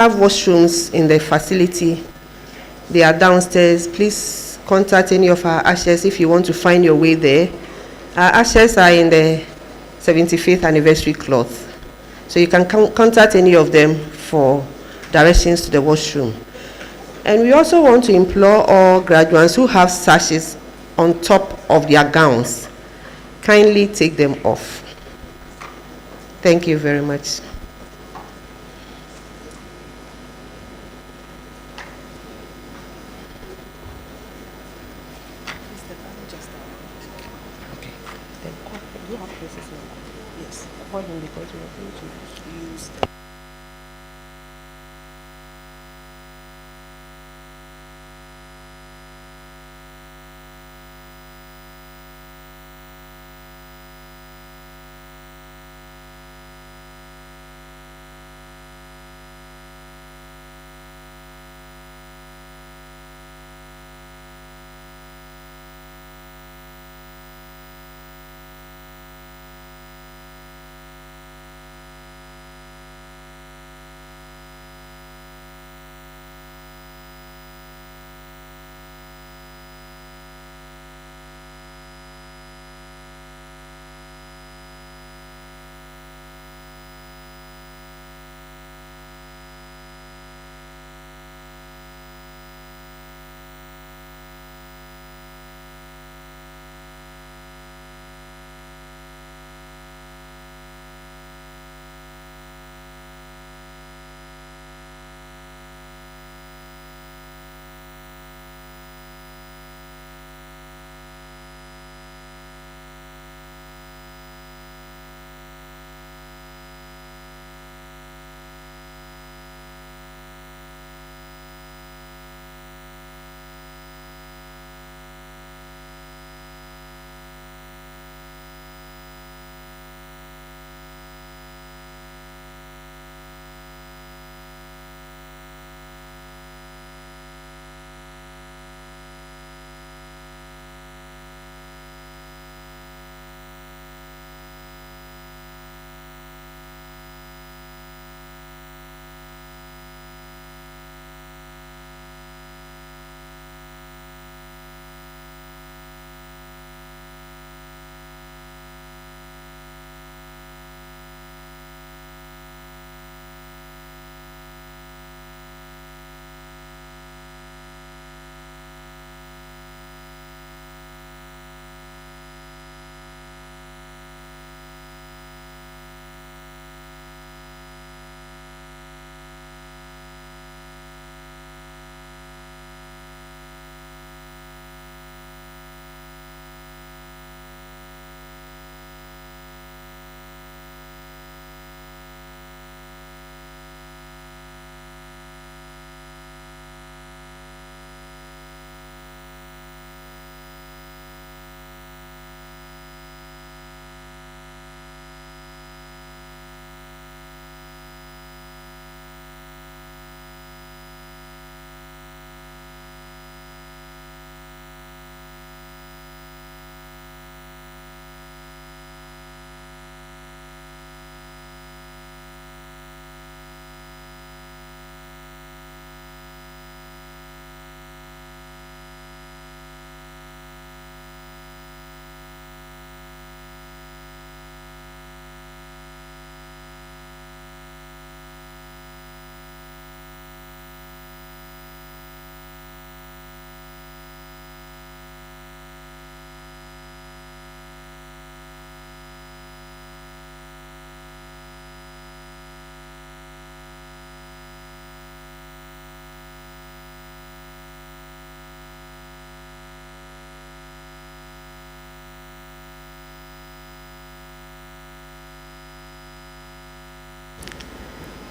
have washrooms in the facility. They are downstairs. Please contact any of our ushers if you want to find your way there. Our ushers are in the 75th anniversary cloth. So you can contact any of them for directions to the washroom. And we also want to implore all graduates who have sashes on top of their gowns, kindly take them off. Thank you very much.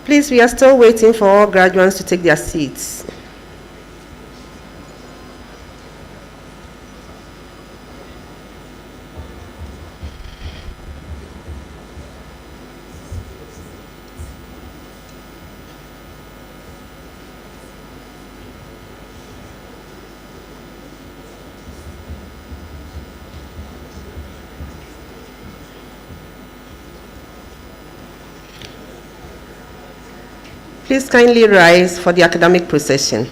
Please, we are still waiting for all graduates to take their seats. Please kindly rise for the academic procession.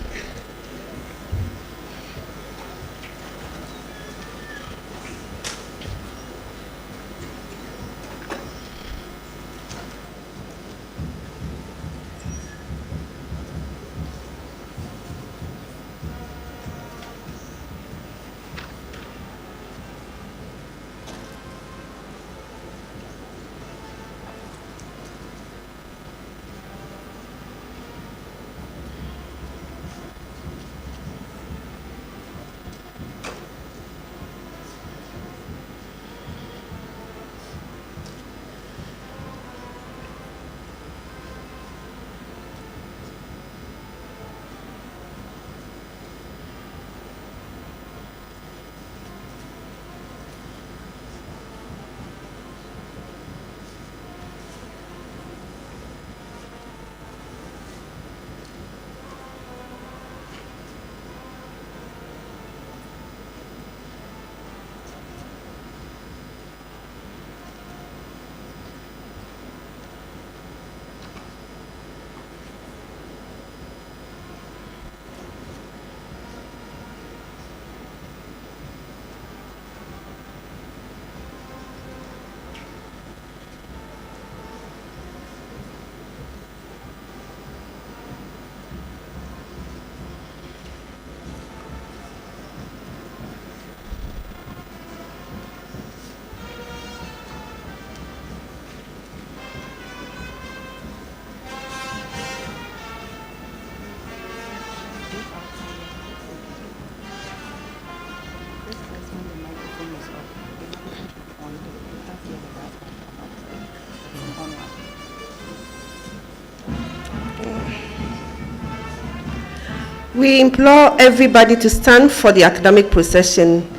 We implore everybody to stand for the academic procession,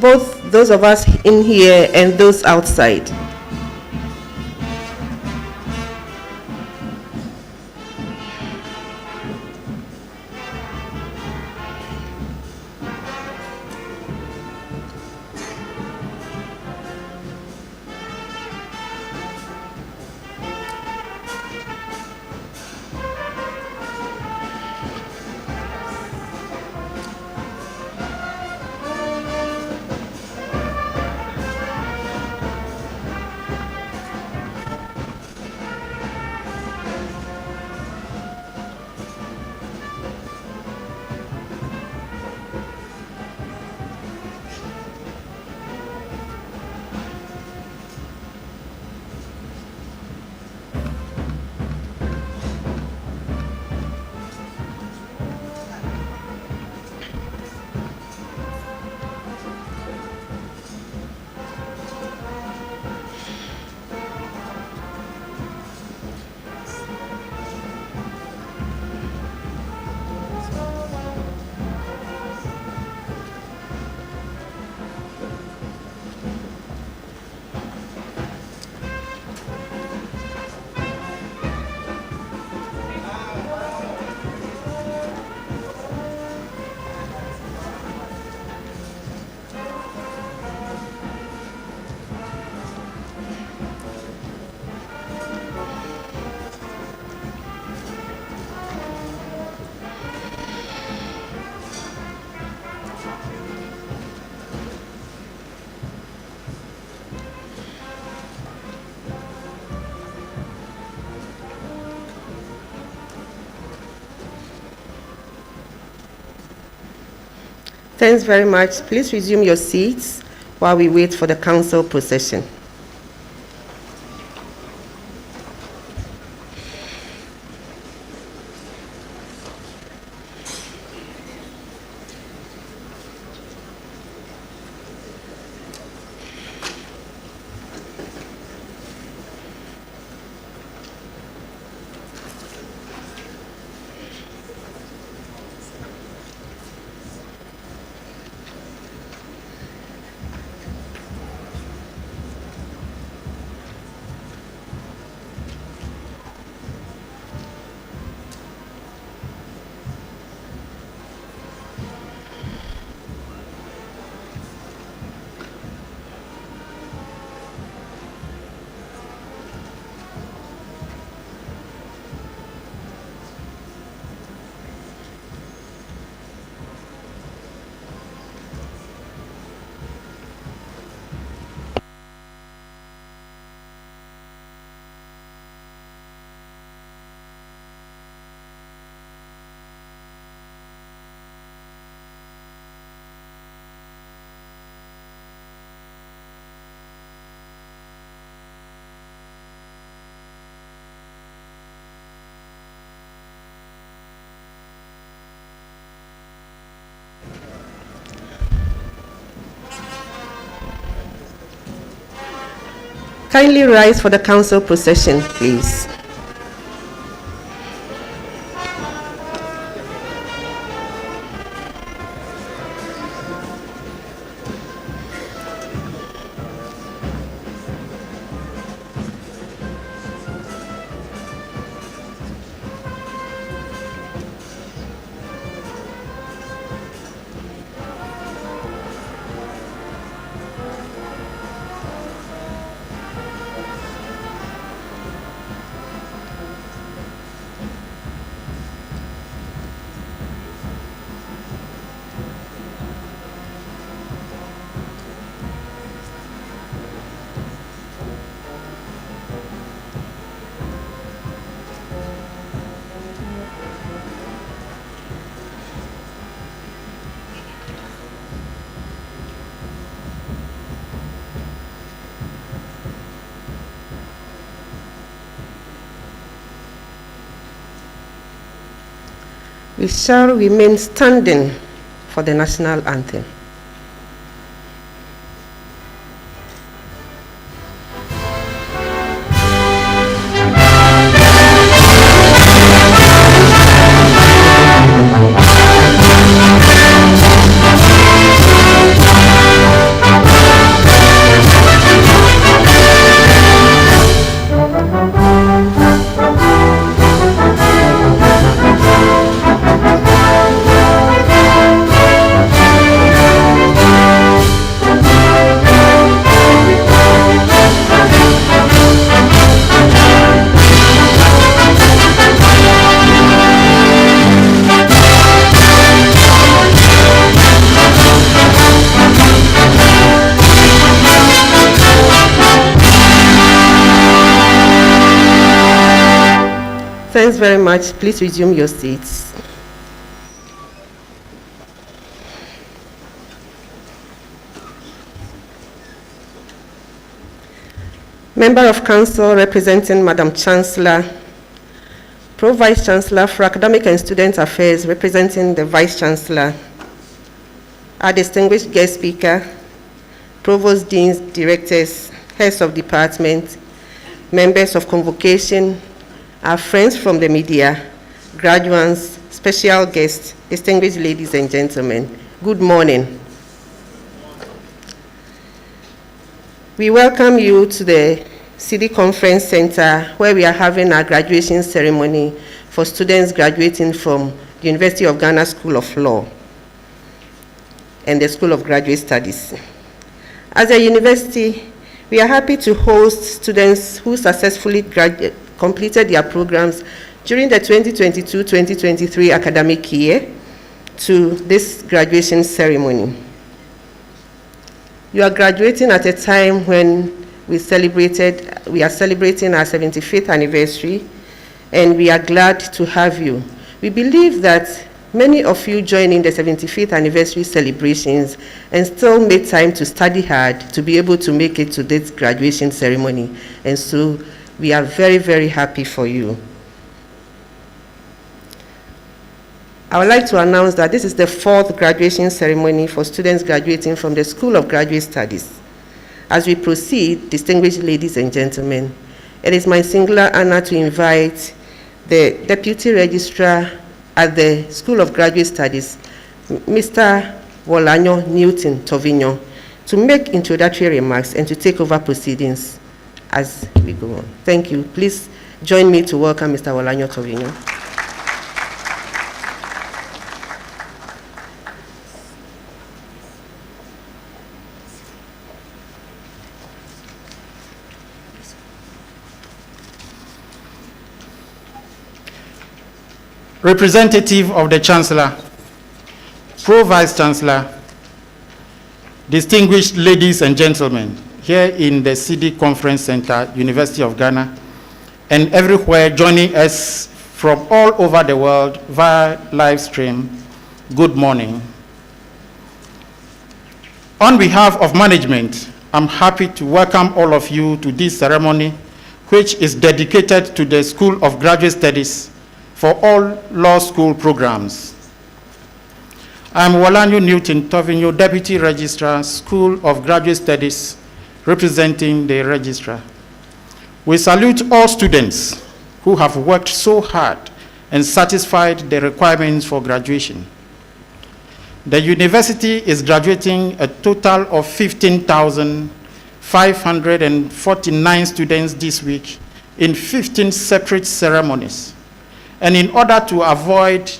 both those of us in here and those outside. Thanks very much. Please resume your seats while we wait for the council procession. Kindly rise for the council procession, please. We shall remain standing for the national anthem. Thanks very much. Please resume your seats. Member of Council representing Madam Chancellor, Pro-Vice Chancellor for Academic and Student Affairs representing the Vice Chancellor, our distinguished guest speaker, Provost Deans, Directors, Heads of Department, members of Convocation, our friends from the media, graduates, special guests, distinguished ladies and gentlemen, good morning. We welcome you to the Cedi Conference Center where we are having our graduation ceremony for students graduating from the University of Ghana School of Law and the School of Graduate Studies. As a university, we are happy to host students who successfully completed their programs during the 2022-2023 academic year to this graduation ceremony. You are graduating at a time when we are celebrating our 75th anniversary, and we are glad to have you. We believe that many of you joined in the 75th anniversary celebrations and still made time to study hard to be able to make it to this graduation ceremony. And so we are very, very happy for you. I would like to announce that this is the 4th graduation ceremony for students graduating from the School of Graduate Studies. As we proceed, distinguished ladies and gentlemen, it is my singular honor to invite the Deputy Registrar at the School of Graduate Studies, Mr. Wolanyo Newton Tovinyo, to make introductory remarks and to take over proceedings as we go on. Thank you. Please join me to welcome Mr. Wolanyo Tovinyo. Representative of the Chancellor, Pro-Vice Chancellor, distinguished ladies and gentlemen, here in the Cedi Conference Center, University of Ghana, and everywhere joining us from all over the world via live stream, good morning. On behalf of management, I'm happy to welcome all of you to this ceremony, which is dedicated to the School of Graduate Studies for all law school programs. I'm Wolanyo Newton Tovinyo, Deputy Registrar, School of Graduate Studies, representing the Registrar. We salute all students who have worked so hard and satisfied the requirements for graduation. The university is graduating a total of 15,549 students this week in 15 separate ceremonies. And in order to avoid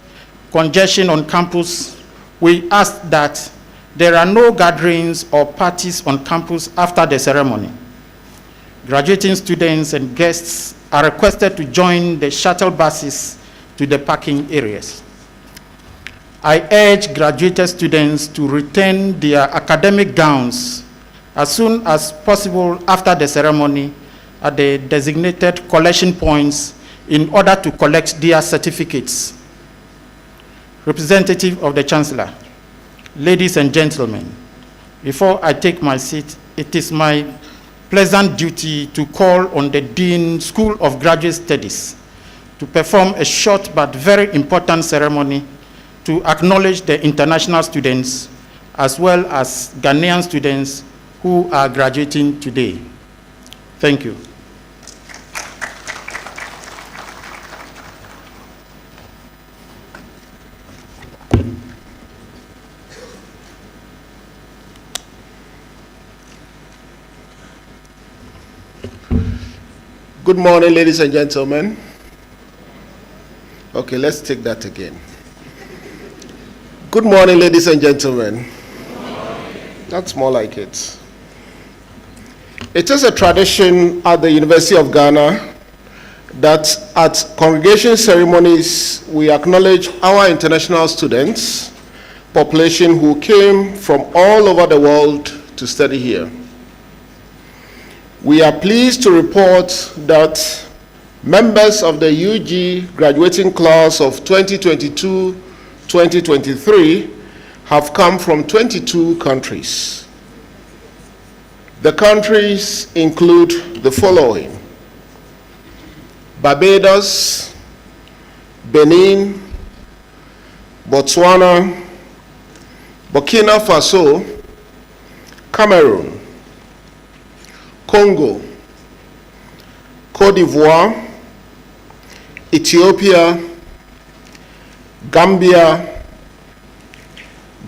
congestion on campus, we ask that there are no gatherings or parties on campus after the ceremony. Graduating students and guests are requested to join the shuttle buses to the parking areas. I urge graduated students to return their academic gowns as soon as possible after the ceremony at the designated collection points in order to collect their certificates. Representative of the Chancellor, ladies and gentlemen, before I take my seat, it is my pleasant duty to call on the Dean, School of Graduate Studies, to perform a short but very important ceremony to acknowledge the international students as well as Ghanaian students who are graduating today. Thank you. Good morning, ladies and gentlemen. Okay, let's take that again. Good morning, ladies and gentlemen. That's more like it. It is a tradition at the University of Ghana that at congregation ceremonies we acknowledge our international students, population who came from all over the world to study here. We are pleased to report that members of the UG graduating class of 2022-2023 have come from 22 countries. The countries include the following: Barbados, Benin, Botswana, Burkina Faso, Cameroon, Congo, Côte d'Ivoire, Ethiopia, Gambia,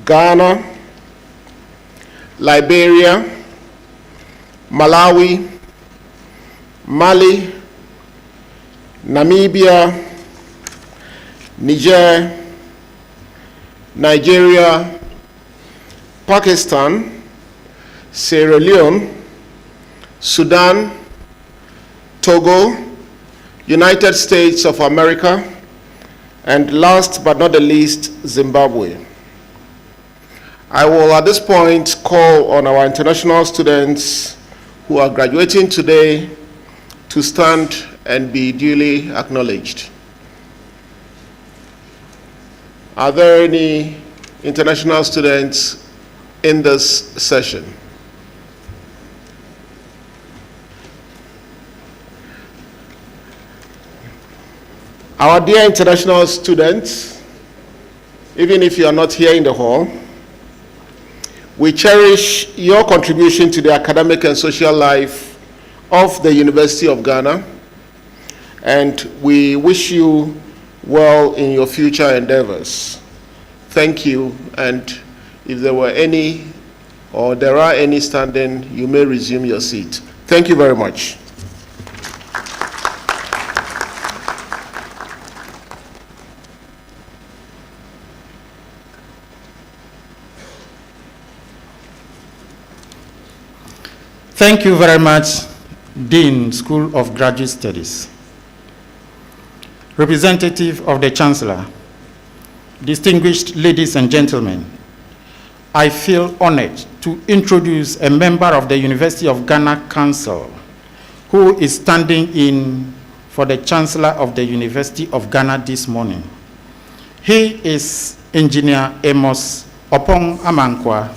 Ghana, Liberia, Malawi, Mali, Namibia, Niger, Nigeria, Pakistan, Sierra Leone, Sudan, Togo, United States of America, and last but not the least, Zimbabwe. I will at this point call on our international students who are graduating today to stand and be duly acknowledged. Are there any international students in this session? Our dear international students, even if you are not here in the hall, we cherish your contribution to the academic and social life of the University of Ghana, and we wish you well in your future endeavors. Thank you, and if there were any or there are any standing, you may resume your seat. Thank you very much. Thank you very much, Dean, School of Graduate Studies. Representative of the Chancellor, distinguished ladies and gentlemen, I feel honored to introduce a member of the University of Ghana Council who is standing in for the Chancellor of the University of Ghana this morning. He is Engineer Amos Opong Amankwa.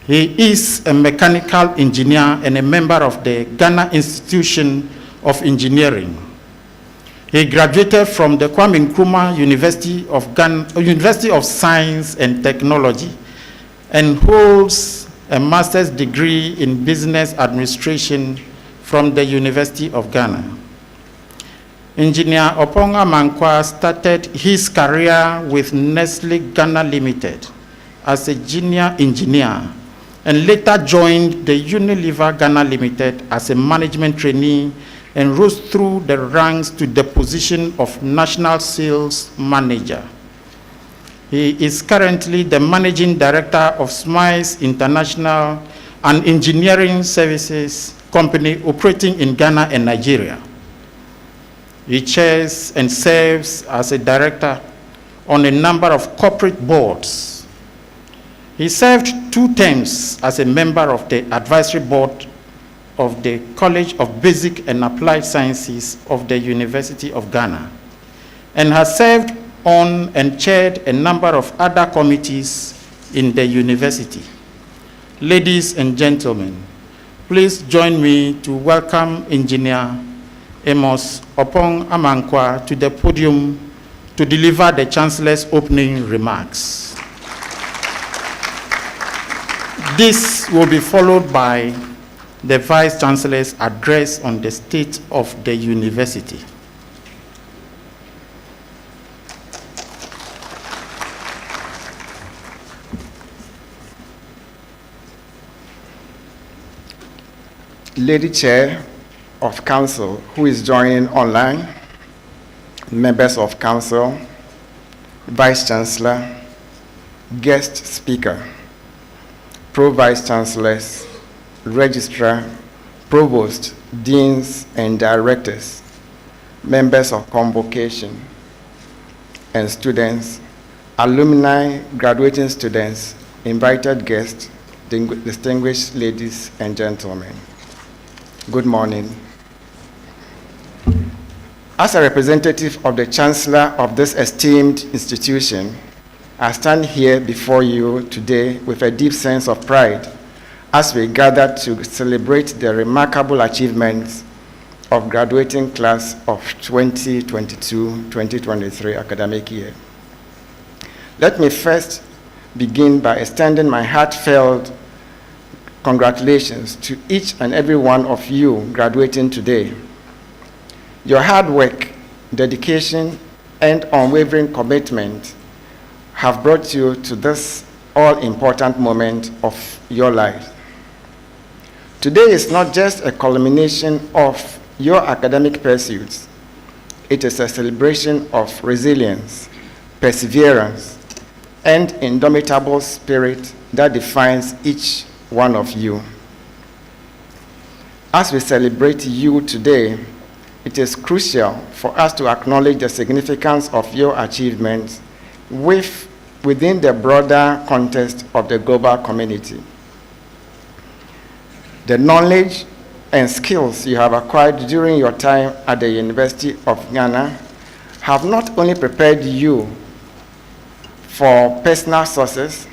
He is a mechanical engineer and a member of the Ghana Institution of Engineering. He graduated from the Kwame Nkrumah University of Science and Technology and holds a master's degree in business administration from the University of Ghana. Engineer Opong Amankwa started his career with Nestle Ghana Limited as a junior engineer and later joined the Unilever Ghana Limited as a management trainee and rose through the ranks to the position of National Sales Manager. He is currently the Managing Director of Smiles International, an engineering services company operating in Ghana and Nigeria. He chairs and serves as a director on a number of corporate boards. He served 2 terms as a member of the advisory board of the College of Basic and Applied Sciences of the University of Ghana, and has served on and chaired a number of other committees in the university. Ladies and gentlemen, please join me to welcome Engineer Amos Opong Amankwa to the podium to deliver the Chancellor's opening remarks. This will be followed by the Vice Chancellor's address on the state of the university. Lady Chair of Council, who is joining online, members of Council, Vice Chancellor, guest speaker, Pro-Vice Chancellors, Registrar, Provost, Deans, and Directors, members of Convocation, and students, alumni, graduating students, invited guests, distinguished ladies and gentlemen. Good morning. As a representative of the Chancellor of this esteemed institution, I stand here before you today with a deep sense of pride as we gather to celebrate the remarkable achievements of graduating class of 2022-2023 academic year. Let me first begin by extending my heartfelt congratulations to each and every one of you graduating today. Your hard work, dedication, and unwavering commitment have brought you to this all-important moment of your life. Today is not just a culmination of your academic pursuits. It is a celebration of resilience, perseverance, and indomitable spirit that defines each one of you. As we celebrate you today, it is crucial for us to acknowledge the significance of your achievements within the broader context of the global community. The knowledge and skills you have acquired during your time at the University of Ghana have not only prepared you for personal success,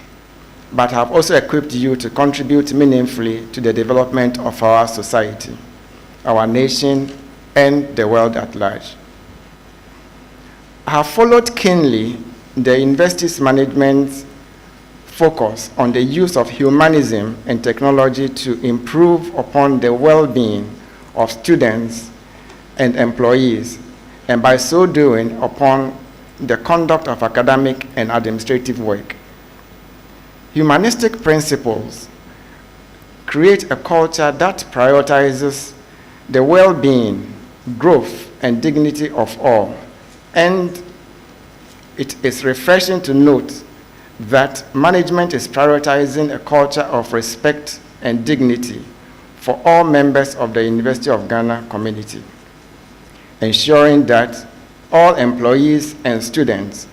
but have also equipped you to contribute meaningfully to the development of our society, our nation, and the world at large. I have followed keenly the university's management's focus on the use of humanism and technology to improve upon the well-being of students and employees, and by so doing upon the conduct of academic and administrative work. Humanistic principles create a culture that prioritizes the well-being, growth, and dignity of all, and it is refreshing to note that management is prioritizing a culture of respect and dignity for all members of the University of Ghana community, ensuring that all employees and students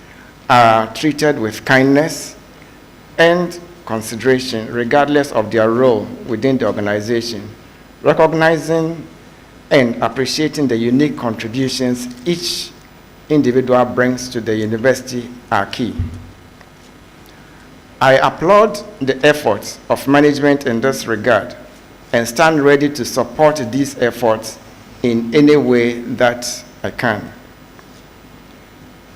are treated with kindness and consideration regardless of their role within the organization, recognizing and appreciating the unique contributions each individual brings to the university are key. I applaud the efforts of management in this regard and stand ready to support these efforts in any way that I can.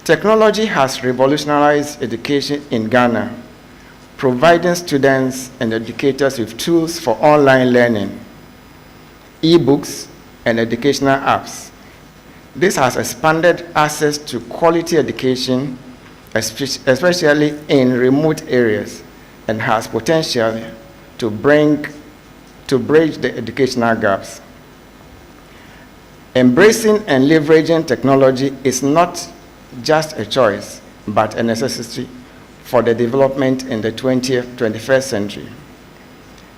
Technology has revolutionized education in Ghana, providing students and educators with tools for online learning. e-books, and educational apps. This has expanded access to quality education, especially in remote areas, and has potential to bridge the educational gaps. Embracing and leveraging technology is not just a choice, but a necessity for the development in the 21st century.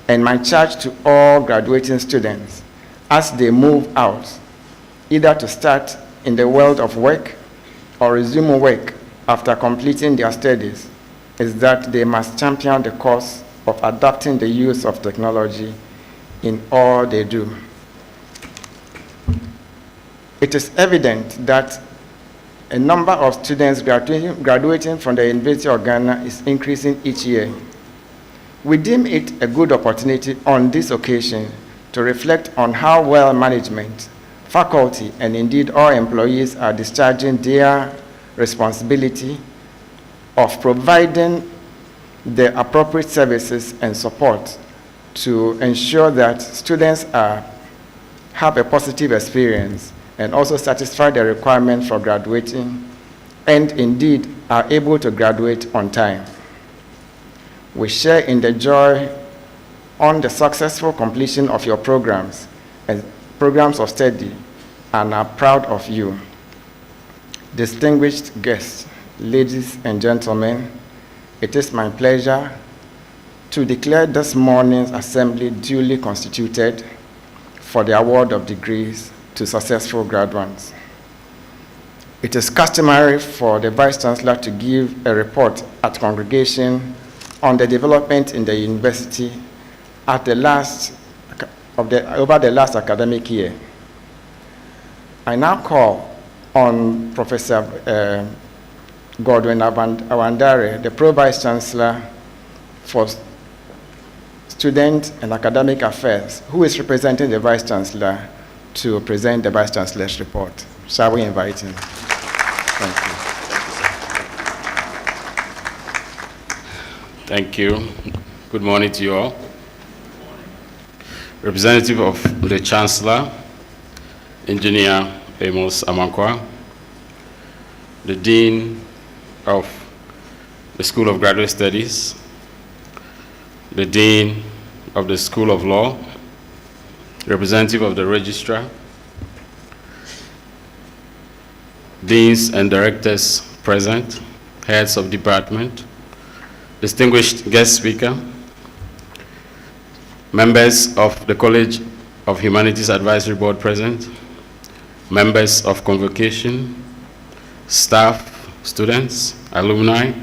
And my charge to all graduating students as they move out, either to start in the world of work or resume work after completing their studies, is that they must champion the cause of adopting the use of technology in all they do. It is evident that a number of students graduating from the University of Ghana is increasing each year. We deem it a good opportunity on this occasion to reflect on how well management, faculty, and indeed all employees are discharging their responsibility of providing the appropriate services and support to ensure that students have a positive experience and also satisfy the requirement for graduating, and indeed are able to graduate on time. We share in the joy on the successful completion of your programs and programs of study, and are proud of you. Distinguished guests, ladies and gentlemen, it is my pleasure to declare this morning's assembly duly constituted for the award of degrees to successful graduates. It is customary for the Vice Chancellor to give a report at congregation on the development in the university over the last academic year. I now call on Professor Godwin Awandare, the Pro-Vice Chancellor for Student and Academic Affairs, who is representing the Vice Chancellor, to present the Vice Chancellor's report. Shall we invite him? Thank you. Thank you. Good morning to you all. Representative of the Chancellor, Engineer Amos Amankwa, the Dean of the School of Graduate Studies, the Dean of the School of Law, representative of the Registrar, Deans and Directors present, heads of department, distinguished guest speaker, members of the College of Humanities Advisory Board present, members of convocation, staff, students, alumni,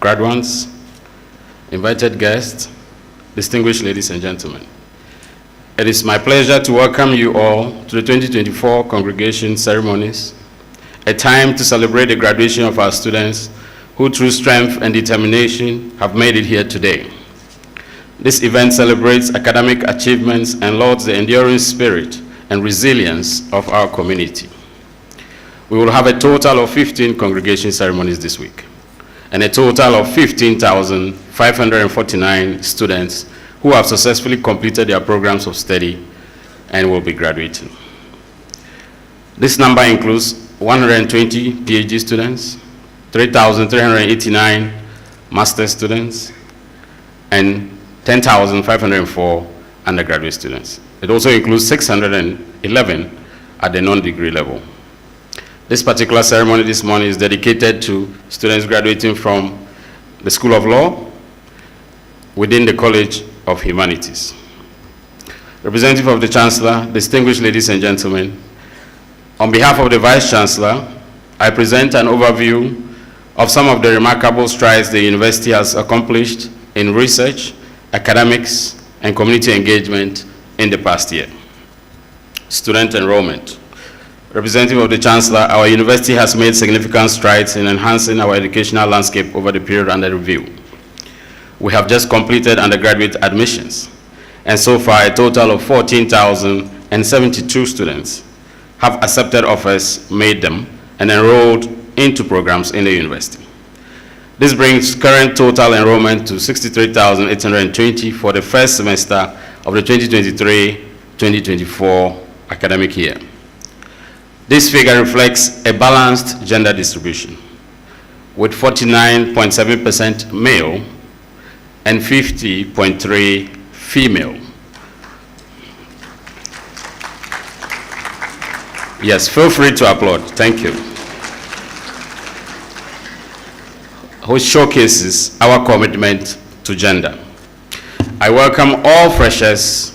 graduates, invited guests, distinguished ladies and gentlemen. It is my pleasure to welcome you all to the 2024 congregation ceremonies, a time to celebrate the graduation of our students who through strength and determination have made it here today. This event celebrates academic achievements and lauds the enduring spirit and resilience of our community. We will have a total of 15 congregation ceremonies this week, and a total of 15,549 students who have successfully completed their programs of study and will be graduating. This number includes 120 PhD students, 3,389 master's students, and 10,504 undergraduate students. It also includes 611 at the non-degree level. This particular ceremony this morning is dedicated to students graduating from the School of Law within the College of Humanities. Representative of the Chancellor, distinguished ladies and gentlemen, on behalf of the Vice Chancellor, I present an overview of some of the remarkable strides the university has accomplished in research, academics, and community engagement in the past year. Student enrollment. Representative of the Chancellor, our university has made significant strides in enhancing our educational landscape over the period under review. We have just completed undergraduate admissions, and so far a total of 14,072 students have accepted offers, made them, and enrolled into programs in the university. This brings current total enrollment to 63,820 for the first semester of the 2024 academic year. This figure reflects a balanced gender distribution, with 49.7% male and 50.3% female. Yes, feel free to applaud. Thank you. Which showcases our commitment to gender. I welcome all freshers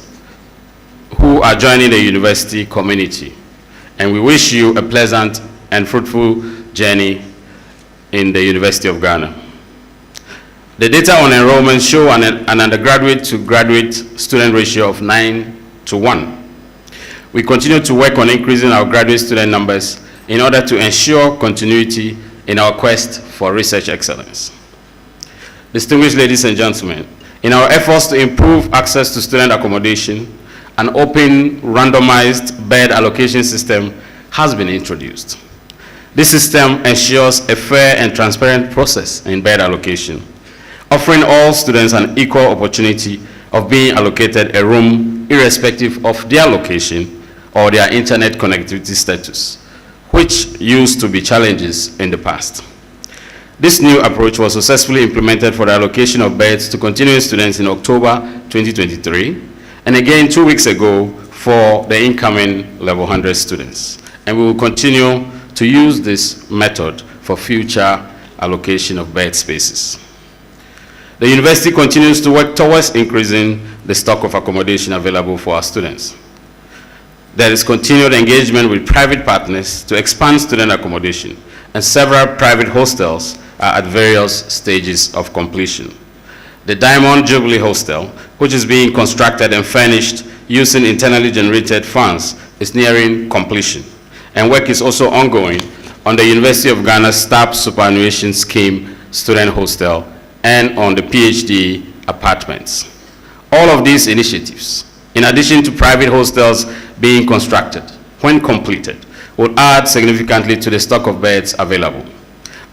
who are joining the university community, and we wish you a pleasant and fruitful journey in the University of Ghana. The data on enrollment show an undergraduate to graduate student ratio of 9:1. We continue to work on increasing our graduate student numbers in order to ensure continuity in our quest for research excellence. Distinguished ladies and gentlemen, in our efforts to improve access to student accommodation, an open randomized bed allocation system has been introduced. This system ensures a fair and transparent process in bed allocation, offering all students an equal opportunity of being allocated a room irrespective of their location or their internet connectivity status, which used to be challenges in the past. This new approach was successfully implemented for the allocation of beds to continuing students in October 2023, and again 2 weeks ago for the incoming level 100 students. And we will continue to use this method for future allocation of bed spaces. The university continues to work towards increasing the stock of accommodation available for our students. There is continued engagement with private partners to expand student accommodation, and several private hostels are at various stages of completion. The Diamond Jubilee Hostel, which is being constructed and furnished using internally generated funds, is nearing completion, and work is also ongoing on the University of Ghana Staff Superannuation Scheme Student Hostel and on the PhD apartments. All of these initiatives, in addition to private hostels being constructed, when completed, will add significantly to the stock of beds available.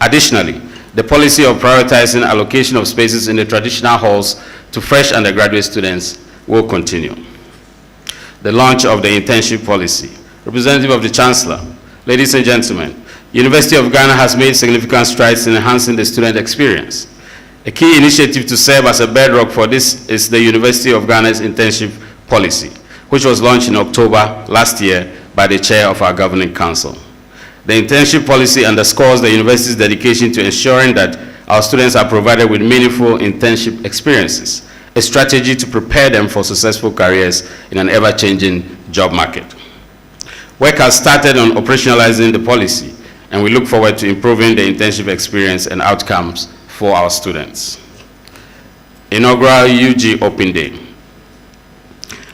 Additionally, the policy of prioritizing allocation of spaces in the traditional halls to fresh undergraduate students will continue. The launch of the internship policy. Representative of the Chancellor, ladies and gentlemen, University of Ghana has made significant strides in enhancing the student experience. A key initiative to serve as a bedrock for this is the University of Ghana's internship policy, which was launched in October last year by the chair of our governing council. The internship policy underscores the university's dedication to ensuring that our students are provided with meaningful internship experiences, a strategy to prepare them for successful careers in an ever-changing job market. Work has started on operationalizing the policy, and we look forward to improving the internship experience and outcomes for our students. Inaugural UG Open Day.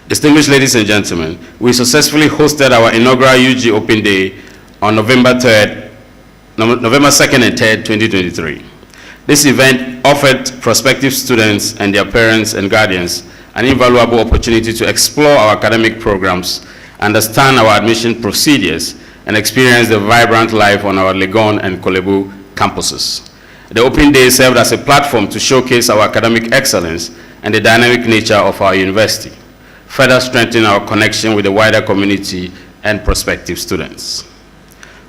Distinguished ladies and gentlemen, we successfully hosted our inaugural UG Open Day on November 2nd and 3rd, 2023. This event offered prospective students and their parents and guardians an invaluable opportunity to explore our academic programs, understand our admission procedures, and experience the vibrant life on our Legon and Kolebu campuses. The Open Day served as a platform to showcase our academic excellence and the dynamic nature of our university, further strengthening our connection with the wider community and prospective students.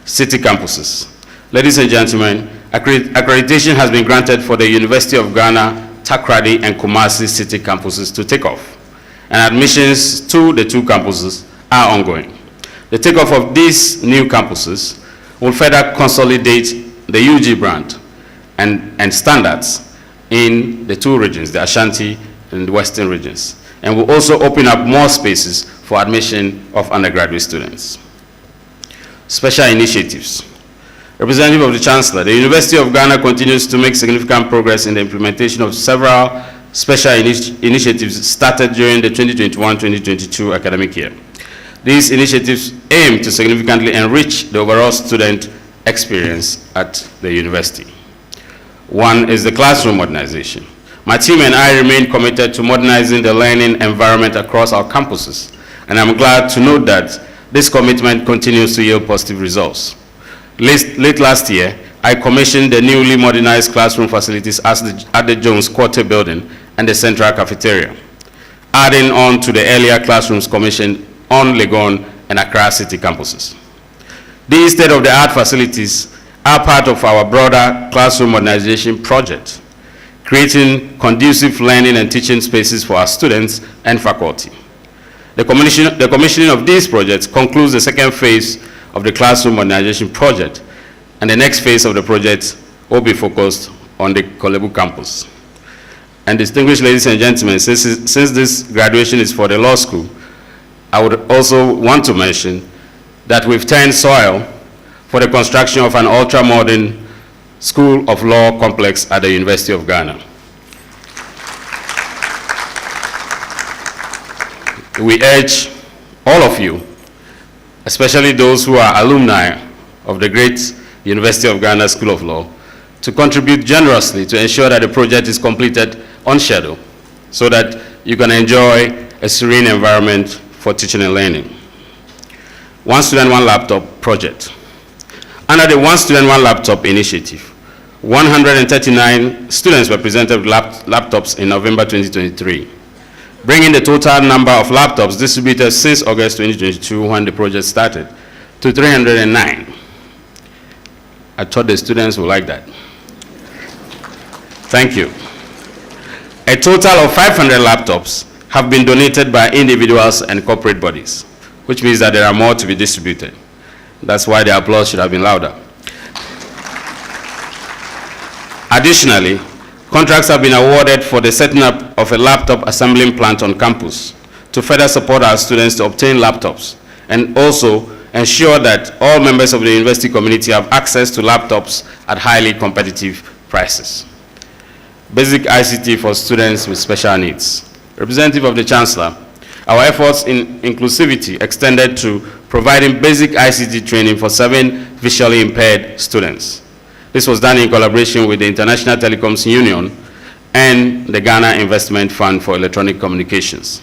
City campuses. Ladies and gentlemen, accreditation has been granted for the University of Ghana, Takoradi, and Kumasi city campuses to take off, and admissions to the two campuses are ongoing. The takeoff of these new campuses will further consolidate the UG brand and standards in the two regions, the Ashanti and the Western regions, and will also open up more spaces for admission of undergraduate students. Special initiatives. Representative of the Chancellor, the University of Ghana continues to make significant progress in the implementation of several special initiatives started during the 2021-2022 academic year. These initiatives aim to significantly enrich the overall student experience at the university. One is the classroom modernization. My team and I remain committed to modernizing the learning environment across our campuses, and I'm glad to note that this commitment continues to yield positive results. Late last year, I commissioned the newly modernized classroom facilities at the Jones Quarter building and the central cafeteria. adding on to the earlier classrooms commissioned on Legon and Accra City campuses. These state-of-the-art facilities are part of our broader classroom modernization project, creating conducive learning and teaching spaces for our students and faculty. The commissioning of these projects concludes the second phase of the classroom modernization project, and the next phase of the project will be focused on the Kolebu campus. And distinguished ladies and gentlemen, since this graduation is for the law school, I would also want to mention that we've turned soil for the construction of an ultra-modern School of Law complex at the University of Ghana. We urge all of you, especially those who are alumni of the great University of Ghana School of Law, to contribute generously to ensure that the project is completed on schedule so that you can enjoy a serene environment for teaching and learning. One Student, One Laptop project. Under the One Student, One Laptop initiative, 139 students were presented with laptops in November 2023, bringing the total number of laptops distributed since August 2022 when the project started to 309. I thought the students would like that. Thank you. A total of 500 laptops have been donated by individuals and corporate bodies, which means that there are more to be distributed. That's why the applause should have been louder. Additionally, contracts have been awarded for the setting up of a laptop assembling plant on campus to further support our students to obtain laptops and also ensure that all members of the university community have access to laptops at highly competitive prices. Basic ICT for students with special needs. Representative of the Chancellor, our efforts in inclusivity extended to providing basic ICT training for 7 visually impaired students. This was done in collaboration with the International Telecoms Union and the Ghana Investment Fund for Electronic Communications.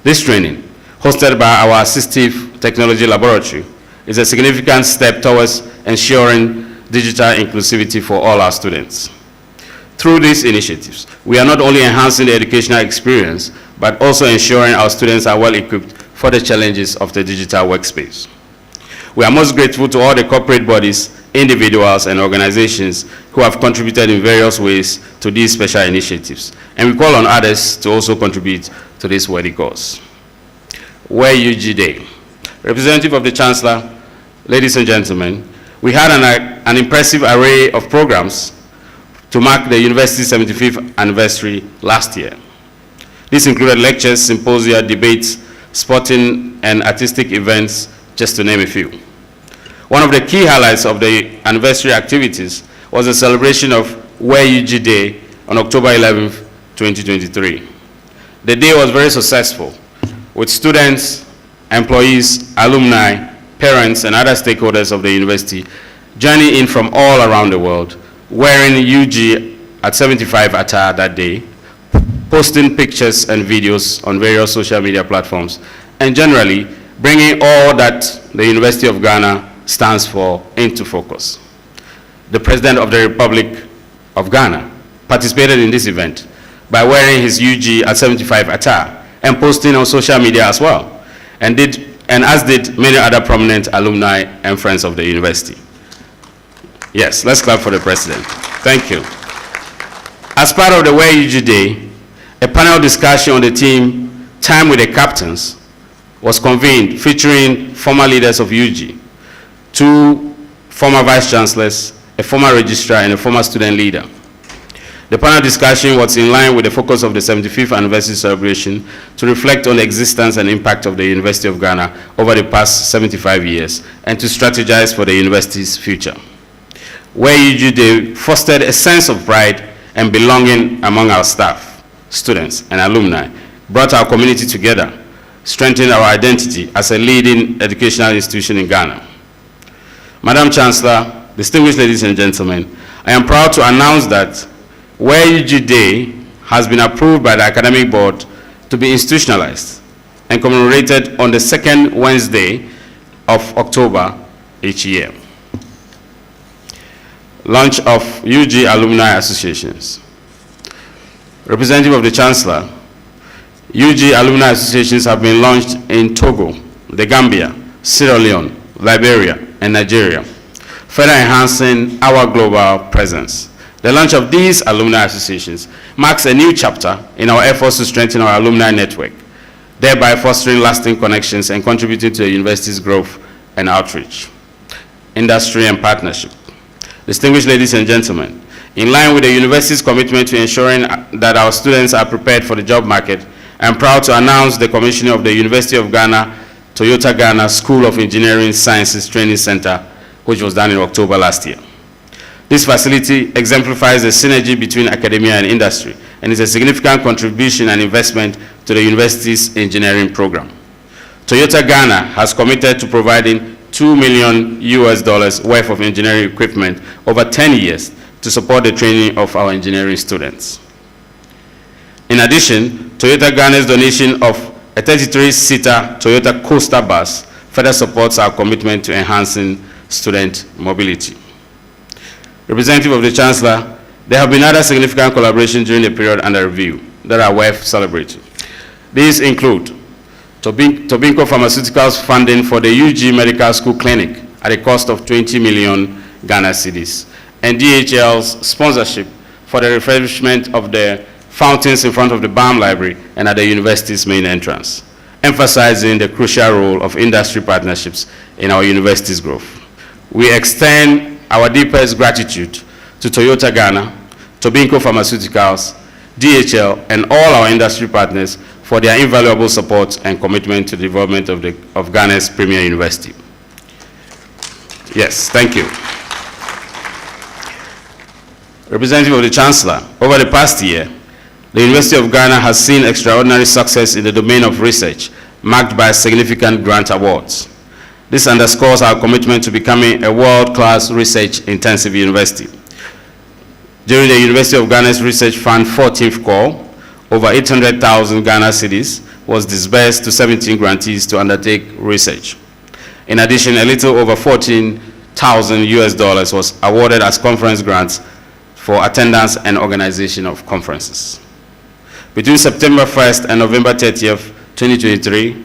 This training, hosted by our Assistive Technology Laboratory, is a significant step towards ensuring digital inclusivity for all our students. Through these initiatives, we are not only enhancing the educational experience, but also ensuring our students are well equipped for the challenges of the digital workspace. We are most grateful to all the corporate bodies, individuals, and organizations who have contributed in various ways to these special initiatives, and we call on others to also contribute to this worthy cause. Where UG Day. Representative of the Chancellor, ladies and gentlemen, we had an impressive array of programs to mark the university's 75th anniversary last year. This included lectures, symposia, debates, sporting and artistic events, just to name a few. One of the key highlights of the anniversary activities was the celebration of Where UG Day on October 11, 2023. The day was very successful, with students, employees, alumni, parents, and other stakeholders of the university joining in from all around the world, wearing UG at 75 attire that day, posting pictures and videos on various social media platforms, and generally bringing all that the University of Ghana stands for into focus. The President of the Republic of Ghana participated in this event by wearing his UG at 75 attire and posting on social media as well, and as did many other prominent alumni and friends of the university. Yes, let's clap for the President. Thank you. As part of the Where UG Day, a panel discussion on the theme, Time with the Captains, was convened featuring former leaders of UG, 2 former vice chancellors, a former registrar, and a former student leader. The panel discussion was in line with the focus of the 75th anniversary celebration to reflect on the existence and impact of the University of Ghana over the past 75 years and to strategize for the university's future. Where UG Day fostered a sense of pride and belonging among our staff, students, and alumni, brought our community together, strengthened our identity as a leading educational institution in Ghana. Madam Chancellor, distinguished ladies and gentlemen, I am proud to announce that Where UG Day has been approved by the Academic Board to be institutionalized and commemorated on the second Wednesday of October each year. Launch of UG Alumni Associations. Representative of the Chancellor, UG alumni associations have been launched in Togo, the Gambia, Sierra Leone, Liberia, and Nigeria, further enhancing our global presence. The launch of these alumni associations marks a new chapter in our efforts to strengthen our alumni network, thereby fostering lasting connections and contributing to the university's growth and outreach. Industry and partnership. Distinguished ladies and gentlemen, in line with the university's commitment to ensuring that our students are prepared for the job market, I am proud to announce the commissioning of the University of Ghana Toyota Ghana School of Engineering Sciences Training Center, which was done in October last year. This facility exemplifies the synergy between academia and industry and is a significant contribution and investment to the university's engineering program. Toyota Ghana has committed to providing $2 million worth of engineering equipment over 10 years to support the training of our engineering students. In addition, Toyota Ghana's donation of a 33-seater Toyota Coaster bus further supports our commitment to enhancing student mobility. Representative of the Chancellor, there have been other significant collaborations during the period under review that are worth celebrating. These include Tobinco Pharmaceuticals funding for the UG Medical School Clinic at a cost of 20 million Ghana cedis, and DHL's sponsorship for the refurbishment of the fountains in front of the BAM Library and at the university's main entrance, emphasizing the crucial role of industry partnerships in our university's growth. We extend our deepest gratitude to Toyota Ghana, Tobinco Pharmaceuticals, DHL, and all our industry partners for their invaluable support and commitment to the development of Ghana's premier university. Yes, thank you. Representative of the Chancellor, over the past year, the University of Ghana has seen extraordinary success in the domain of research, marked by significant grant awards. This underscores our commitment to becoming a world-class research-intensive university. During the University of Ghana's Research Fund 14th call, over 800,000 Ghana cedis was disbursed to 17 grantees to undertake research. In addition, a little over $14,000 was awarded as conference grants for attendance and organization of conferences. Between September 1st and November 30th, 2023,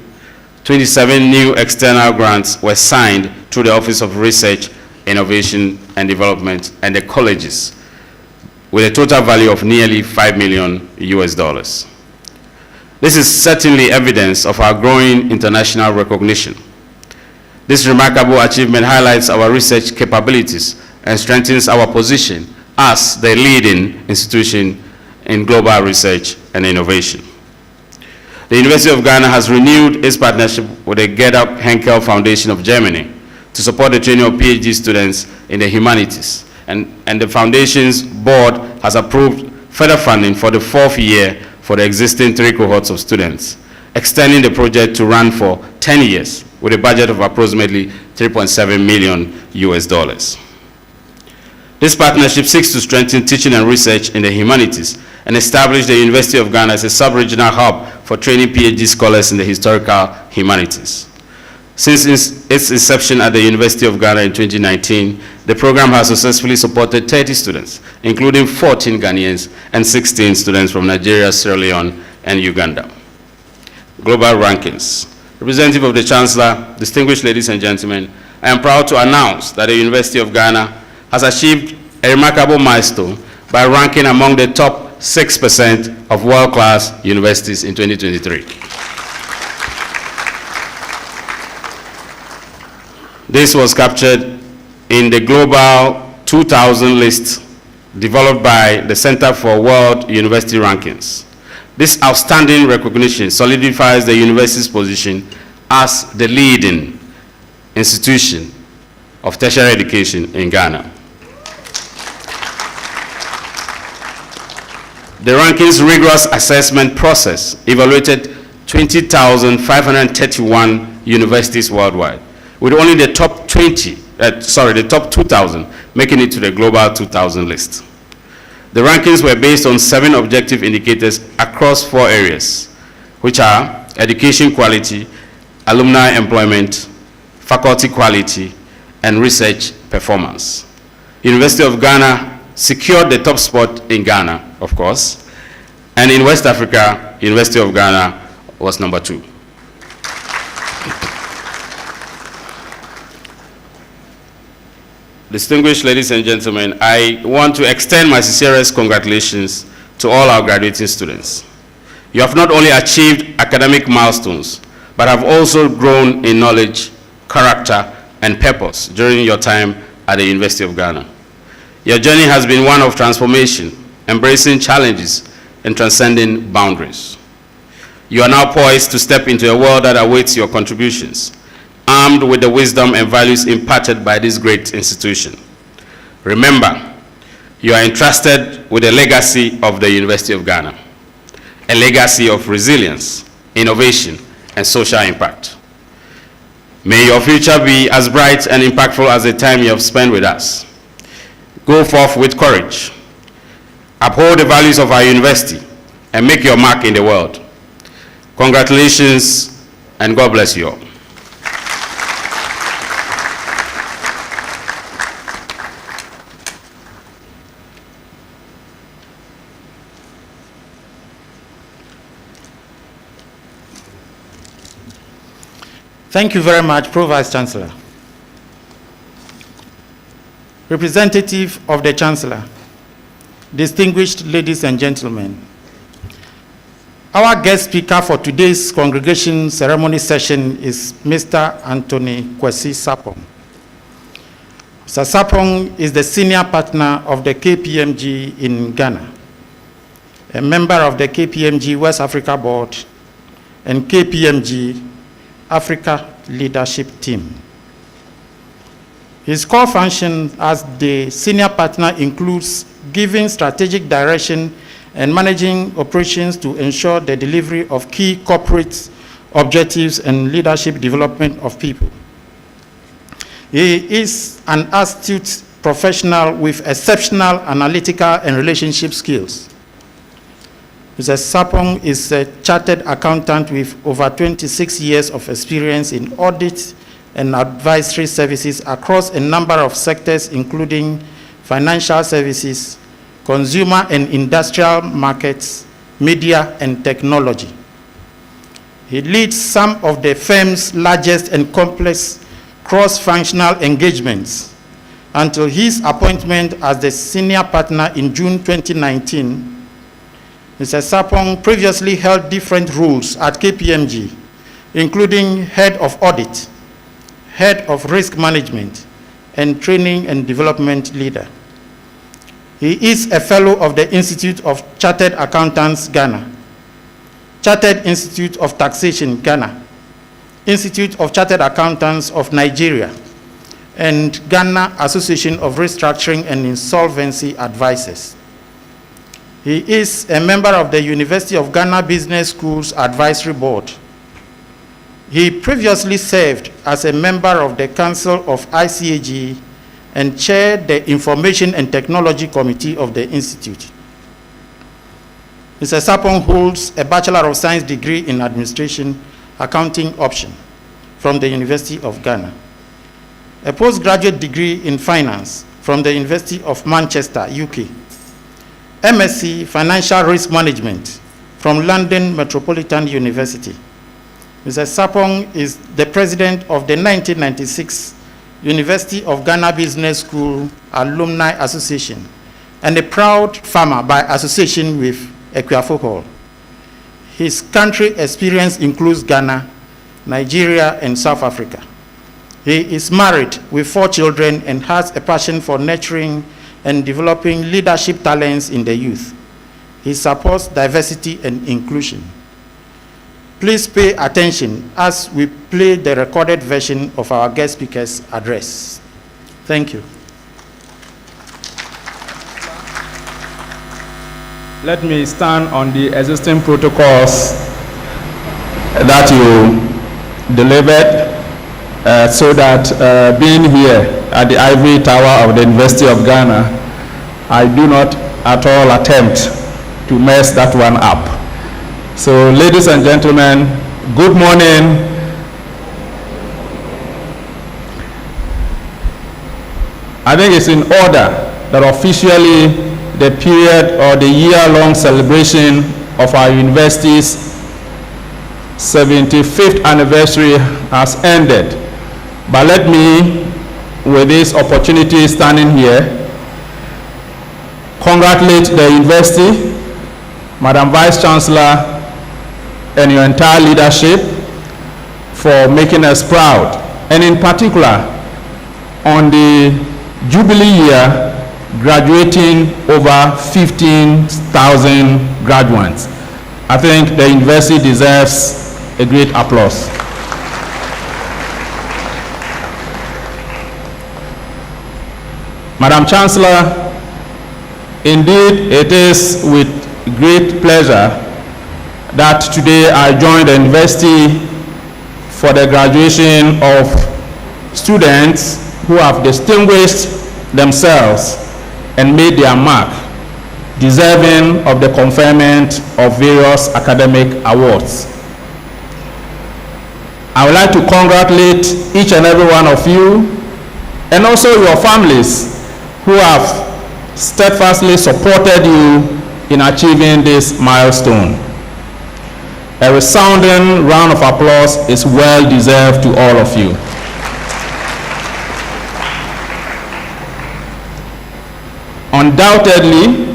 27 new external grants were signed through the Office of Research, Innovation and Development and the colleges, with a total value of nearly $5 million. This is certainly evidence of our growing international recognition. This remarkable achievement highlights our research capabilities and strengthens our position as the leading institution in global research and innovation. The University of Ghana has renewed its partnership with the Gerda Henkel Foundation of Germany to support the training of PhD students in the humanities. And the foundation's board has approved further funding for the 4th year for the existing 3 cohorts of students, extending the project to run for 10 years with a budget of approximately $3.7 million. This partnership seeks to strengthen teaching and research in the humanities and establish the University of Ghana as a sub-regional hub for training PhD scholars in the historical humanities. Since its inception at the University of Ghana in 2019, the program has successfully supported 30 students, including 14 Ghanaians and 16 students from Nigeria, Sierra Leone, and Uganda. Global rankings. Representative of the Chancellor, distinguished ladies and gentlemen, I am proud to announce that the University of Ghana has achieved a remarkable milestone by ranking among the top 6% of world-class universities in 2023. This was captured in the Global 2000 list developed by the Center for World University Rankings. This outstanding recognition solidifies the university's position as the leading institution of tertiary education in Ghana. The rankings rigorous assessment process evaluated 20,531 universities worldwide, with only the top 2,000 making it to the Global 2000 list. The rankings were based on 7 objective indicators across 4 areas, which are education quality, alumni employment, faculty quality, and research performance. University of Ghana secured the top spot in Ghana, of course, And in West Africa, University of Ghana was number 2. Distinguished ladies and gentlemen, I want to extend my sincerest congratulations to all our graduating students. You have not only achieved academic milestones, but have also grown in knowledge, character, and purpose during your time at the University of Ghana. Your journey has been one of transformation, embracing challenges and transcending boundaries. You are now poised to step into a world that awaits your contributions, armed with the wisdom and values imparted by this great institution. Remember, you are entrusted with the legacy of the University of Ghana, a legacy of resilience, innovation, and social impact. May your future be as bright and impactful as the time you have spent with us. Go forth with courage. Uphold the values of our university and make your mark in the world. Congratulations, and God bless you all. Thank you very much, Pro Vice Chancellor. Representative of the Chancellor, distinguished ladies and gentlemen, our guest speaker for today's congregation ceremony session is Mr. Anthony Kwesi Sapong. Mr. Sapong is the senior partner of the KPMG in Ghana, a member of the KPMG West Africa Board and KPMG Africa Leadership Team. His core function as the senior partner includes giving strategic direction and managing operations to ensure the delivery of key corporate objectives and leadership development of people. He is an astute professional with exceptional analytical and relationship skills. Mr. Sapong is a chartered accountant with over 26 years of experience in audit and advisory services across a number of sectors, including financial services, consumer and industrial markets, media, and technology. He leads some of the firm's largest and complex cross-functional engagements. Until his appointment as the senior partner in June 2019, Mr. Sapong previously held different roles at KPMG, including head of audit, head of risk management, and training and development leader. He is a fellow of the Institute of Chartered Accountants, Ghana, Chartered Institute of Taxation, Ghana, Institute of Chartered Accountants of Nigeria, and Ghana Association of Restructuring and Insolvency Advisors. He is a member of the University of Ghana Business School's Advisory Board. He previously served as a member of the Council of ICAG and chaired the Information and Technology Committee of the Institute. Mr. Sapong holds a Bachelor of Science degree in Administration Accounting option from the University of Ghana, a postgraduate degree in Finance from the University of Manchester, UK, MSc Financial Risk Management from London Metropolitan University. Mr. Sapong is the president of the 1996 University of Ghana Business School Alumni Association and a proud farmer by association with Equiafo Hall. His country experience includes Ghana, Nigeria, and South Africa. He is married with 4 children and has a passion for nurturing and developing leadership talents in the youth. He supports diversity and inclusion. Please pay attention as we play the recorded version of our guest speaker's address. Thank you. Let me stand on the existing protocols that you delivered so that being here at the Ivory Tower of the University of Ghana, I do not at all attempt to mess that one up. So, ladies and gentlemen, good morning. I think it's in order that officially the period or the year-long celebration of our university's 75th anniversary has ended. But let me, with this opportunity standing here, congratulate the university, Madam Vice Chancellor, and your entire leadership for making us proud, and in particular on the Jubilee year, graduating over 15,000 graduates. I think the university deserves a great applause. Madam Chancellor, indeed it is with great pleasure that today I join the university for the graduation of students who have distinguished themselves and made their mark, deserving of the conferment of various academic awards. I would like to congratulate each and every one of you and also your families who have steadfastly supported you in achieving this milestone. A resounding round of applause is well deserved to all of you. Undoubtedly,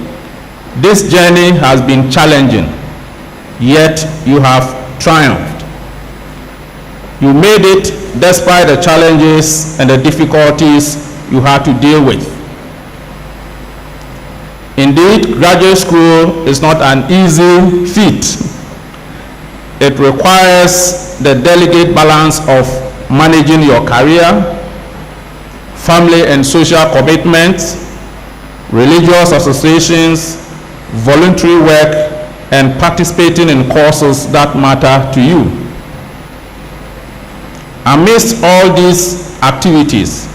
this journey has been challenging, yet you have triumphed. You made it despite the challenges and the difficulties you had to deal with. Indeed, graduate school is not an easy feat. It requires the delicate balance of managing your career, family and social commitments, religious associations, voluntary work, and participating in courses that matter to you. Amidst all these activities,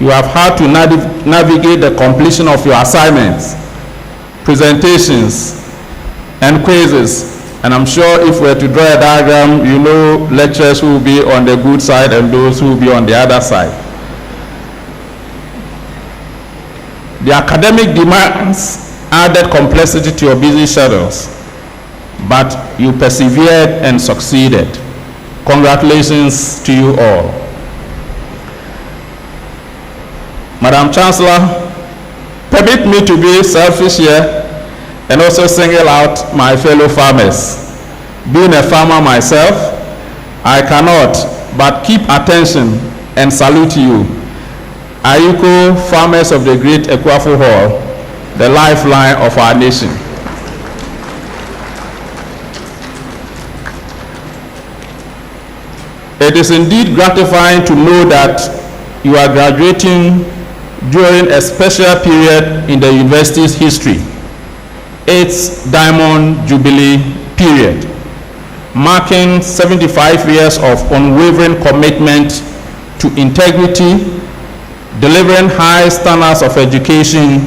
you have had to navigate the completion of your assignments, presentations, and quizzes. And I'm sure if we were to draw a diagram, you know lecturers who will be on the good side and those who will be on the other side. The academic demands added complexity to your busy schedules, but you persevered and succeeded. Congratulations to you all. Madam Chancellor, permit me to be selfish here and also single out my fellow farmers. Being a farmer myself, I cannot but keep attention and salute you. Ayuko farmers of the great Ekwafo Hall, the lifeline of our nation. It is indeed gratifying to know that you are graduating during a special period in the university's history, its Diamond Jubilee period, marking 75 years of unwavering commitment to integrity, delivering high standards of education,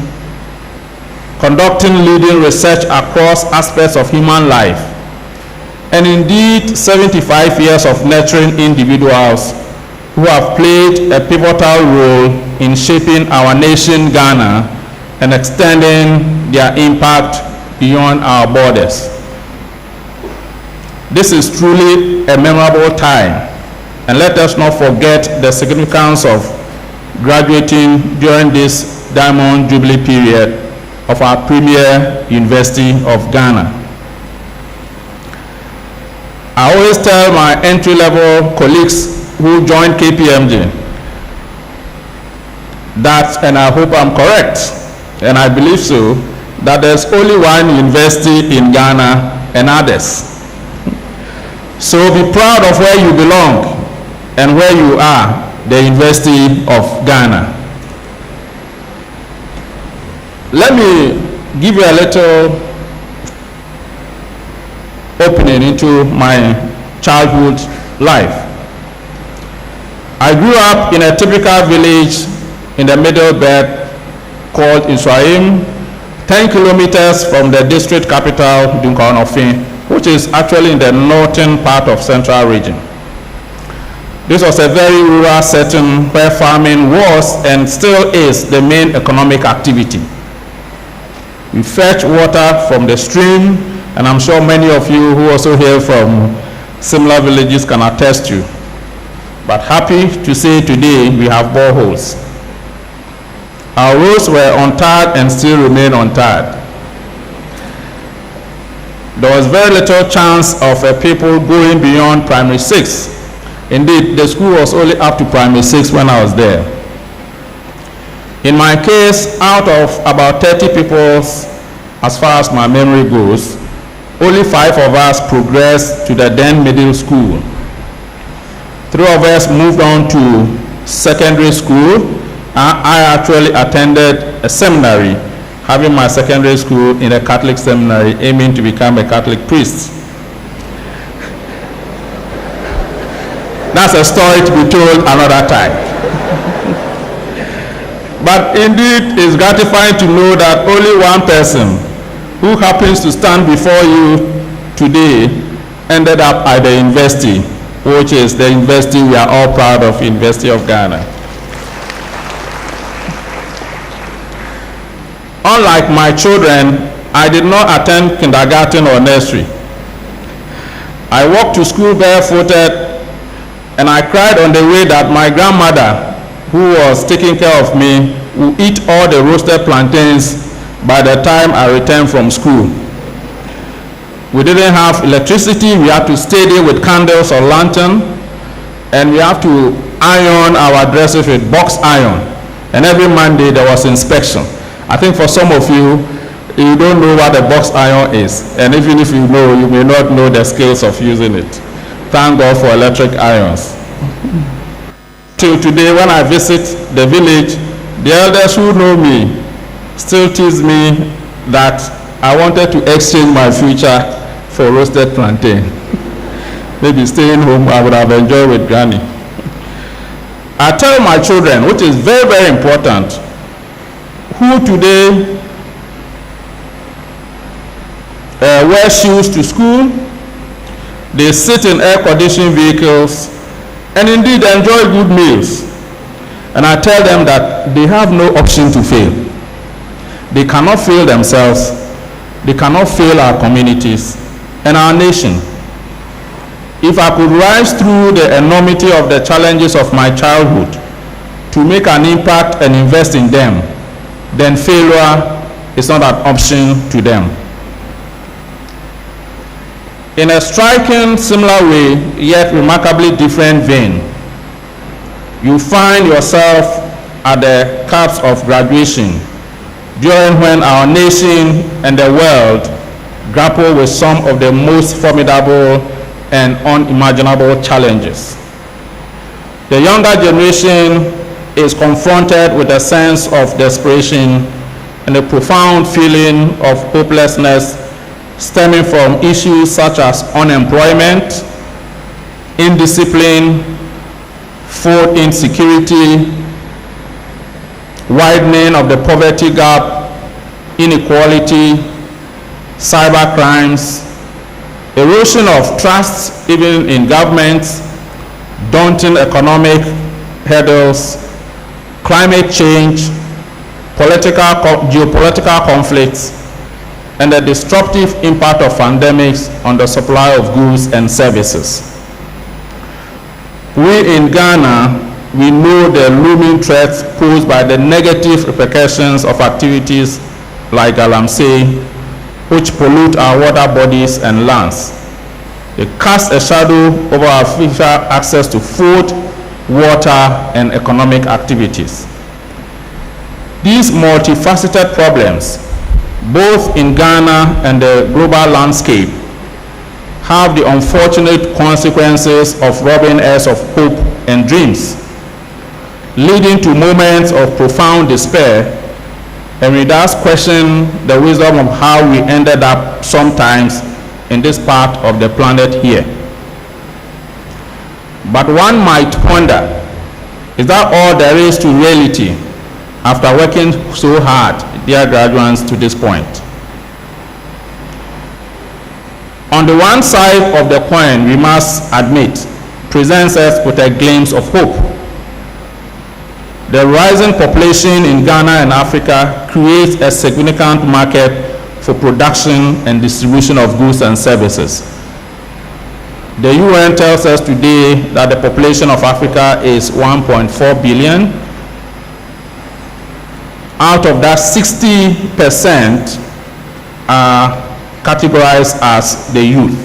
conducting leading research across aspects of human life, and indeed 75 years of nurturing individuals who have played a pivotal role in shaping our nation, Ghana, and extending their impact beyond our borders. This is truly a memorable time, and let us not forget the significance of graduating during this Diamond Jubilee period of our premier University of Ghana. I always tell my entry-level colleagues who joined KPMG that, and I hope I'm correct, and I believe so, that there's only one university in Ghana and others. So be proud of where you belong and where you are, the University of Ghana. Let me give you a little opening into my childhood life. I grew up in a typical village in the Middle Belt called Israel, 10 kilometers from the district capital, Dunkanofin, which is actually in the northern part of Central Region. This was a very rural setting where farming was and still is the main economic activity. We fetch water from the stream, and I'm sure many of you who also hail from similar villages can attest to. But happy to say today we have boreholes. Our roads were untarred and still remain untarred. There was very little chance of people going beyond primary 6. Indeed, the school was only up to primary 6 when I was there. In my case, out of about 30 people, as far as my memory goes, only 5 of us progressed to the then middle school. 3 of us moved on to secondary school. I actually attended a seminary, having my secondary school in a Catholic seminary, aiming to become a Catholic priest. That's a story to be told another time. But indeed, it's gratifying to know that only one person who happens to stand before you today ended up at the university, which is the university we are all proud of, University of Ghana. Unlike my children, I did not attend kindergarten or nursery. I walked to school barefooted, and I cried on the way that my grandmother, who was taking care of me, would eat all the roasted plantains by the time I returned from school. We didn't have electricity. We had to stay there with candles or lantern, and we have to iron our dresses with box iron. And every Monday there was inspection. I think for some of you, you don't know what a box iron is, and even if you know, you may not know the skills of using it. Thank God for electric irons. Till today, when I visit the village, the elders who know me still tease me that I wanted to exchange my future for roasted plantain. Maybe staying home, I would have enjoyed with Granny. I tell my children, which is very, very important, who today wear shoes to school, they sit in air-conditioned vehicles, and indeed enjoy good meals. And I tell them that they have no option to fail. They cannot fail themselves, they cannot fail our communities and our nation. If I could rise through the enormity of the challenges of my childhood to make an impact and invest in them, then failure is not an option to them. In a striking, similar way, yet remarkably different vein, you find yourself at the cusp of graduation, during when our nation and the world grapple with some of the most formidable and unimaginable challenges. The younger generation is confronted with a sense of desperation and a profound feeling of hopelessness stemming from issues such as unemployment, indiscipline, food insecurity, widening of the poverty gap, inequality, cyber crimes, erosion of trust even in governments, daunting economic hurdles, climate change, geopolitical conflicts, and the disruptive impact of pandemics on the supply of goods and services. We in Ghana, we know the looming threats posed by the negative repercussions of activities like galamsey, which pollute our water bodies and lands. They cast a shadow over our future access to food, water, and economic activities. These multifaceted problems, both in Ghana and the global landscape, have the unfortunate consequences of robbing us of hope and dreams, leading to moments of profound despair, and we thus question the wisdom of how we ended up sometimes in this part of the planet here. But one might wonder, is that all there is to reality after working so hard, dear graduates, to this point? On the one side of the coin, we must admit, presents us with a glimpse of hope. The rising population in Ghana and Africa creates a significant market for production and distribution of goods and services. The UN tells us today that the population of Africa is 1.4 billion. Out of that, 60% are categorized as the youth.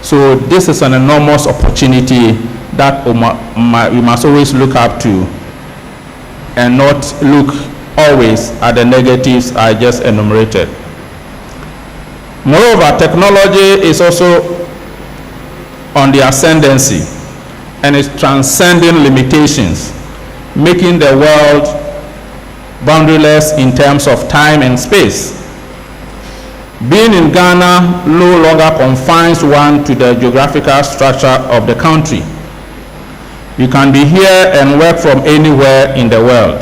So this is an enormous opportunity that we must always look up to and not look always at the negatives I just enumerated. Moreover, technology is also on the ascendancy and is transcending limitations, making the world boundaryless in terms of time and space. Being in Ghana no longer confines one to the geographical structure of the country. You can be here and work from anywhere in the world.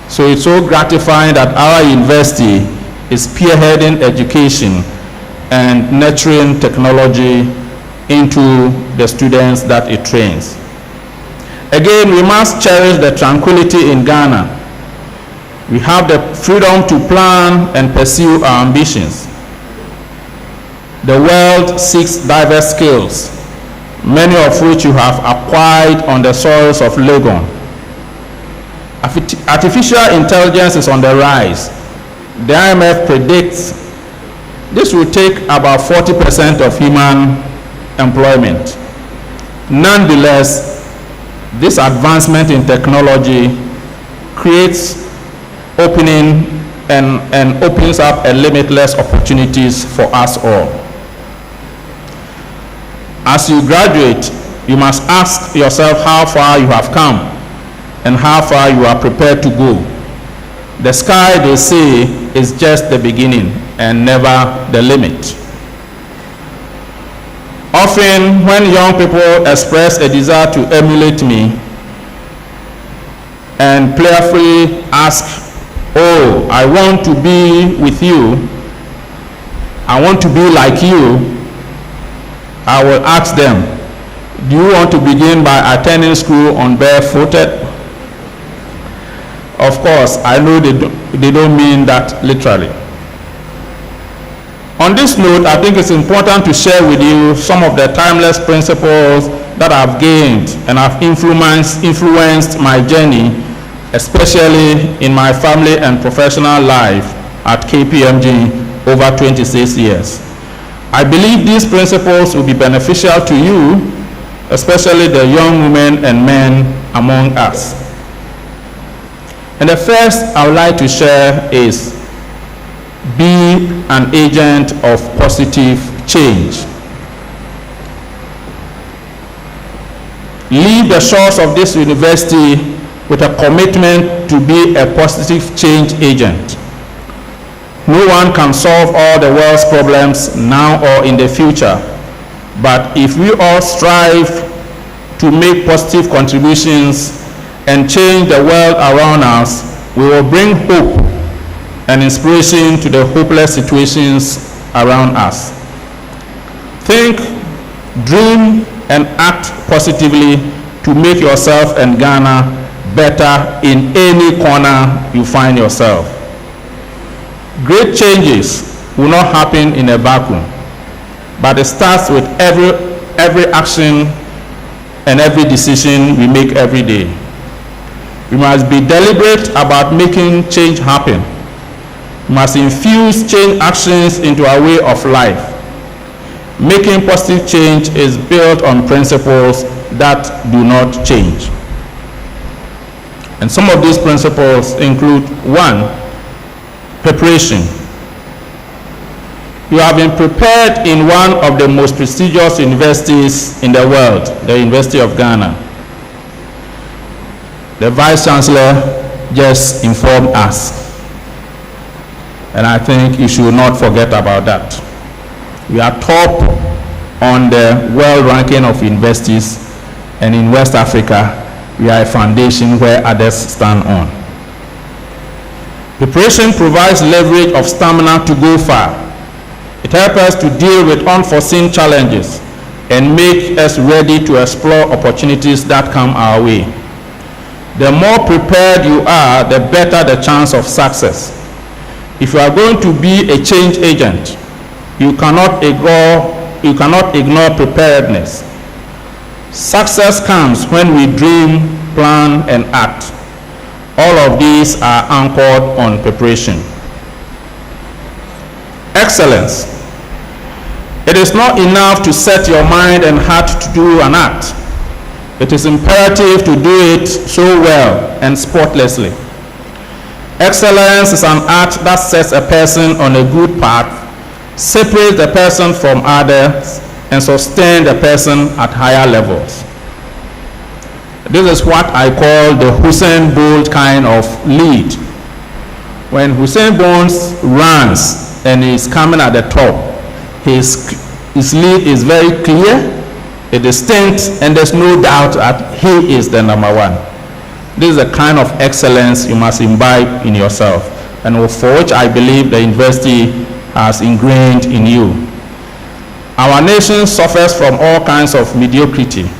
So it's so gratifying that our university is spearheading education and nurturing technology into the students that it trains. Again, we must cherish the tranquility in Ghana. We have the freedom to plan and pursue our ambitions. The world seeks diverse skills, many of which you have acquired on the soils of Legon. Artificial intelligence is on the rise. The IMF predicts this will take about 40% of human employment. Nonetheless, this advancement in technology creates opening and opens up a limitless opportunities for us all. As you graduate, you must ask yourself how far you have come and how far you are prepared to go. The sky, they say, is just the beginning and never the limit. Often, when young people express a desire to emulate me and playfully ask, "Oh, I want to be with you, I want to be like you," I will ask them, "Do you want to begin by attending school on barefooted?" Of course, I know they don't mean that literally. On this note, I think it's important to share with you some of the timeless principles that I've gained and have influenced my journey, especially in my family and professional life at KPMG over 26 years. I believe these principles will be beneficial to you, especially the young women and men among us. And the first I would like to share is be an agent of positive change. Leave the shores of this university with a commitment to be a positive change agent. No one can solve all the world's problems now or in the future, but if we all strive to make positive contributions and change the world around us, we will bring hope and inspiration to the hopeless situations around us. Think, dream, and act positively to make yourself and Ghana better in any corner you find yourself. Great changes will not happen in a vacuum, but it starts with every action and every decision we make every day. We must be deliberate about making change happen. We must infuse change actions into our way of life. Making positive change is built on principles that do not change. And some of these principles include: 1, preparation. You have been prepared in one of the most prestigious universities in the world, the University of Ghana. The Vice Chancellor just informed us, and I think you should not forget about that. We are top on the world ranking of universities, and in West Africa, we are a foundation where others stand on. Preparation provides leverage of stamina to go far. It helps us to deal with unforeseen challenges and make us ready to explore opportunities that come our way. The more prepared you are, the better the chance of success. If you are going to be a change agent, you cannot ignore preparedness. Success comes when we dream, plan, and act. All of these are anchored on preparation. Excellence. It is not enough to set your mind and heart to do an act. It is imperative to do it so well and spotlessly. Excellence is an act that sets a person on a good path, separates the person from others, and sustains the person at higher levels. This is what I call the Usain Bolt kind of lead. When Usain Bolt runs and is coming at the top, his lead is very clear, it is distinct, and there's no doubt that he is the number one. This is the kind of excellence you must imbibe in yourself, and for which I believe the university has ingrained in you. Our nation suffers from all kinds of mediocrity.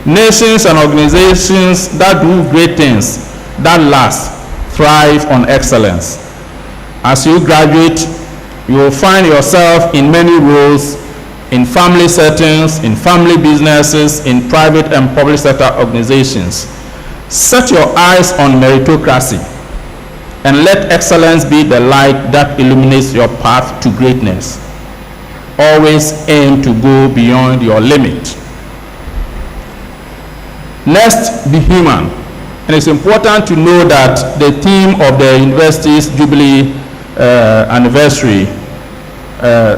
Nations and organizations that do great things, that last, thrive on excellence. As you graduate, you will find yourself in many roles, in family settings, in family businesses, in private and public sector organizations. Set your eyes on meritocracy and let excellence be the light that illuminates your path to greatness. Always aim to go beyond your limit. Next, be human. And it's important to know that the theme of the university's Jubilee anniversary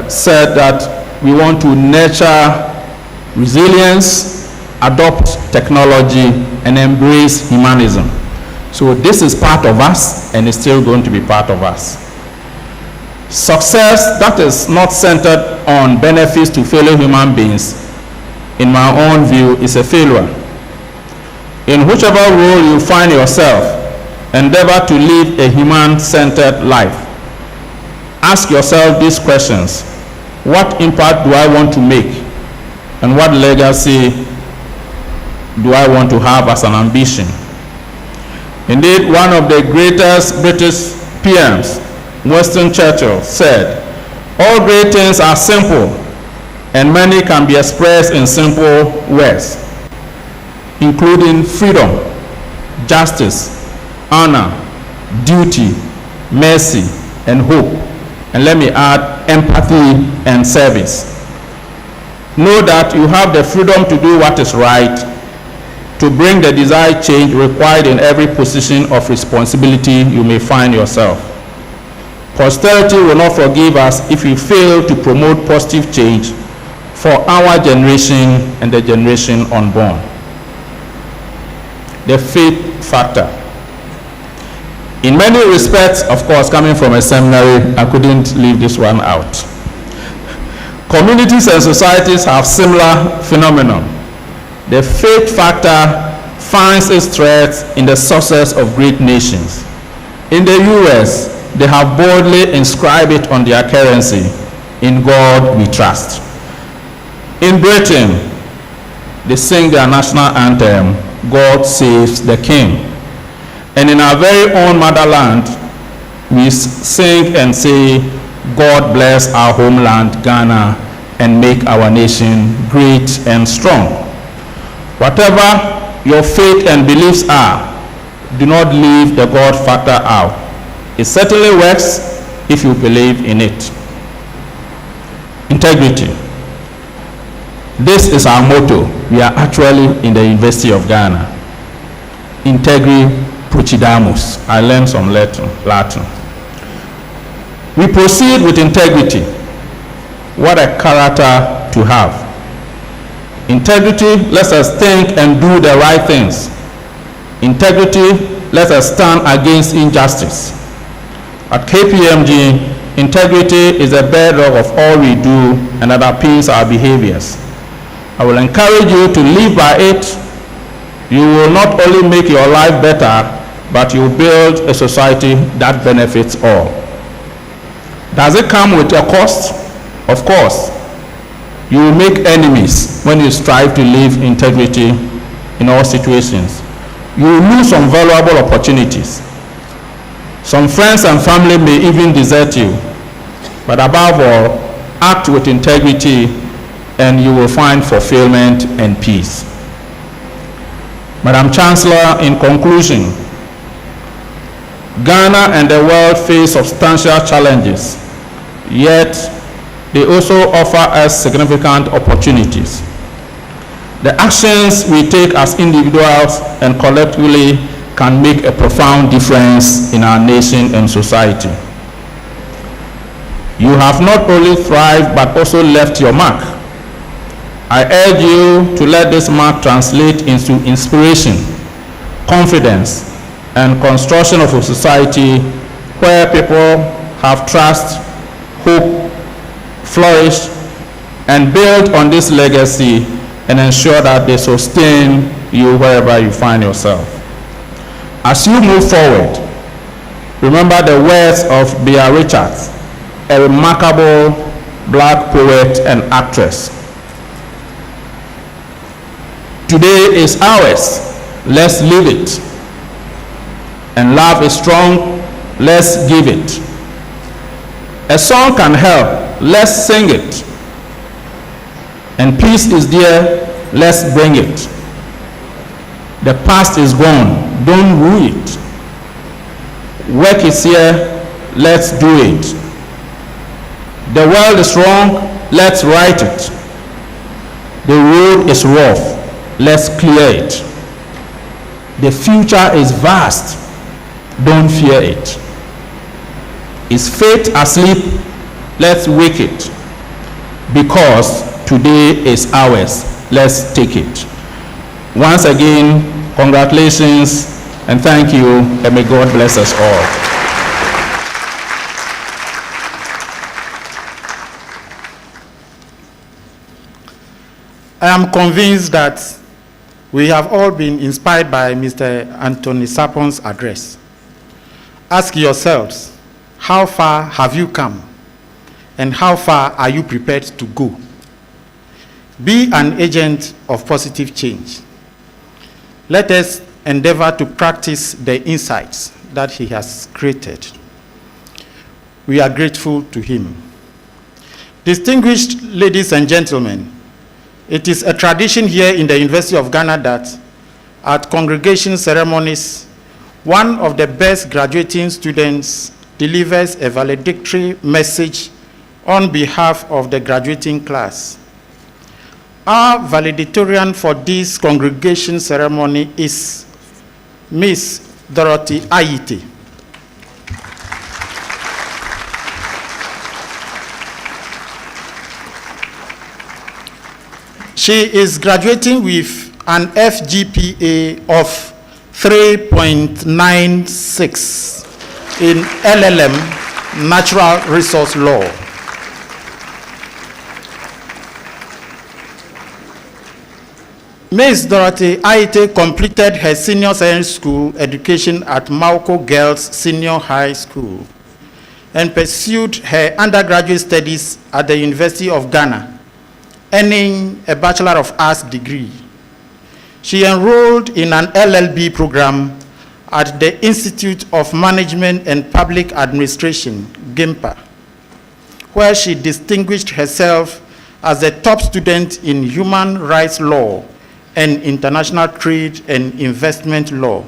said that we want to nurture resilience, adopt technology, and embrace humanism. So this is part of us, and it's still going to be part of us. Success that is not centered on benefits to fellow human beings, in my own view, is a failure. In whichever role you find yourself, endeavor to live a human-centered life. Ask yourself these questions. What impact do I want to make? And what legacy do I want to have as an ambition? Indeed, one of the greatest British PMs, Winston Churchill, said, "All great things are simple, and many can be expressed in simple words, including freedom, justice, honor, duty, mercy, and hope." And let me add, empathy and service. Know that you have the freedom to do what is right, to bring the desired change required in every position of responsibility you may find yourself. Posterity will not forgive us if we fail to promote positive change for our generation and the generation unborn. The faith factor. In many respects, of course, coming from a seminary, I couldn't leave this one out. Communities and societies have similar phenomenon. The faith factor finds its threads in the success of great nations. In the US, they have boldly inscribed it on their currency, "In God we trust." In Britain, they sing their national anthem, "God saves the King." And in our very own motherland, we sing and say, "God bless our homeland, Ghana, and make our nation great and strong." Whatever your faith and beliefs are, do not leave the God factor out. It certainly works if you believe in it. Integrity. This is our motto. We are actually in the University of Ghana. Integri Procedamus. I learned some Latin. We proceed with integrity. What a character to have. Integrity lets us think and do the right things. Integrity lets us stand against injustice. At KPMG, integrity is the bedrock of all we do and underpins our behaviors. I will encourage you to live by it. You will not only make your life better, but you will build a society that benefits all. Does it come with a cost? Of course. You will make enemies when you strive to live integrity in all situations. You will lose some valuable opportunities. Some friends and family may even desert you, but above all, act with integrity and you will find fulfillment and peace. Madam Chancellor, in conclusion, Ghana and the world face substantial challenges, yet they also offer us significant opportunities. The actions we take as individuals and collectively can make a profound difference in our nation and society. You have not only thrived but also left your mark. I urge you to let this mark translate into inspiration, confidence, and construction of a society where people have trust, hope, flourish, and build on this legacy and ensure that they sustain you wherever you find yourself. As you move forward, remember the words of Bea Richards, a remarkable black poet and actress. Today is ours, let's live it. And love is strong, let's give it. A song can help, let's sing it. And peace is there, let's bring it. The past is gone, don't rue it. Work is here, let's do it. The world is wrong, let's right it. The road is rough, let's clear it. The future is vast, don't fear it. Is fate asleep? Let's wake it. Because today is ours, let's take it. Once again, congratulations and thank you, and may God bless us all. I am convinced that we have all been inspired by Mr. Anthony Sarpon's address. Ask yourselves, how far have you come? And how far are you prepared to go? Be an agent of positive change. Let us endeavor to practice the insights that he has created. We are grateful to him. Distinguished ladies and gentlemen, it is a tradition here in the University of Ghana that at congregation ceremonies, one of the best graduating students delivers a valedictory message on behalf of the graduating class. Our valedictorian for this congregation ceremony is Miss Dorothy Ayite. She is graduating with an FGPA of 3.96 in LLM, Natural Resource Law. Ms. Dorothy Ayite completed her senior secondary school education at Mauko Girls Senior High School and pursued her undergraduate studies at the University of Ghana, earning a Bachelor of Arts degree. She enrolled in an LLB program at the Institute of Management and Public Administration, GIMPA, where she distinguished herself as a top student in human rights law and international trade and investment law.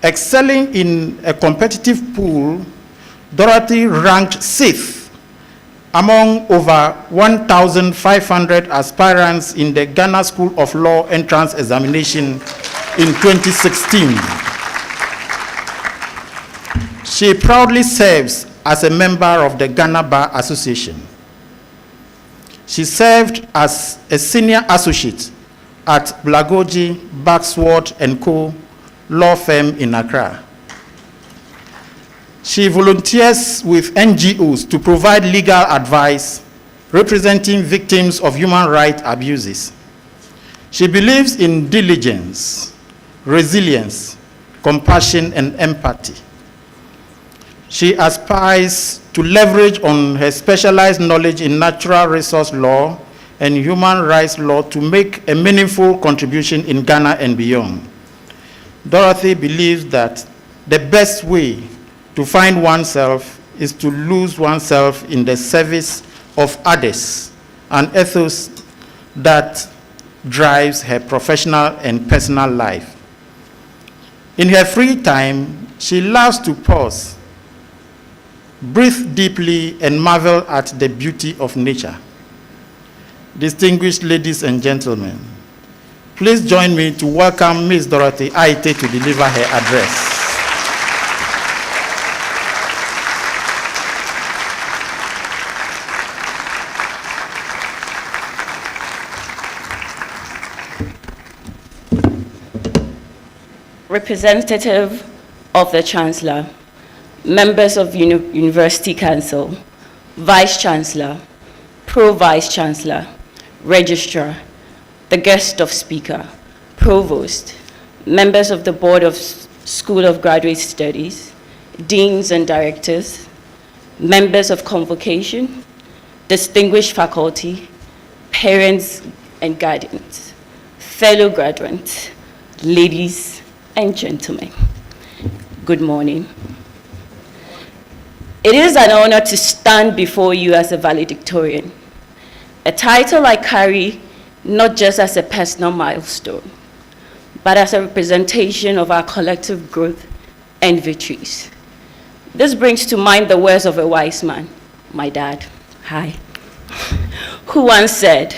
Excelling in a competitive pool, Dorothy ranked 6th among over 1,500 aspirants in the Ghana School of Law entrance examination in 2016. She proudly serves as a member of the Ghana Bar Association. She served as a senior associate at Blagoji, Baxword & Co. law firm in Accra. She volunteers with NGOs to provide legal advice representing victims of human rights abuses. She believes in diligence, resilience, compassion, and empathy. She aspires to leverage on her specialized knowledge in natural resource law and human rights law to make a meaningful contribution in Ghana and beyond. Dorothy believes that the best way to find oneself is to lose oneself in the service of others, an ethos that drives her professional and personal life. In her free time, she loves to pause, breathe deeply, and marvel at the beauty of nature. Distinguished ladies and gentlemen, please join me to welcome Ms. Dorothy Aite to deliver her address. Representative of the Chancellor, members of University Council, Vice Chancellor, Pro-Vice Chancellor, Registrar, the guest of Speaker, Provost, members of the Board of School of Graduate Studies, Deans and Directors, members of Convocation, distinguished faculty, parents and guardians, fellow graduates, ladies and gentlemen, good morning. It is an honor to stand before you as a valedictorian, a title I carry not just as a personal milestone, but as a representation of our collective growth and victories. This brings to mind the words of a wise man, my dad, hi, who once said,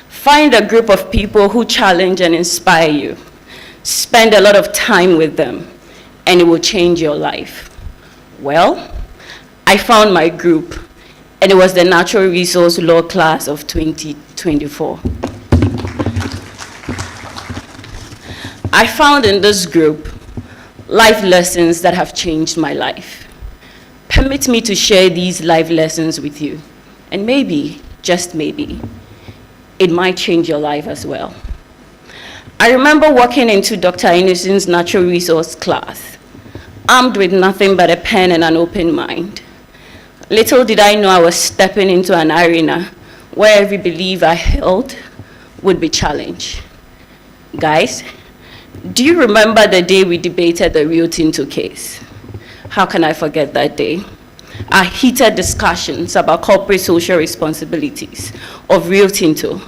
find a group of people who challenge and inspire you. Spend a lot of time with them, and it will change your life. Well, I found my group, and it was the Natural Resource Law class of 2024. I found in this group life lessons that have changed my life. Permit me to share these life lessons with you, and maybe, just maybe, it might change your life as well. I remember walking into Dr. Inison's natural resource class, armed with nothing but a pen and an open mind. Little did I know I was stepping into an arena where every belief I held would be challenged. Guys, do you remember the day we debated the Rio Tinto case? How can I forget that day? Our heated discussions about corporate social responsibilities of Rio Tinto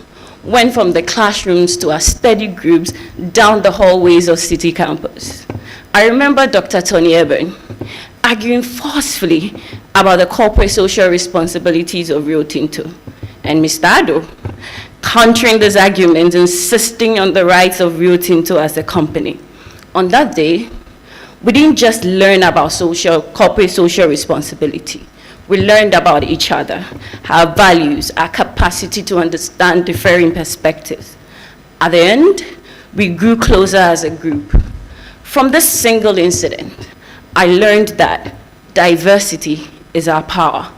went from the classrooms to our study groups down the hallways of City campus. I remember Dr. Tony Eben arguing forcefully about the corporate social responsibilities of Rio Tinto, and Mr. Ado countering this argument, insisting on the rights of Rio Tinto as a company. On that day, we didn't just learn about corporate social responsibility. We learned about each other, our values, our capacity to understand differing perspectives. At the end, we grew closer as a group. From this single incident, I learned that diversity is our power,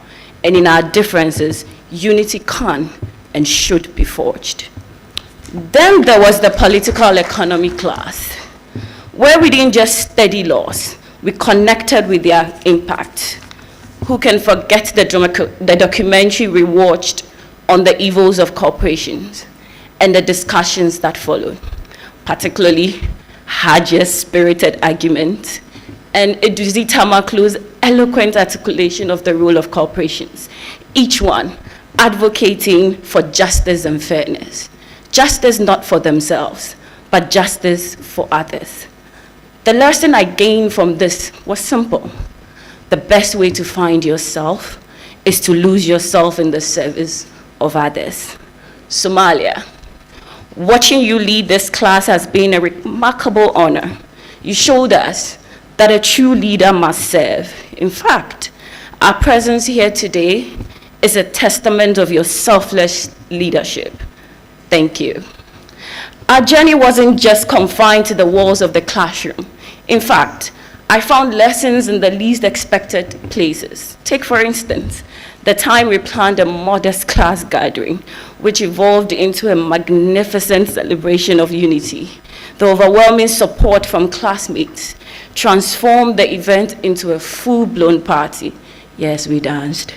and in our differences, unity can and should be forged. Then there was the political economy class, where we didn't just study laws, we connected with their impact. Who can forget the documentary we watched on the evils of corporations and the discussions that followed, particularly Hajia's spirited argument and Eduzi Tamaklu's eloquent articulation of the role of corporations, each one advocating for justice and fairness. Justice not for themselves, but justice for others. The lesson I gained from this was simple. The best way to find yourself is to lose yourself in the service of others. Somalia, watching you lead this class has been a remarkable honor. You showed us that a true leader must serve. In fact, our presence here today is a testament of your selfless leadership. Thank you. Our journey wasn't just confined to the walls of the classroom. In fact, I found lessons in the least expected places. Take, for instance, the time we planned a modest class gathering, which evolved into a magnificent celebration of unity. The overwhelming support from classmates transformed the event into a full-blown party. Yes, we danced.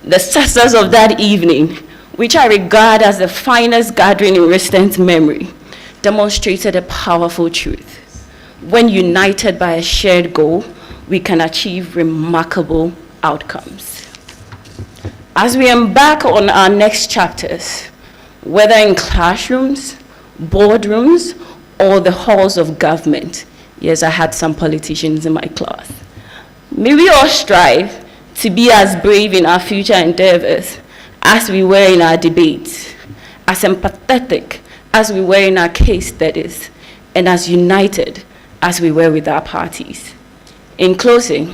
The success of that evening, which I regard as the finest gathering in recent memory, demonstrated a powerful truth. When united by a shared goal, we can achieve remarkable outcomes. As we embark on our next chapters, whether in classrooms, boardrooms, or the halls of government, yes, I had some politicians in my class, may we all strive to be as brave in our future endeavors as we were in our debates, as empathetic as we were in our case studies, and as united as we were with our parties. In closing,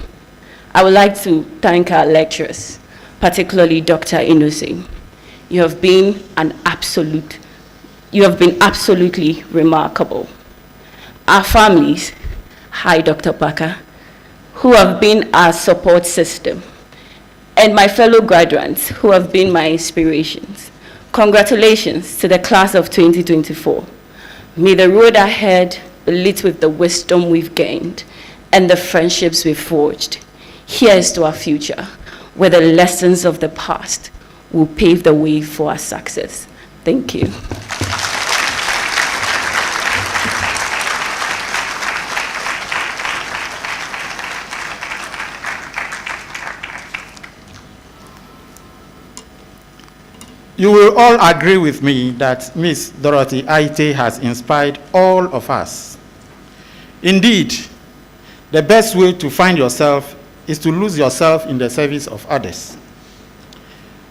I would like to thank our lecturers, particularly Dr. Inose. You have been absolutely remarkable. Our families, hi Dr. Parker, who have been our support system, and my fellow graduates who have been my inspirations. Congratulations to the class of 2024. May the road ahead be lit with the wisdom we've gained and the friendships we've forged. Here is to our future, where the lessons of the past will pave the way for our success. Thank you. You will all agree with me that Ms. Dorothy Aite has inspired all of us. Indeed, the best way to find yourself is to lose yourself in the service of others.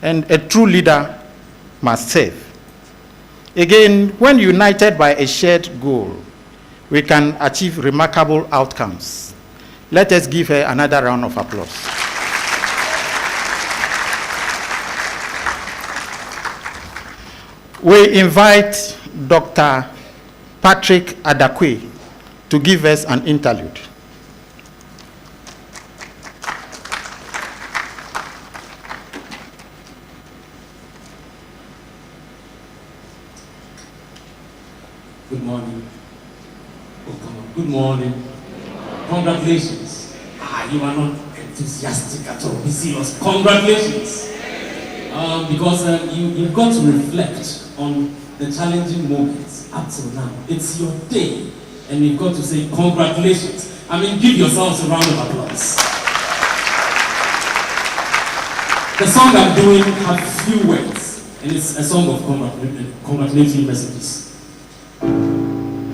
And a true leader must serve. Again, when united by a shared goal, we can achieve remarkable outcomes. Let us give her another round of applause. We invite Dr. Patrick Adakwe to give us an interlude. Good morning. Oh, come on. Good morning. Congratulations. You are not enthusiastic at all. Be serious. Congratulations. Because you've got to reflect on the challenging moments up till now. It's your day, and you've got to say congratulations. I mean, give yourselves a round of applause. The song I'm doing has few words, and it's a song of congratulatory messages. Come on.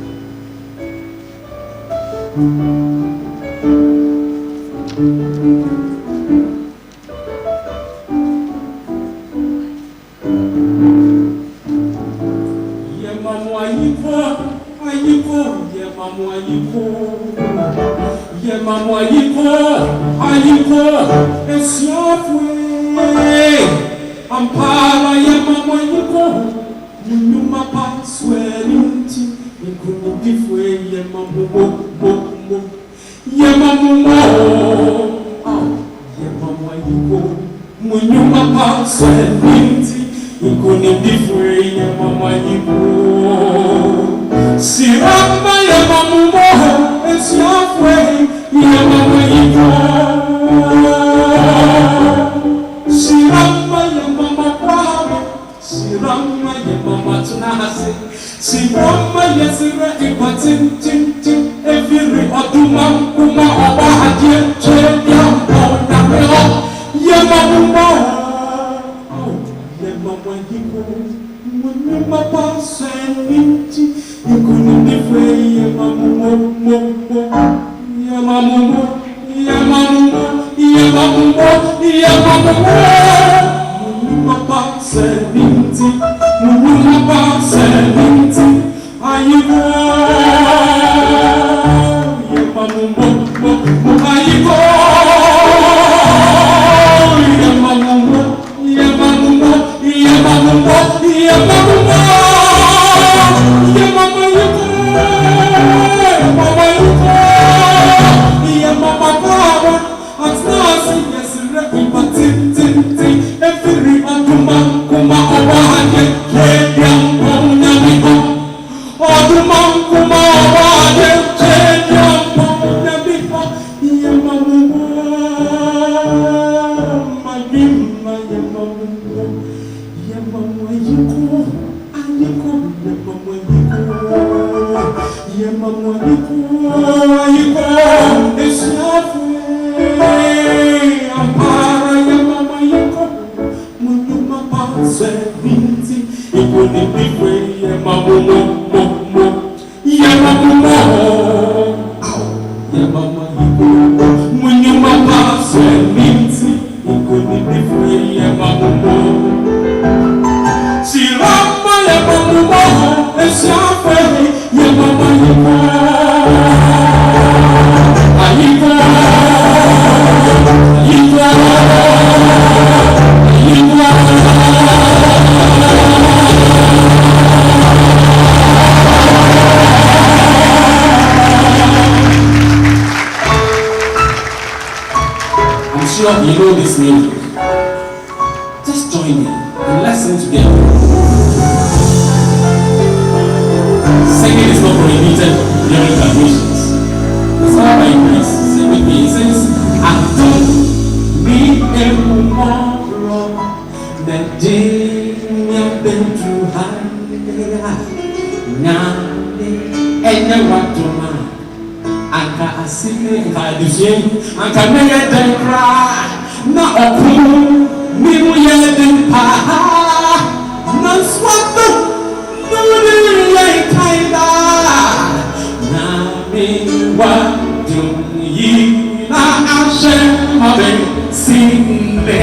I'm sure you know this music. Just join me and let's sing together. Singing is not prohibited during graduations. It's all by grace. Sing with me. It says, I don't need a tomorrow. The day I've been through high. Now, and the what to man. Anka asime, anka adusye, anka meye den kra. Na oku, mi mu ye den pa. Na swatu, nuri ye kaida. Na mi wadu yi na ashe mabe sinde.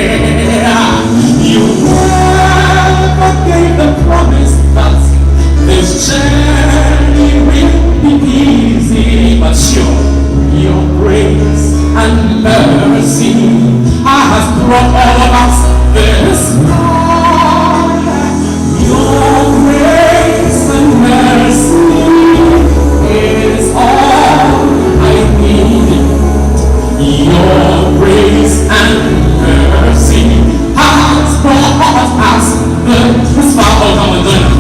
You never gave the promise that this journey will be easy, but sure, your grace and mercy has brought all of us this far. Your grace and mercy is all I need. Your grace and mercy has brought us this far. Oh, come on, join us.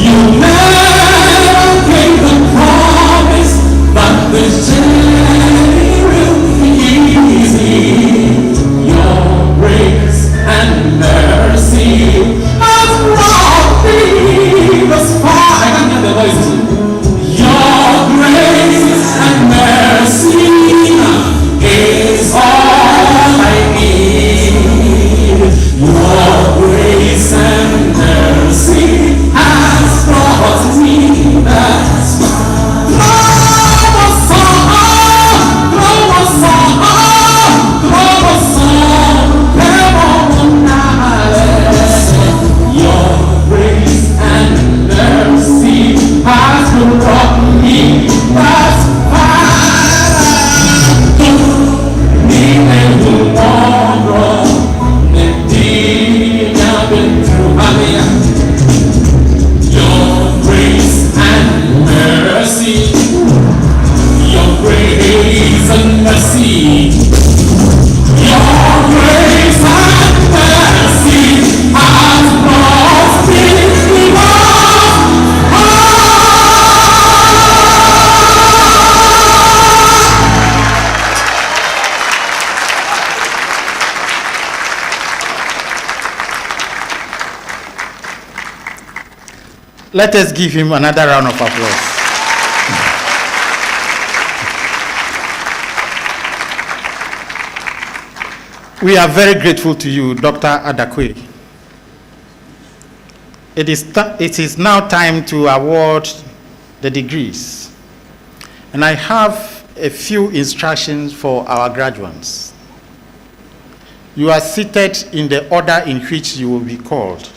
You never gave the promise that this journey will be easy. Your grace and mercy has brought me this far. I can't get the voice. Your grace and mercy is all I need. Your grace and mercy has brought me this far. Your grace and mercy has brought me this far. Me and tomorrow, the day I've been through. Your grace and mercy, your grace and mercy, your grace and mercy has brought me Let us give him another round of applause. We are very grateful to you, Dr. Adakwe. It is now time to award the degrees. And I have a few instructions for our graduates. You are seated in the order in which you will be called.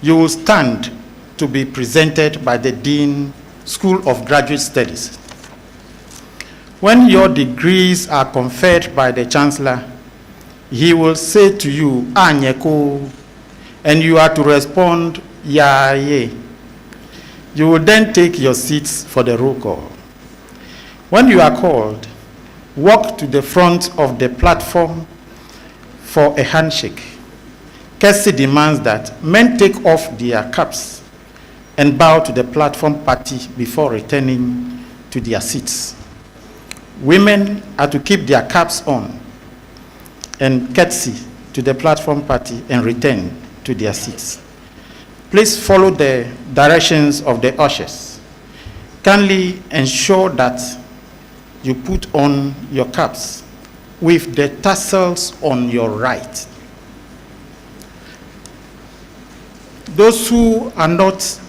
You will stand to be presented by the Dean, School of Graduate Studies. When your degrees are conferred by the Chancellor, he will say to you, Anyeko, and you are to respond, Yaye. You will then take your seats for the roll call. When you are called, walk to the front of the platform for a handshake. Cedi demands that men take off their caps and bow to the platform party before returning to their seats. Women are to keep their caps on and curtsy to the platform party and return to their seats. Please follow the directions of the ushers. Kindly ensure that you put on your caps with the tassels on your right. Those who are not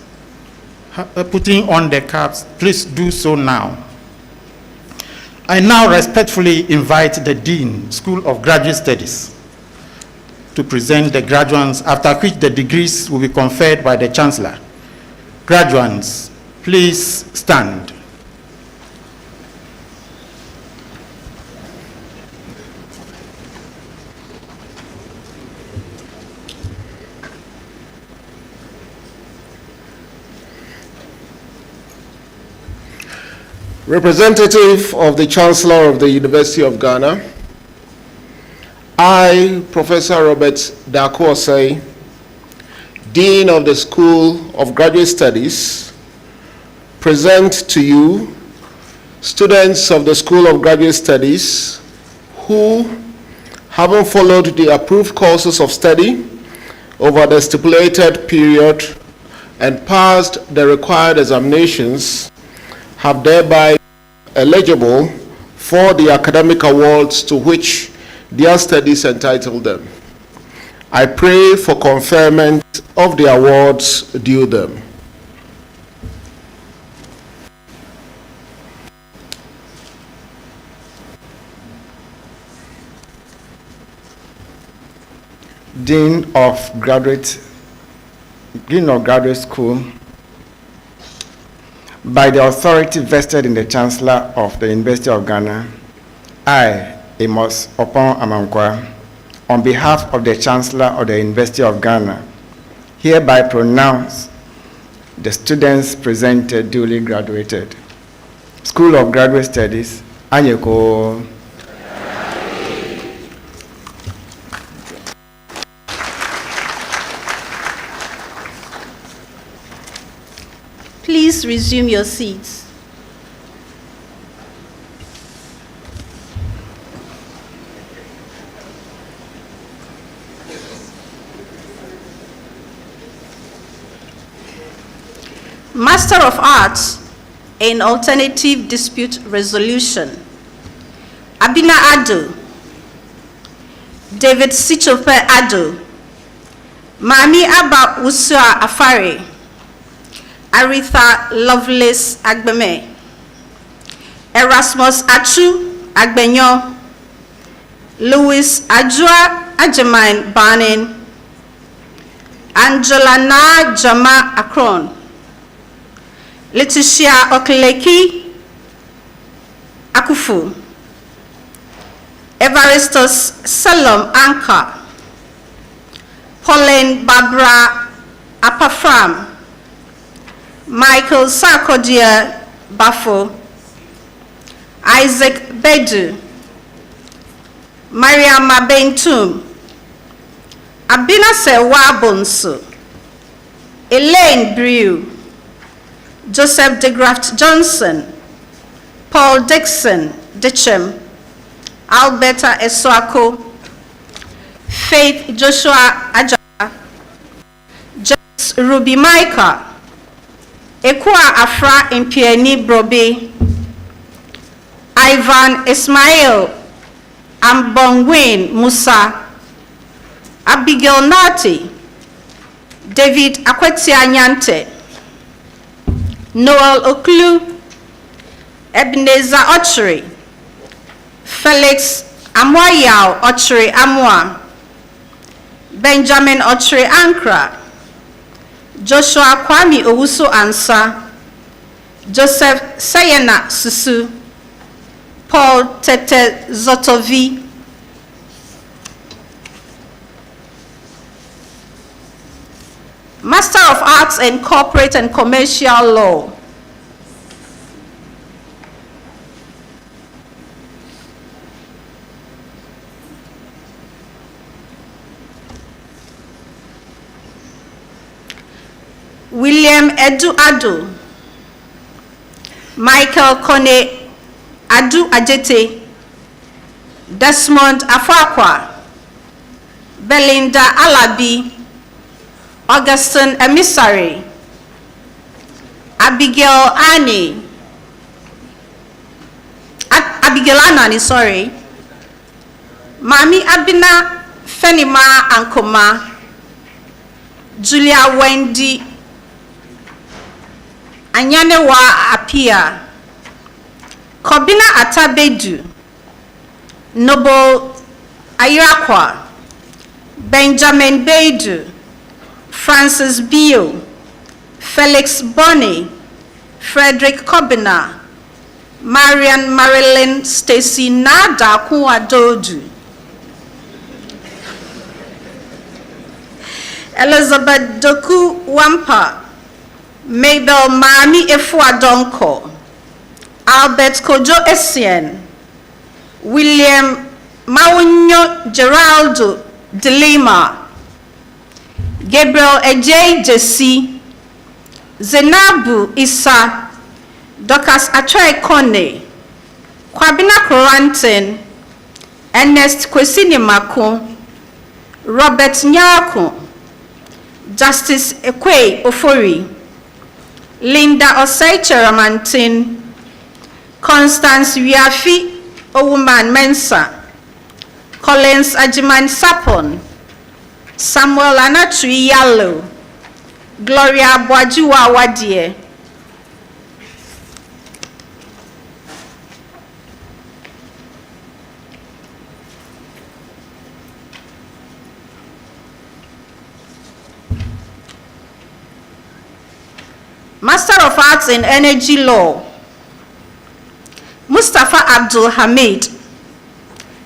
putting on the caps, please do so now. I now respectfully invite the Dean, School of Graduate Studies, to present the graduates, after which the degrees will be conferred by the Chancellor. Graduates, please stand. Representative of the Chancellor of the University of Ghana, I, Professor Robert Dakwosei, Dean of the School of Graduate Studies, present to you students of the School of Graduate Studies who, having followed the approved courses of study over the stipulated period and passed the required examinations, have thereby eligible for the academic awards to which their studies entitle them. I pray for conferment of the awards due them. Dean of Graduate School, by the authority vested in the Chancellor of the University of Ghana, I, Amos Opon Amankwa, on behalf of the Chancellor of the University of Ghana, hereby pronounce the students presented duly graduated. School of Graduate Studies, Anyeko. Please resume your seats. Master of Arts in Alternative Dispute Resolution, Abina Ado, David Sichope Ado, Mami Abba Usua Afare, Aretha Lovelace Agbeme, Erasmus Achu Agbenyo, Louis Ajua Ajemain Banin, Angela Na Jama Akron, Leticia Okeleki Akufu, Evaristus Salom Anka, Pauline Barbara Apafram, Michael Sarkodia Bafo, Isaac Bedu, Mariam Mabentum, Abinase Wabonso, Elaine Brew, Joseph DeGraft Johnson, Paul Dixon Ditchem, Alberta Eswako, Faith Joshua Aja, James Ruby Micah, Ekwa Afra Impieni Brobe, Ivan Ismail Ambongwin Musa, Abigail Nati, David Akwetia Nyante, Noel Oklu, Ebenezer Ochri, Felix Amwayao Ochri Amwa, Benjamin Ochri Ankra, Joshua Kwame Owusu Ansa, Joseph Sayena Susu, Paul Tete Zotovi, Master of Arts in Corporate and Commercial Law, William Edu Ado, Michael Kone Adu Ajete, Desmond Afakwa, Belinda Alabi, Augustine Emissary, Abigail Anani, Mami Abina Fenima Ankoma, Julia Wendy Anyanewa Apia, Kobina Atabedu, Noble Ayakwa, Benjamin Beidu, Francis Beale, Felix Bonney, Frederick Kobina, Marian Marilyn Stacy Nada Kuadodu, Elizabeth Doku Wampa, Mabel Mami Efuadonko, Albert Kojo Essien, William Maunyo Geraldo de Lima, Gabriel Ejay Jesse, Zenabu Issa, Dorcas Achoy Kone, Kwabena Koranten, Ernest Kwesini Mako, Robert Nyako, Justice Ekwe Ofori, Linda Osei Cheramantin, Constance Wiafi Owuman Mensa, Collins Ajiman Sapon, Samuel Anatri Yalo, Gloria Boajiwa Wadie, Master of Arts in Energy Law, Mustafa Abdul Hamid,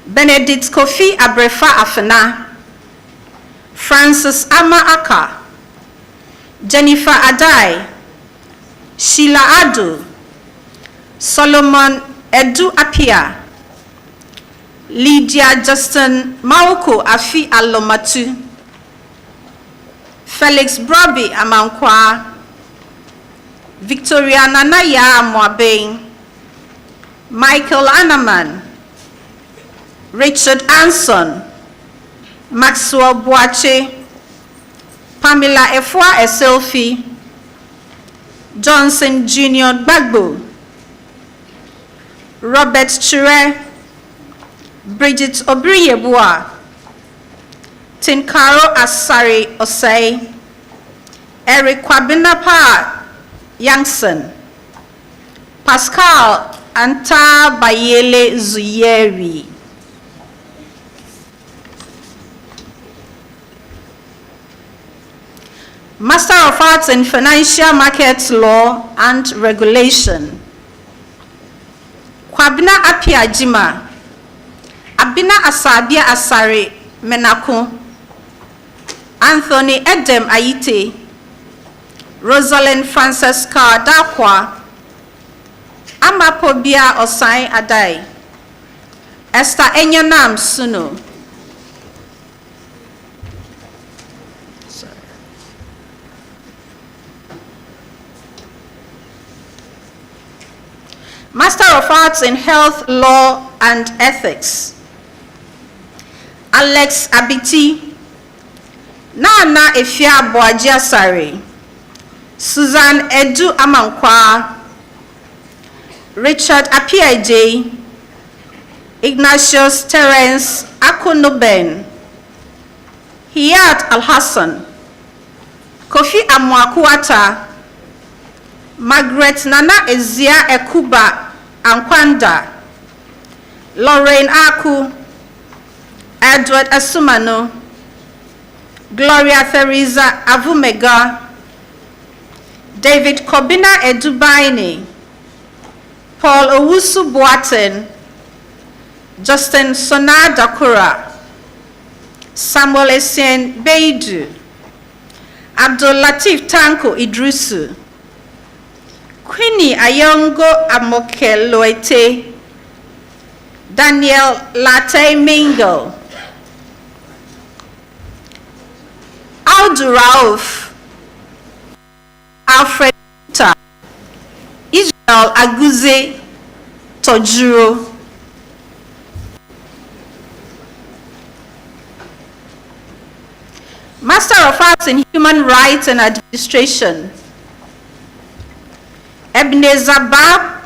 Benedict Kofi Abrefa Afena, Francis Ama Aka, Jennifer Adai, Sheila Adu, Solomon Edu Apia, Lydia Justin Mauko Afi Alomatu, Felix Broby Amankwa, Victoria Nanaya Mwabeng, Michael Anaman, Richard Anson, Maxwell Boache, Pamela Efwa Eselfi, Johnson Jr. Bagbo, Robert Chure, Bridget Obriyebua, Tinkaro Asari Osei, Eric Kwabinapa Youngson, Pascal Anta Bayele Zuyeri. Master of Arts in Financial Markets Law and Regulation, Kwabena Apia Jima, Abina Asabia Asare Menako, Anthony Edem Aite, Rosalind Francesca Dakwa, Amapobia Osai Adai, Esther Enyonam Suno, Master of Arts in Health, Law and Ethics, Alex Abiti, Nana Efia Boajiasari, Susan Edu Amankwa, Richard Apiaje, Ignatius Terence Akonoben, Hiyat Al-Hassan, Kofi Amwakuata, Margaret Nana Ezia Ekuba Ankwanda, Lorraine Aku, Edward Asumano, Gloria Theresa Avumega, David Kobina Edubaini, Paul Owusu Boaten, Justin Sona Dakura, Samuel Essien Beidu, Abdul Latif Tanko Idrusu, Queenie Ayongo Amokeloete, Daniel Latte Mingo, Audu Rauf, Alfred Ta, Israel Aguze Tojuro, Master of Arts in Human Rights and Administration, Ebenezer Bab,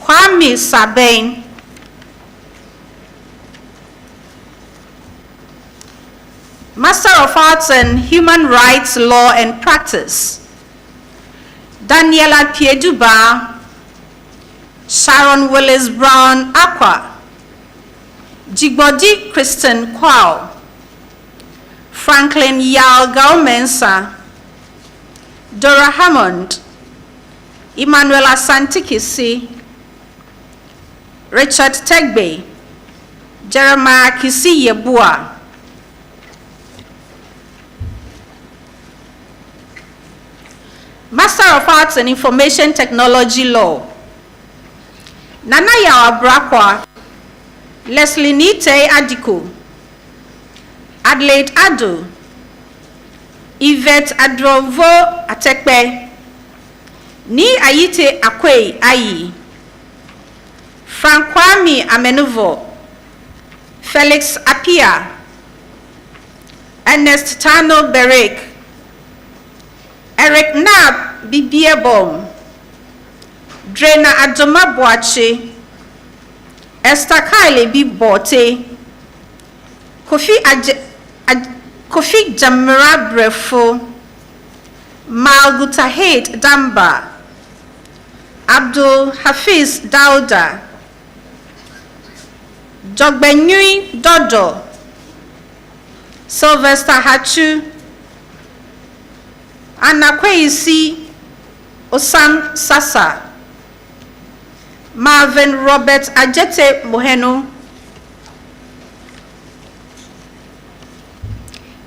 Kwame Sabain, Master of Arts in Human Rights, Law and Practice, Daniela Pieduba, Sharon Willis Brown Aqua, Jigbodi Kristen Kwao, Franklin Yao Gaumensa, Dora Hammond, Emmanuel Asante Kisi, Richard Tegbe, Jeremiah Kisi Yebua, Master of Arts in Information Technology Law, Nana Yawa Brakwa, Leslie Nite Adiko, Adelaide Ado, Yvette Adrovo Atekpe, Ni Ayite Akwe Ayi, Frankwami Amenuvo, Felix Apia, Ernest Tano Berek, Eric Nab Bibiebom, Drena Adoma Boache, Esther Kyle Bibote, Kofi Jamira Brefo, Malgutahid Damba, Abdul Hafiz Dauda, Jogbenyui Dodo, Sylvester Hachu, Anakweisi Osam Sasa, Marvin Robert Ajete Moheno,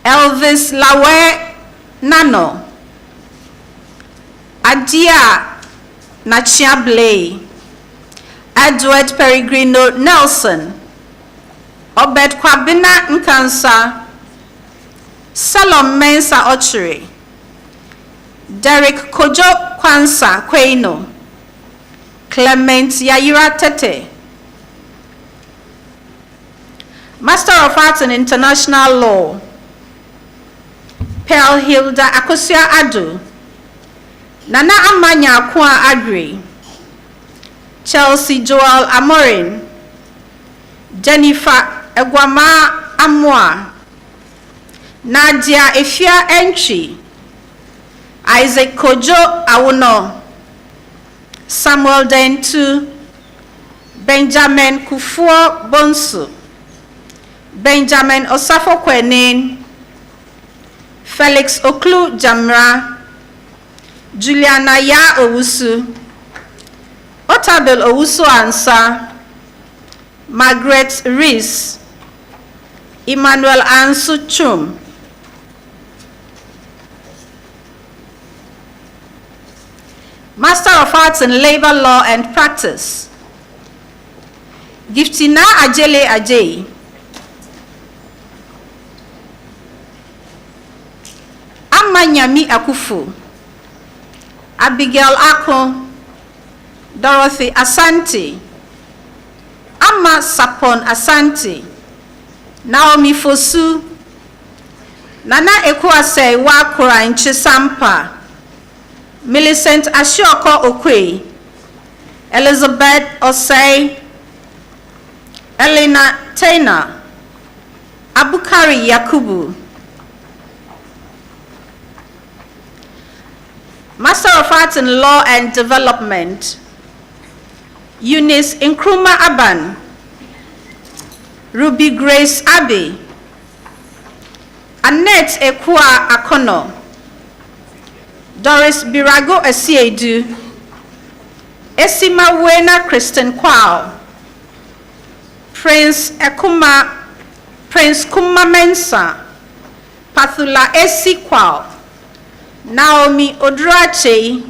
Elvis Lawe Nano, Adia Nachiabley, Edward Peregrino Nelson, Obed Kwabina Nkansa, Salom Mensa Ochiri, Derek Kojo Kwansa Kweno, Clement Yaira Tete, Master of Arts in International Law, Pearl Hilda Akosia Adu, Nana Amanya Kwa Agri, Chelsea Joel Amorin, Jennifer Egwama Amwa, Nadia Efia Entry, Isaac Kojo Awuno, Samuel Dentu, Benjamin Kufuor Bonsu, Benjamin Osafo Kwenin, Felix Oklu Jamra, Juliana Ya Owusu, Otabel Owusu Ansa, Margaret Rees, Emmanuel Ansu Chum, Master of Arts in Labor Law and Practice, Giftina Ajele Ajay, Amanyami Akufu, Abigail Ako, Dorothy Asante, Amma Sapon Asante, Naomi Fosu, Nana Ekwase Wakura Nchisampa, Millicent Ashioko Okwe, Elizabeth Osei, Elena Taina, Abukari Yakubu, Master of Arts in Law and Development, Eunice Nkrumah Aban, Ruby Grace Abbey, Annette Ekua Akono, Doris Birago Esiedu, Esima Wena Kristen Kwao, Prince Kuma Mensa, Pathula Esi Kwao, Naomi Odrache,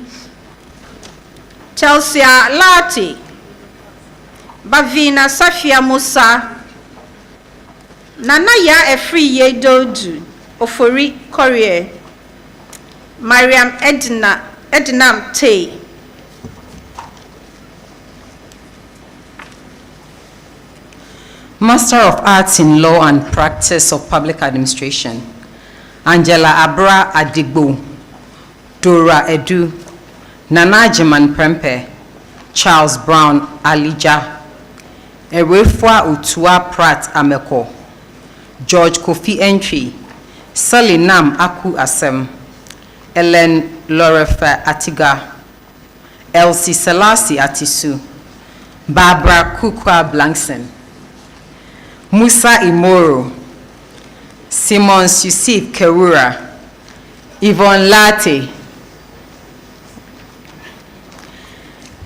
Chelsea Lati, Bavina Safia Musa, Nanaya Efri Yedodu, Ofori Korea, Mariam Ednam Tay. Master of Arts in Law and Practice of Public Administration, Angela Abra Adigbo, Dora Edu, Nana Jiman Prempe, Charles Brown Alija, Erefua Utua Pratt Ameko, George Kofi Entry, Sally Nam Aku Asem, Ellen Lorefa Atiga, Elsie Selassie Atisu, Barbara Kukwa Blankson, Musa Imoro, Simons Yusuf Kewura, Yvonne Latte,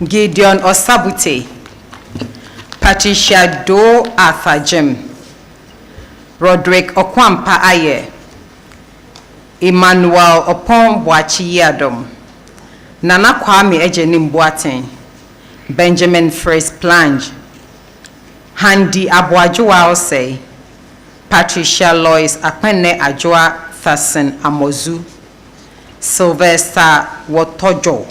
Gideon Osabute, Patricia Do Arthur Jim, Roderick Okwampa Aye, Emmanuel Opon Boachi Yadom, Nana Kwame Ejenim Boateng, Benjamin Fraser Plange, Handy Abuajua Ose, Patricia Lois Akpene Ajua Thassen Amozu, Sylvester Wotojo,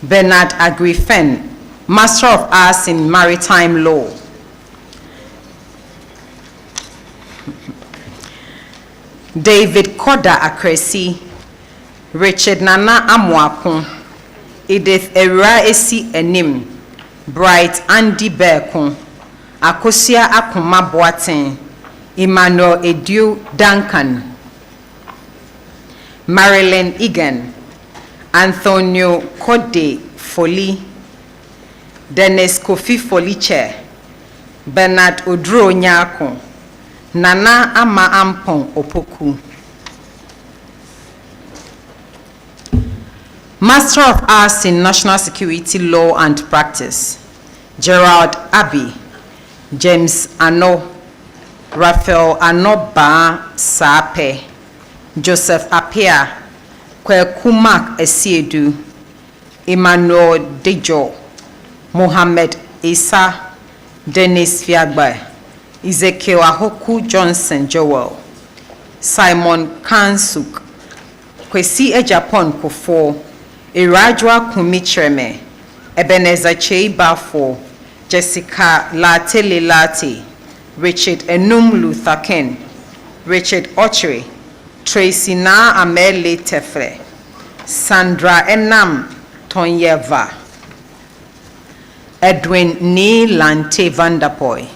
Bernard Agrifen, Master of Arts in Maritime Law, David Koda Akresi, Richard Nana Amwakun, Edith Era Esi Enim, Bright Andy Berkun, Akosia Akuma Boateng, Emmanuel Edu Duncan, Marilyn Egan, Antonio Kode Foli, Dennis Kofi Foliche, Bernard Odro Nyako, Nana Ama Ampon Opoku. Master of Arts in National Security Law and Practice, Gerald Abbey, James Ano, Raphael Anoba Sape, Joseph Apia, Kwekumak Esiedu, Emmanuel Dejo, Mohammed Isa, Dennis Fiagba, Ezekiel Ahoku Johnson Joel, Simon Kansuk, Kwesi Ejapon Kofo, Irajwa Kumitreme, Ebenezer Chei Bafo, Jessica Latele Lati, Richard Enum Luther Ken, Richard Ochre, Tracy Na Amele Tefre, Sandra Enam Tonyeva, Edwin Ni Lante Vanderpoy.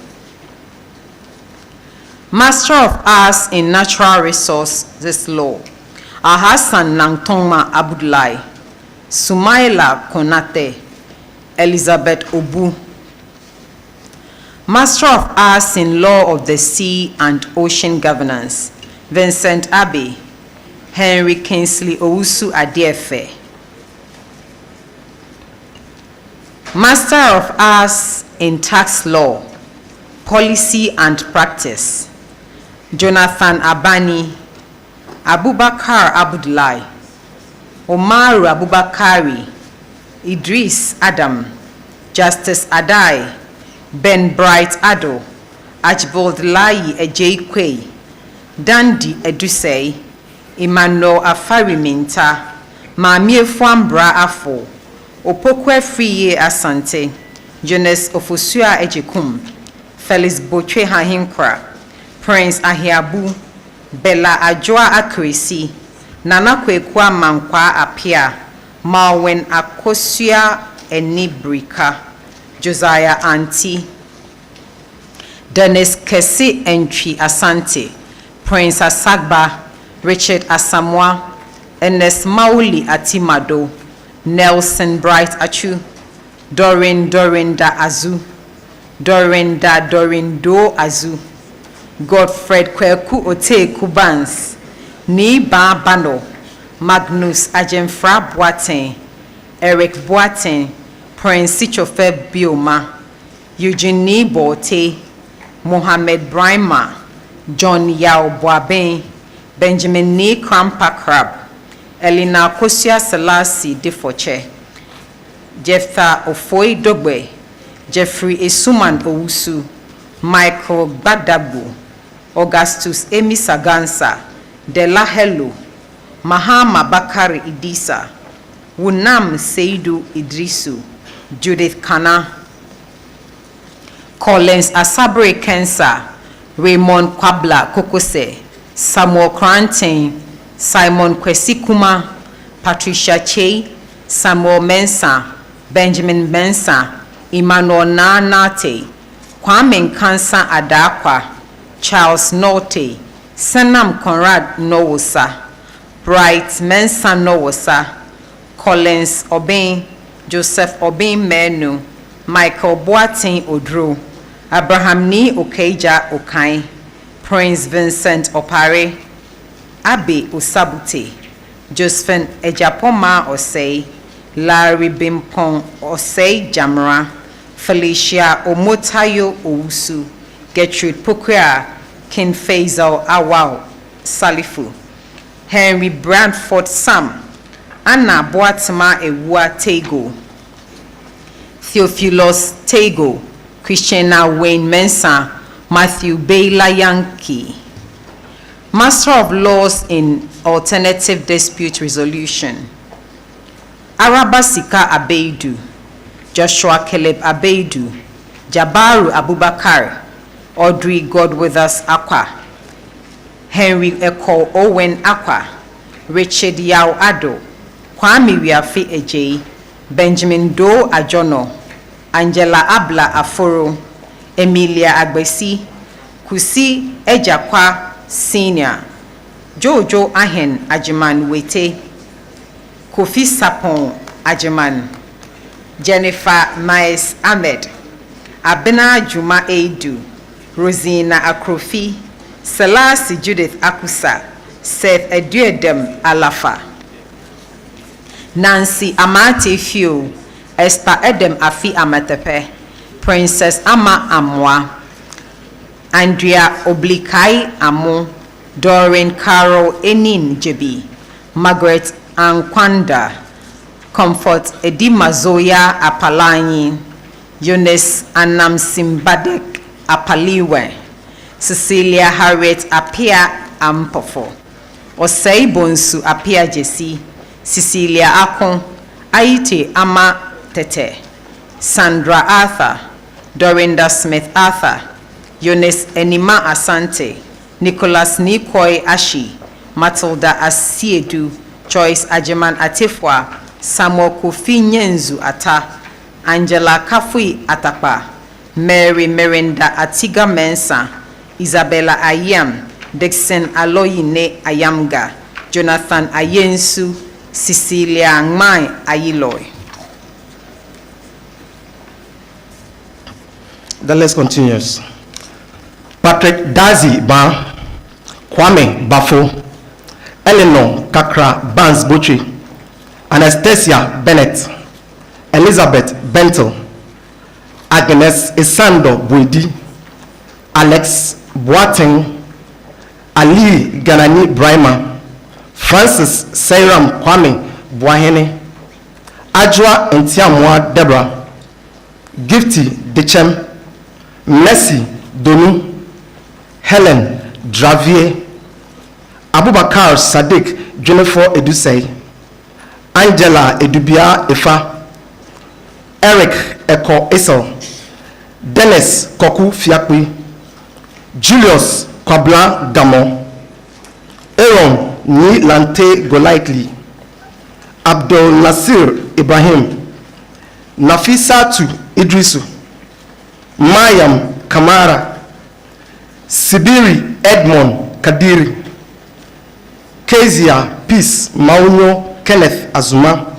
Master of Arts in Natural Resources Law, Ahassan Nangtongma Abudlai, Sumaila Konate, Elizabeth Obu. Master of Arts in Law of the Sea and Ocean Governance, Vincent Abbey, Henry Kingsley Owusu Adiefe. Master of Arts in Tax Law, Policy and Practice, Jonathan Abani, Abubakar Abudulai, Omaru Abubakari, Idris Adam, Justice Adai, Ben Bright Ado, Archibald Lai Ejekwe, Dandy Edusei, Emmanuel Afari Minta, Mamie Fuambra Afo, Opokwe Friye Asante, Jonas Ofusua Ejekum, Felix Botre Hahinkra, Prince Ahiabu, Bella Ajwa Akresi, Nana Kwekwa Mankwa Apia, Marwen Akosua Enibrika, Josiah Anti, Dennis Kesi Entry Asante, Prince Asagba, Richard Asamoah, Ernest Mauli Atimado, Nelson Bright Achu, Dorinda Azu, Dorindo Azu, Godfred Kweku Ote Kubans, Ni Ba Bano, Magnus Ajemfra Boateng, Eric Boateng, Prince Sichofe Bioma, Eugenie Bote, Mohammed Brima, John Yao Boaben, Benjamin Ni Krampa Crab, Elina Kosia Selassie Defoche, Jephthah Ofoi Dogbe, Jeffrey Esuman Owusu, Michael Badabu, Augustus Emi Sagansa, Dela Hello, Mahama Bakari Idisa, Wunam Seidu Idrisu, Judith Kana, Collins Asabre Kensa, Raymond Kwabla Kokose, Samuel Krantain, Simon Kwesikuma, Patricia Che, Samuel Mensah, Benjamin Mensah, Emmanuel Nanate, Kwame Nkansa Adakwa, Charles Norte, Senam Conrad Nowosa, Bright Mensah Nowosa, Collins Obeng, Joseph Obeng Menu, Michael Boateng Odro, Abraham Ni Okeja Okai, Prince Vincent Opare, Abe Osabute, Josephine Ejapoma Osei, Larry Bimpong Osei Jamra, Felicia Omotayo Owusu, Gertrude Pokwea, King Faisal Awao Salifu, Henry Bradford Sam, Anna Boatema Ewa Tego, Theophilus Tego, Christiana Wayne Mensah, Matthew Baylor Yankee, Master of Laws in Alternative Dispute Resolution, Arabasika Abeidu, Joshua Caleb Abeidu, Jabaru Abubakar, Audrey Godwithers Akwa, Henry Eko Owen Akwa, Richard Yao Ado, Kwame Wiafi Eje, Benjamin Doe Ajono, Angela Abla Aforo, Emilia Agbesi, Kusi Ejakwa Senior, Jojo Ahen Ajiman Wete, Kofi Sapon Ajiman, Jennifer Maes Ahmed, Abena Juma Eidu, Rosina Akrofi, Selasi Judith Akusa, Seth Eduedem Alafa, Nancy Amate Fio, Esther Edem Afi Amatepe, Princess Ama Amwa, Andrea Oblikai Amo, Doreen Carol Enin Jebi, Margaret Ankwanda, Comfort Edima Zoya Apalani, Eunice Anam Simbadek Apaliwe, Cecilia Harriet Apia Ampofo, Osei Bonsu Apia Jesi, Cecilia Akon, Aite Ama Tete, Sandra Arthur, Dorinda Smith Arthur, Eunice Enima Asante, Nicholas Nikoi Ashi, Matilda Asiedu, Joyce Ajeman Atifwa, Samuel Kofi Nyenzu Ata, Angela Kafui Atapa, Mary Merinda Atiga Mensa, Isabella Ayam, Dixon Aloyine Ayamga, Jonathan Ayensu, Cecilia Ngmai Ayiloy. The list continues. Patrick Dazi Ba, Kwame Bafo, Eleanor Kakra Bans Butchie, Anastasia Bennett, Elizabeth Bentel, Agnes Isando Buidi, Alex Boateng, Ali Ganani Brahma, Francis Sairam Kwame Buahene, Ajwa Ntiamwa Deborah, Gifty Dechem, Mercy Donu, Helen Dravier, Abubakar Sadiq Jennifer Edusei, Angela Edubia Efa, Eric Eko Esel, Dennis Koku Fiakwi, Julius Kwabla Gamo, Aaron Ni Lante Golaikli, Abdul Nasir Ibrahim, Nafisatu Idrisu, Mayam Kamara, Sibiri Edmond Kadiri, Kezia Peace Mauno Kenneth Azuma,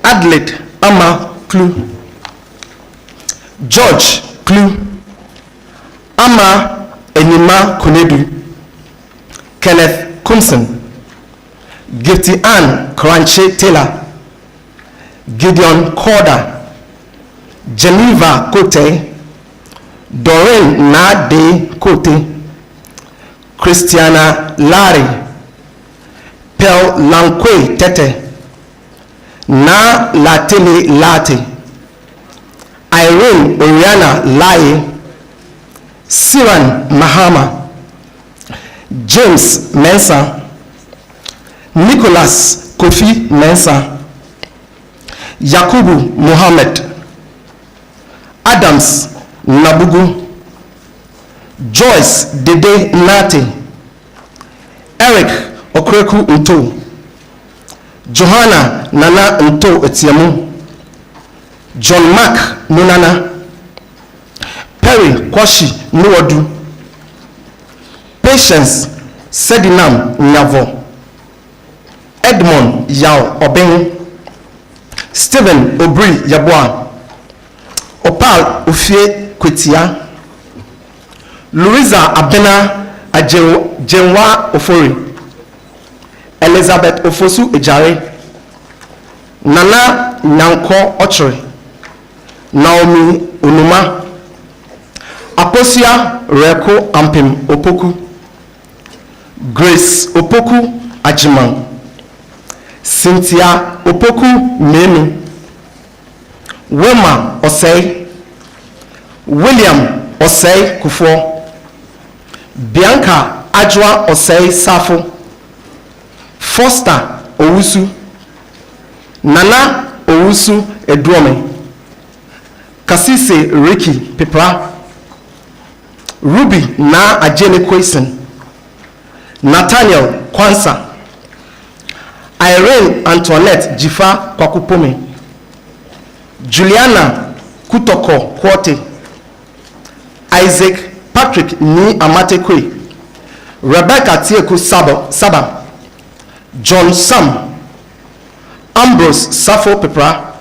Adelaide Ama Klu, George Klu, Ama Enima Konedu, Kenneth Kumson, Gifty Ann Kranche Taylor, Gideon Corda, Geneva Kote, Doreen Nade Kote, Christiana Larry, Pel Lankwe Tete, Na Latele Late, Irene Oriana Lai, Siran Mahama, James Mensa, Nicholas Kofi Mensa, Yakubu Mohammed, Adams Nabugu, Joyce Dede Nate, Eric Okreku Nto, Johanna Nana Nto Etiamu, John Mark Nunana, Perry Kwashi Nuwadu, Patience Sedinam Nyavo, Edmond Yao Obeng, Stephen Obri Yabwa, Opal Ofie Kwetia, Louisa Abena Ajenwa Ofori, Elizabeth Ofosu Ejare, Nana Nyanko Ochre, Naomi Unuma, Aposia Reko Ampim Opoku, Grace Opoku Ajiman, Cynthia Opoku Menu, Wema Osei, William Osei Kufo, Bianca Ajwa Osei Safo, Foster Owusu, Nana Owusu Edwome, Kasise Ricky Pepra, Ruby Na Ajene Kwesen, Nathaniel Kwansa, Irene Antoinette Jifa Kwakupome, Juliana Kutoko Kwote, Isaac Patrick Ni Amatekwe, Rebecca Tieku Saba, John Sam, Ambrose Safo Pepra,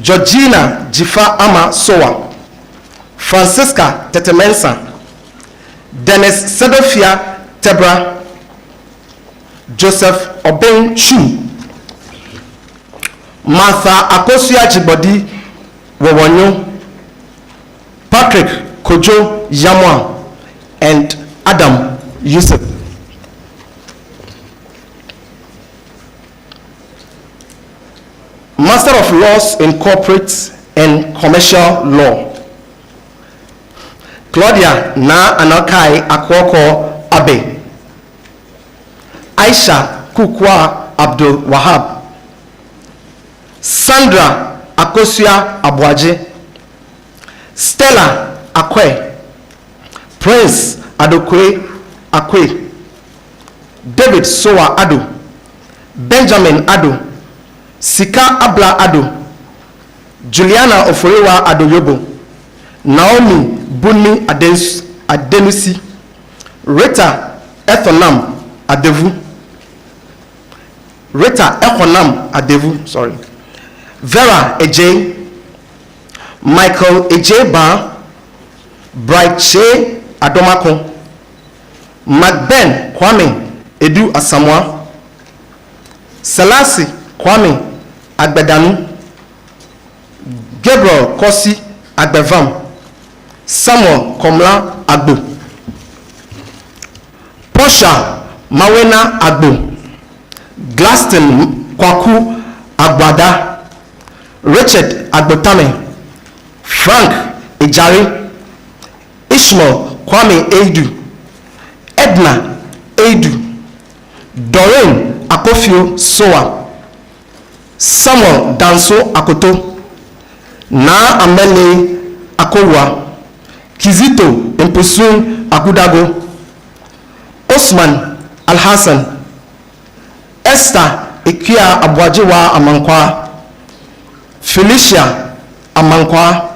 Georgina Jifa Ama Sowa, Francisca Tetemensa, Dennis Sedofia Tebra, Joseph Obeng Chu, Martha Akosia Jibodi Wawonyo, Patrick Kojo Yamwa, and Adam Yusuf. Master of Laws in Corporate and Commercial Law, Claudia Na Anakai Akwoko Abe, Aisha Kukwa Abdul Wahab, Sandra Akosia Abwaje, Stella Akwe, Prince Adokwe Akwe, David Sowa Ado, Benjamin Ado, Sika Abla Ado, Juliana Oforewa Adoyobo, Naomi Bunmi Adenusi, Rita Ethonam Adevu, Vera Eje, Michael Ejeba, Brightche Adomako, Magben Kwame Edu Asamoah, Selassie Kwame Agbedanu, Gabriel Kosi Agbevam, Samuel Komla Agbo, Portia Mawena Agbo, Glaston Kwaku Agbada, Richard Agbotame, Frank Ejari, Ishmael Kwame Eidu, Edna Eidu, Doreen Akofio Soa, Samuel Danso Akoto, Na Amele Akowa, Kizito Impusun Akudago, Osman Al-Hassan, Esther Ikia Abwajiwa Amankwa, Felicia Amankwa,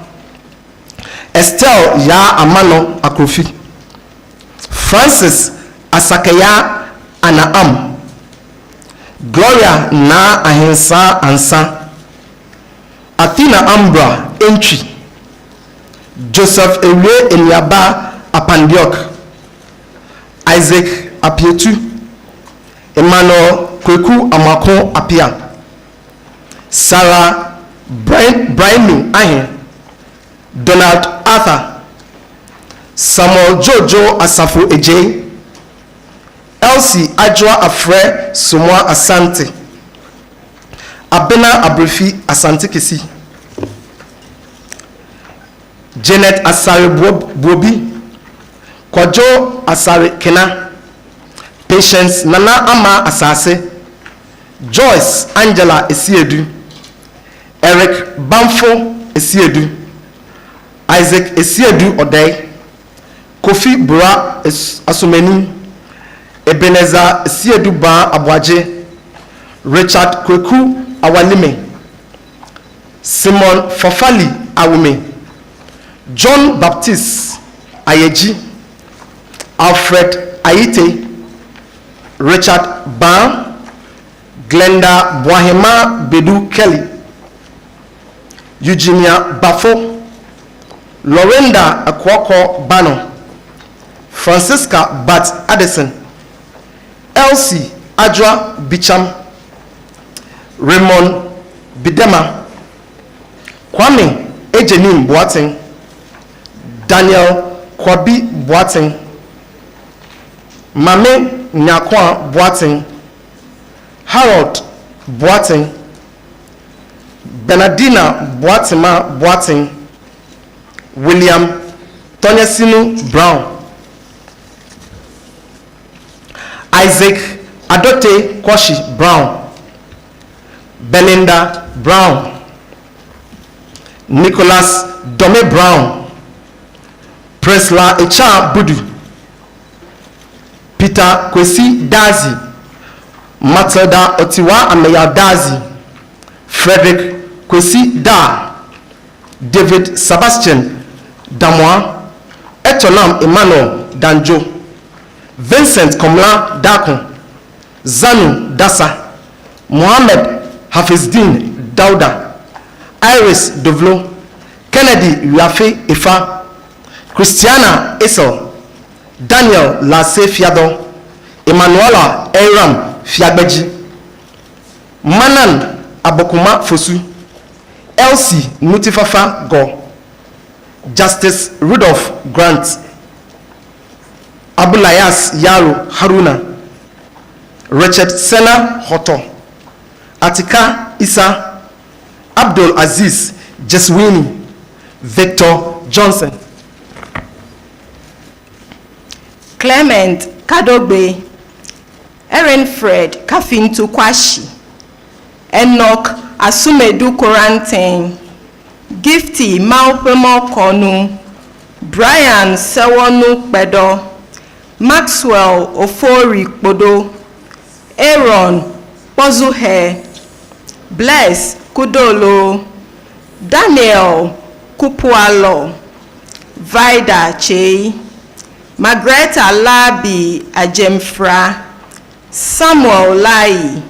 Estelle Ya Amano Akrofi, Francis Asakaya Anaam, Gloria Na Ahensa Ansa, Athena Ambra Entry, Joseph Ewe Enyaba Apandiok, Isaac Apietu, Emmanuel Kweku Amako Apia, Sarah Brian Ahen, Donald Arthur, Samuel Jojo Asafo Eje, Elsie Ajwa Afre Sumwa Asante, Abena Abrefi Asante Kesi, Janet Asare Bobi, Kwajo Asare Kena, Patience Nana Ama Asase, Joyce Angela Esiedu, Eric Bamfo Esiedu, Isaac Esiedu Odei, Kofi Bura Asumeni, Ebenezer Esiedu Ba Abwaje, Richard Kweku Awalime, Simon Fafali Awume, John Baptist Ayeji, Alfred Aite, Richard Ba, Glenda Boahema Bedu Kelly, Eugenia Bafo, Lorinda Akwoko Bano, Francisca Bat Addison, Elsie Adra Bicham, Raymond Bidema, Kwame Ejenim Boateng, Daniel Kwabi Boateng, Mame Nyakwa Boateng, Harold Boateng, Bernardina Boatima Boateng, William Tonyasinu Brown, Isaac Adote Kwashi Brown, Belinda Brown, Nicholas Dome Brown, Presla Echa Budu, Peter Kwesi Dazi, Matilda Otiwa Ameya Dazi, Frederick Kwesi Da, David Sebastian Damwa, Etolam Emmanuel Danjo, Vincent Komla Dakon, Zanu Dasa, Mohammed Hafizdin Dauda, Iris Dovlo, Kennedy Yafe Ifa, Christiana Isel, Daniel Lase Fiado, Emanuela Eram Fiagbeji, Manan Abokuma Fosu, Elsie Nutifafa Go, Justice Rudolph Grant, Abulayas Yaro Haruna, Richard Sena Hoto, Atika Isa, Abdul Aziz Jeswini, Victor Johnson, Clement Kadogbe, Erin Fred Kafintu Kwashi, Enoch Asumedu Korantin, Gifty Maupemo Konu, Brian Sewonu Pedo, Maxwell Ofori Podo, Aaron Pozuhe, Bless Kudolo, Daniel Kupualo, Vida Che, Margareta Labi Ajemfra, Samuel Lai,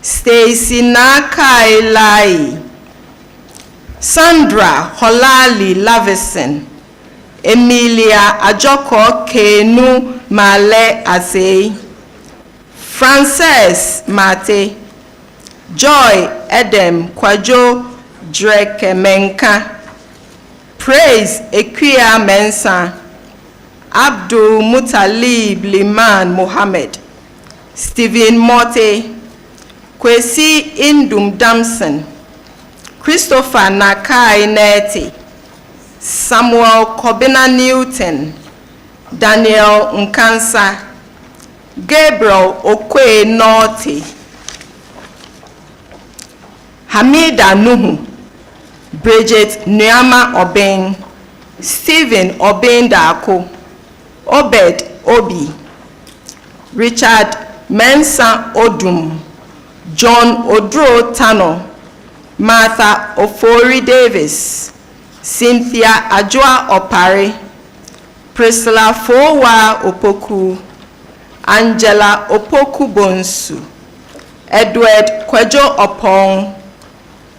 Stacy Nakai Lai, Sandra Holali Lavison, Emilia Ajoko Kenu Male Ase, Frances Mate, Joy Edem Kwajo Drekemenka, Praise Equia Mensa, Abdul Mutalib Liman Mohammed, Stephen Mote, Kwesi Indum Damson, Christopher Nakai Neti, Samuel Kobina Newton, Daniel Nkansa, Gabriel Okwe Norty, Hamida Nuhu, Bridget Nyama Obeng, Stephen Obeng Dako, Obed Obi, Richard Mensa Odum, John Odro Tano, Martha Ofori Davis, Cynthia Ajua Opare, Priscilla Fowa Opoku, Angela Opoku Bonsu, Edward Kwejo Opong,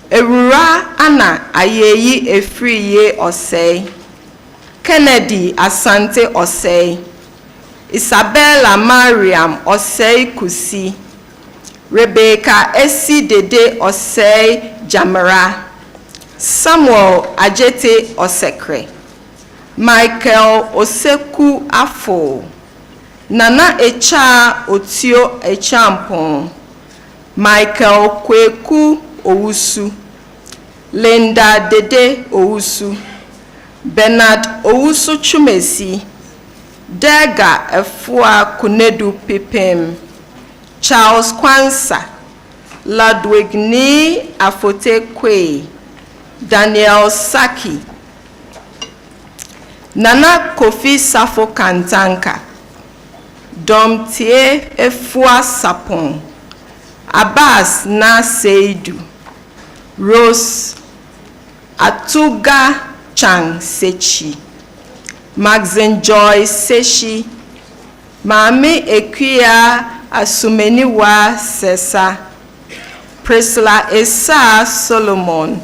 Erura Anna Ayeyi Efriye Osei, Kennedy Asante Osei, Isabella Mariam Osei Kusi, Rebecca Esi Dede Osei Jamara, Samuel Ajete Osekre, Michael Oseku Afo, Nana Echa Otio Echampon, Michael Kweku Owusu, Linda Dede Owusu, Bernard Owusu Chumesi, Dega Efua Kunedu Pipim, Charles Kwansa, Ludwig Ni Afote Kwe, Daniel Saki, Nana Kofi Safo Kantanka, Domtie Efua Sapon, Abbas Na Seidu, Rose Atuga Chang Sechi, Maxine Joy Sechi, Mami Equia Asumeniwa Sesa, Priscilla Esa Solomon,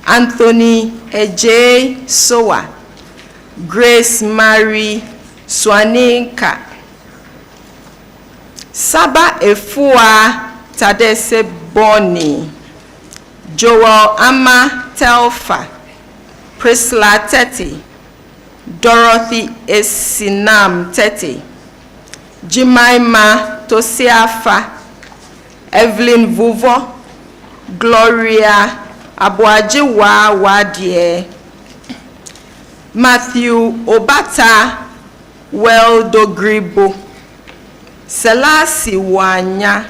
Anthony Ej Sowa, Grace Marie Swaninka, Saba Efua Tadese Boni, Joel Ama Telfa, Priscilla Teti, Dorothy Esinam Teti, Jimaima Tosiafa, Evelyn Vuvo, Gloria Abuajiwa Wadie, Matthew Obata Weldogribo, Selasi Wanya,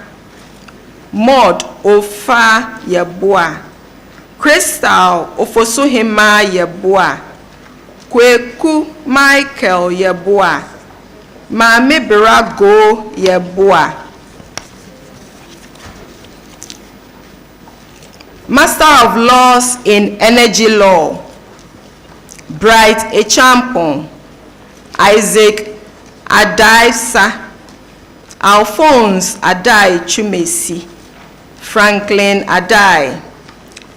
Maud Ofa Yeboa, Crystal Ofosuhima Yeboa, Kweku Michael Yeboa, Mame Birago Yeboa. Master of Laws in Energy Law, Bright Echampon, Isaac Adaisa, Alphonse Adai Chumesi, Franklin Adai,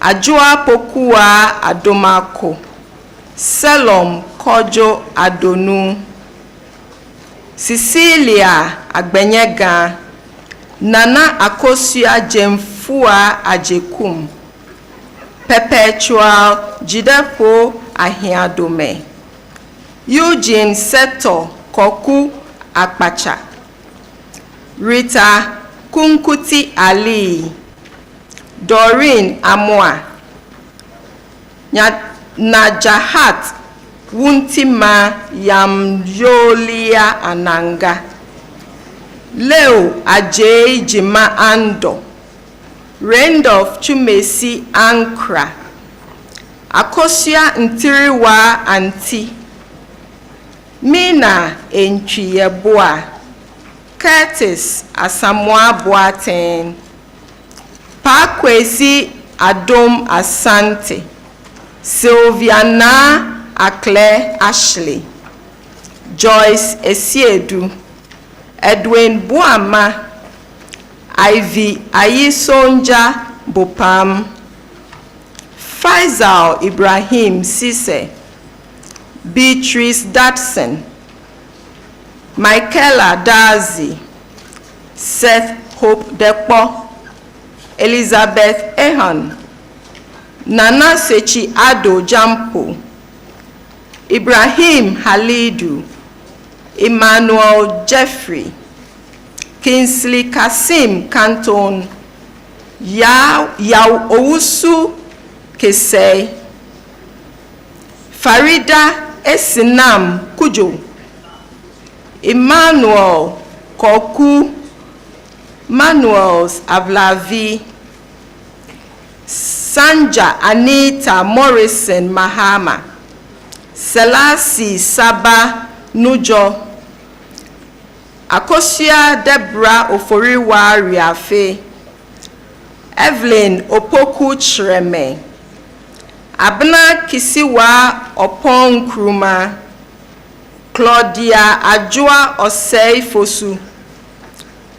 Ajua Pokua Adomako, Selom Kojo Adonu, Cecilia Agbenyega, Nana Akosia Jemfua Ajekum, Perpetual Jidepo Ahiadome, Eugene Seto Koku Akpacha, Rita Kunkuti Ali, Doreen Amoa, Najahat Wuntima Yamjolia Ananga, Leo Ajay Jima Ando, Randolph Chumesi Ankra, Akosia Ntiriwa Anti, Mina Enchiyeboa, Curtis Asamoah Boateng, Pakwesi Adom Asante, Sylviana Akle Ashley, Joyce Esiedu, Edwin Buama, Ivy Ayisonja Bopam, Faisal Ibrahim Sise, Beatrice Datson, Michaela Dazi, Seth Hope Depo, Elizabeth Ehan, Nana Sechi Ado Jampo, Ibrahim Halidu, Emmanuel Jeffrey, Kingsley Kasim Canton, Yao Owusu Kesey, Farida Esinam Kujo, Emmanuel Koku, Manuels Avlavi, Sanja Anita Morrison Mahama, Selassie Saba Nujo, Akosia Deborah Oforiwa Riafe, Evelyn Opoku Chreme, Abna Kisiwa Opon Kruma, Claudia Ajua Osei Fosu,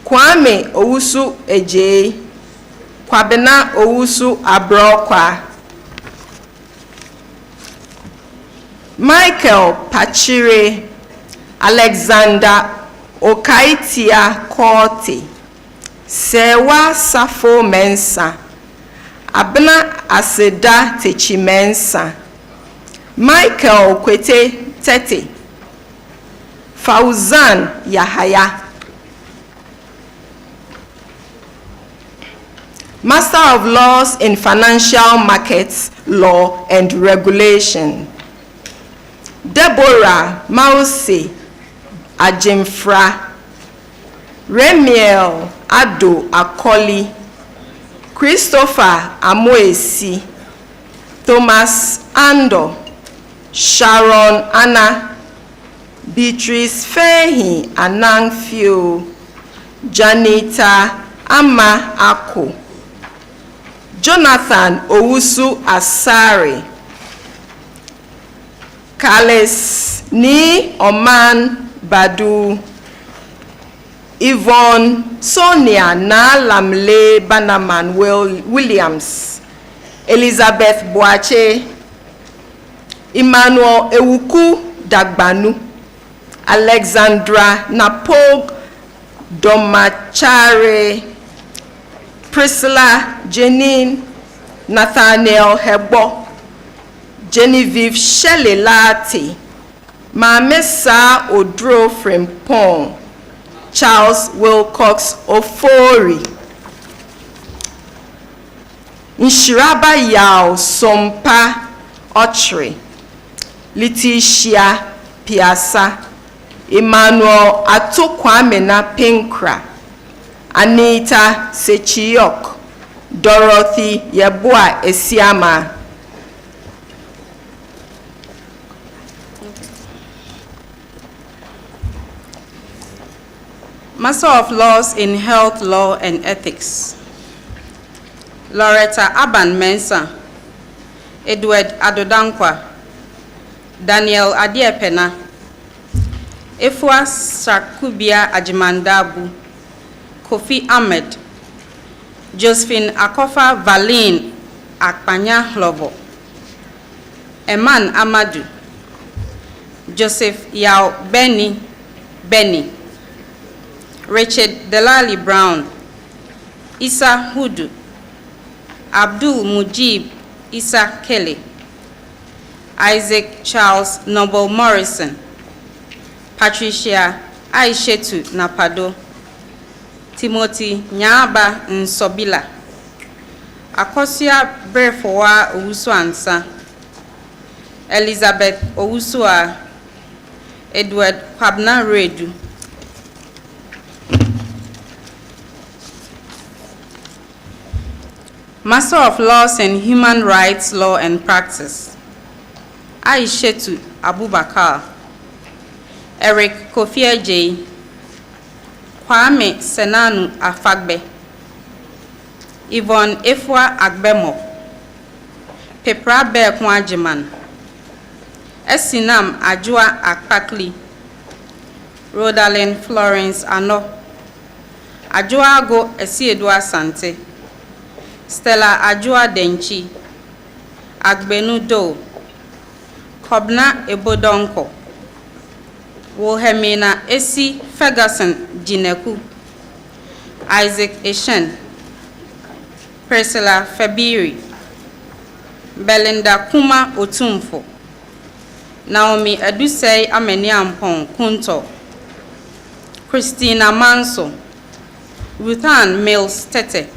Kwame Owusu Eje, Kwabena Owusu Abrokwa, Michael Pachire, Alexander Okaitia Korte, Sewa Safo Mensa, Abna Aseda Techi Mensa, Michael Kwete Tete, Fauzan Yahaya, Master of Laws in Financial Markets Law and Regulation, Deborah Mause Ajimfra, Remiel Ado Akoli, Christopher Amoesi, Thomas Ando, Sharon Anna, Beatrice Fehi Anangfio, Janita Ama Ako, Jonathan Owusu Asari, Kales Ni Oman Badu, Yvonne Sonia Na Lamle Banaman Williams, Elizabeth Boache, Emmanuel Ewuku Dagbanu, Alexandra Napog Domachare, Priscilla Janine Nathaniel Hebo, Genevieve Shelley Lati, Mamesa Odro Frimpong, Charles Wilcox Ofori, Nshiraba Yao Sompa Ochre, Letitia Piasa, Emmanuel Atokwamena Pinkra, Anita Sechiyok, Dorothy Yabua Esiama. Master of Laws in Health, Law and Ethics. Loretta Aban Mensah, Edward Adodankwa, Daniel Adiepena, Efua Sakubia Ajimandabu, Kofi Ahmed, Josephine Akofa Valine Akpanya Lobo, Eman Amadu, Joseph Yao Benny, Richard Delali Brown, Issa Hudu, Abdul Mujib Issa Kelly, Isaac Charles Noble Morrison, Patricia Aishetu Napado, Timothy Nyaba Nsobila, Akosia Brefowa Owusu Ansa, Elizabeth Owusua, Edward Kwabna Redu, Master of Laws in Human Rights, Law and Practice, Aishetu Abubakar, Eric Kofi J, Kwame Senanu Afagbe, Yvonne Efwa Agbemo, Pepra Bekwajiman, Esinam Ajua Akpakli, Rodalyn Florence Ano, Ajua Go Esiedua Sante, Stella Ajua Denchi, Agbenu Do, Kobna Ebodonko, Wilhelmina Esi Ferguson Jineku, Isaac Eshen, Priscilla Fabiri, Belinda Kuma Otumfo, Naomi Adusei Ameniampon Kunto, Christina Manso, Ruthan Mills Tete,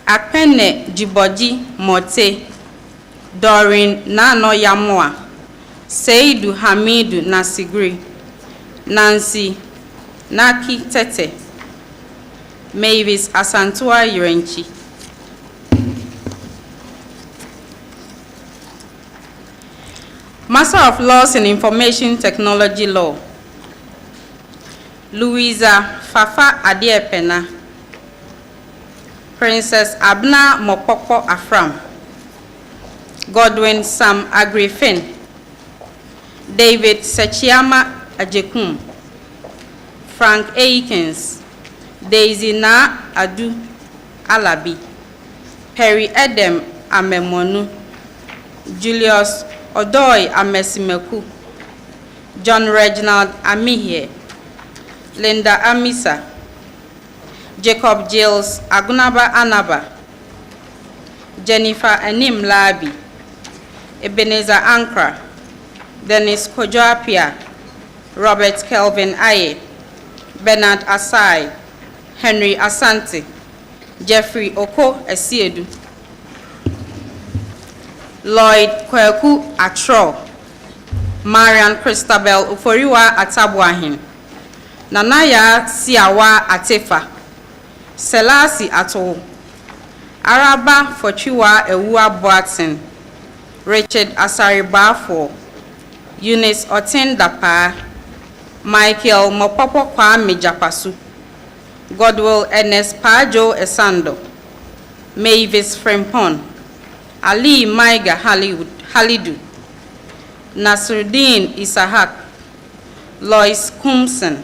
Akpene Jiboji Mote, Doreen Nano Yamoa, Seidu Hamidu Nasigri, Nancy Naki Tete, Mavis Asantua Yurenchi. Master of Laws in Information Technology Law, Louisa Fafa Adiepena, Princess Abna Mopoko Afram, Godwin Sam Agrifin, David Sechiama Ajekum, Frank Aikens, Daisy Na Adu Alabi, Perry Edem Amemonu, Julius Odoi Amesimeku, John Reginald Amihie, Linda Amisa, Jacob Giles Agunaba Anaba, Jennifer Anim Labi, Ebenezer Ankra, Dennis Kojoapia, Robert Kelvin Aye, Bernard Asai, Henry Asante, Jeffrey Oko Esiedu, Lloyd Kweku Atro, Marian Christabel Uforiwa Atabuahin, Nanaya Siawa Atefa, Selasi Ato, Araba Fortiwa Ewua Boatsen, Richard Asaribafo, Eunice Otendapa, Michael Mopopo Kwame Japasu, Godwill Ernest Pajo Esando, Mavis Frempon, Ali Maiga Halidu, Nasruddin Isahak, Lois Kumsen,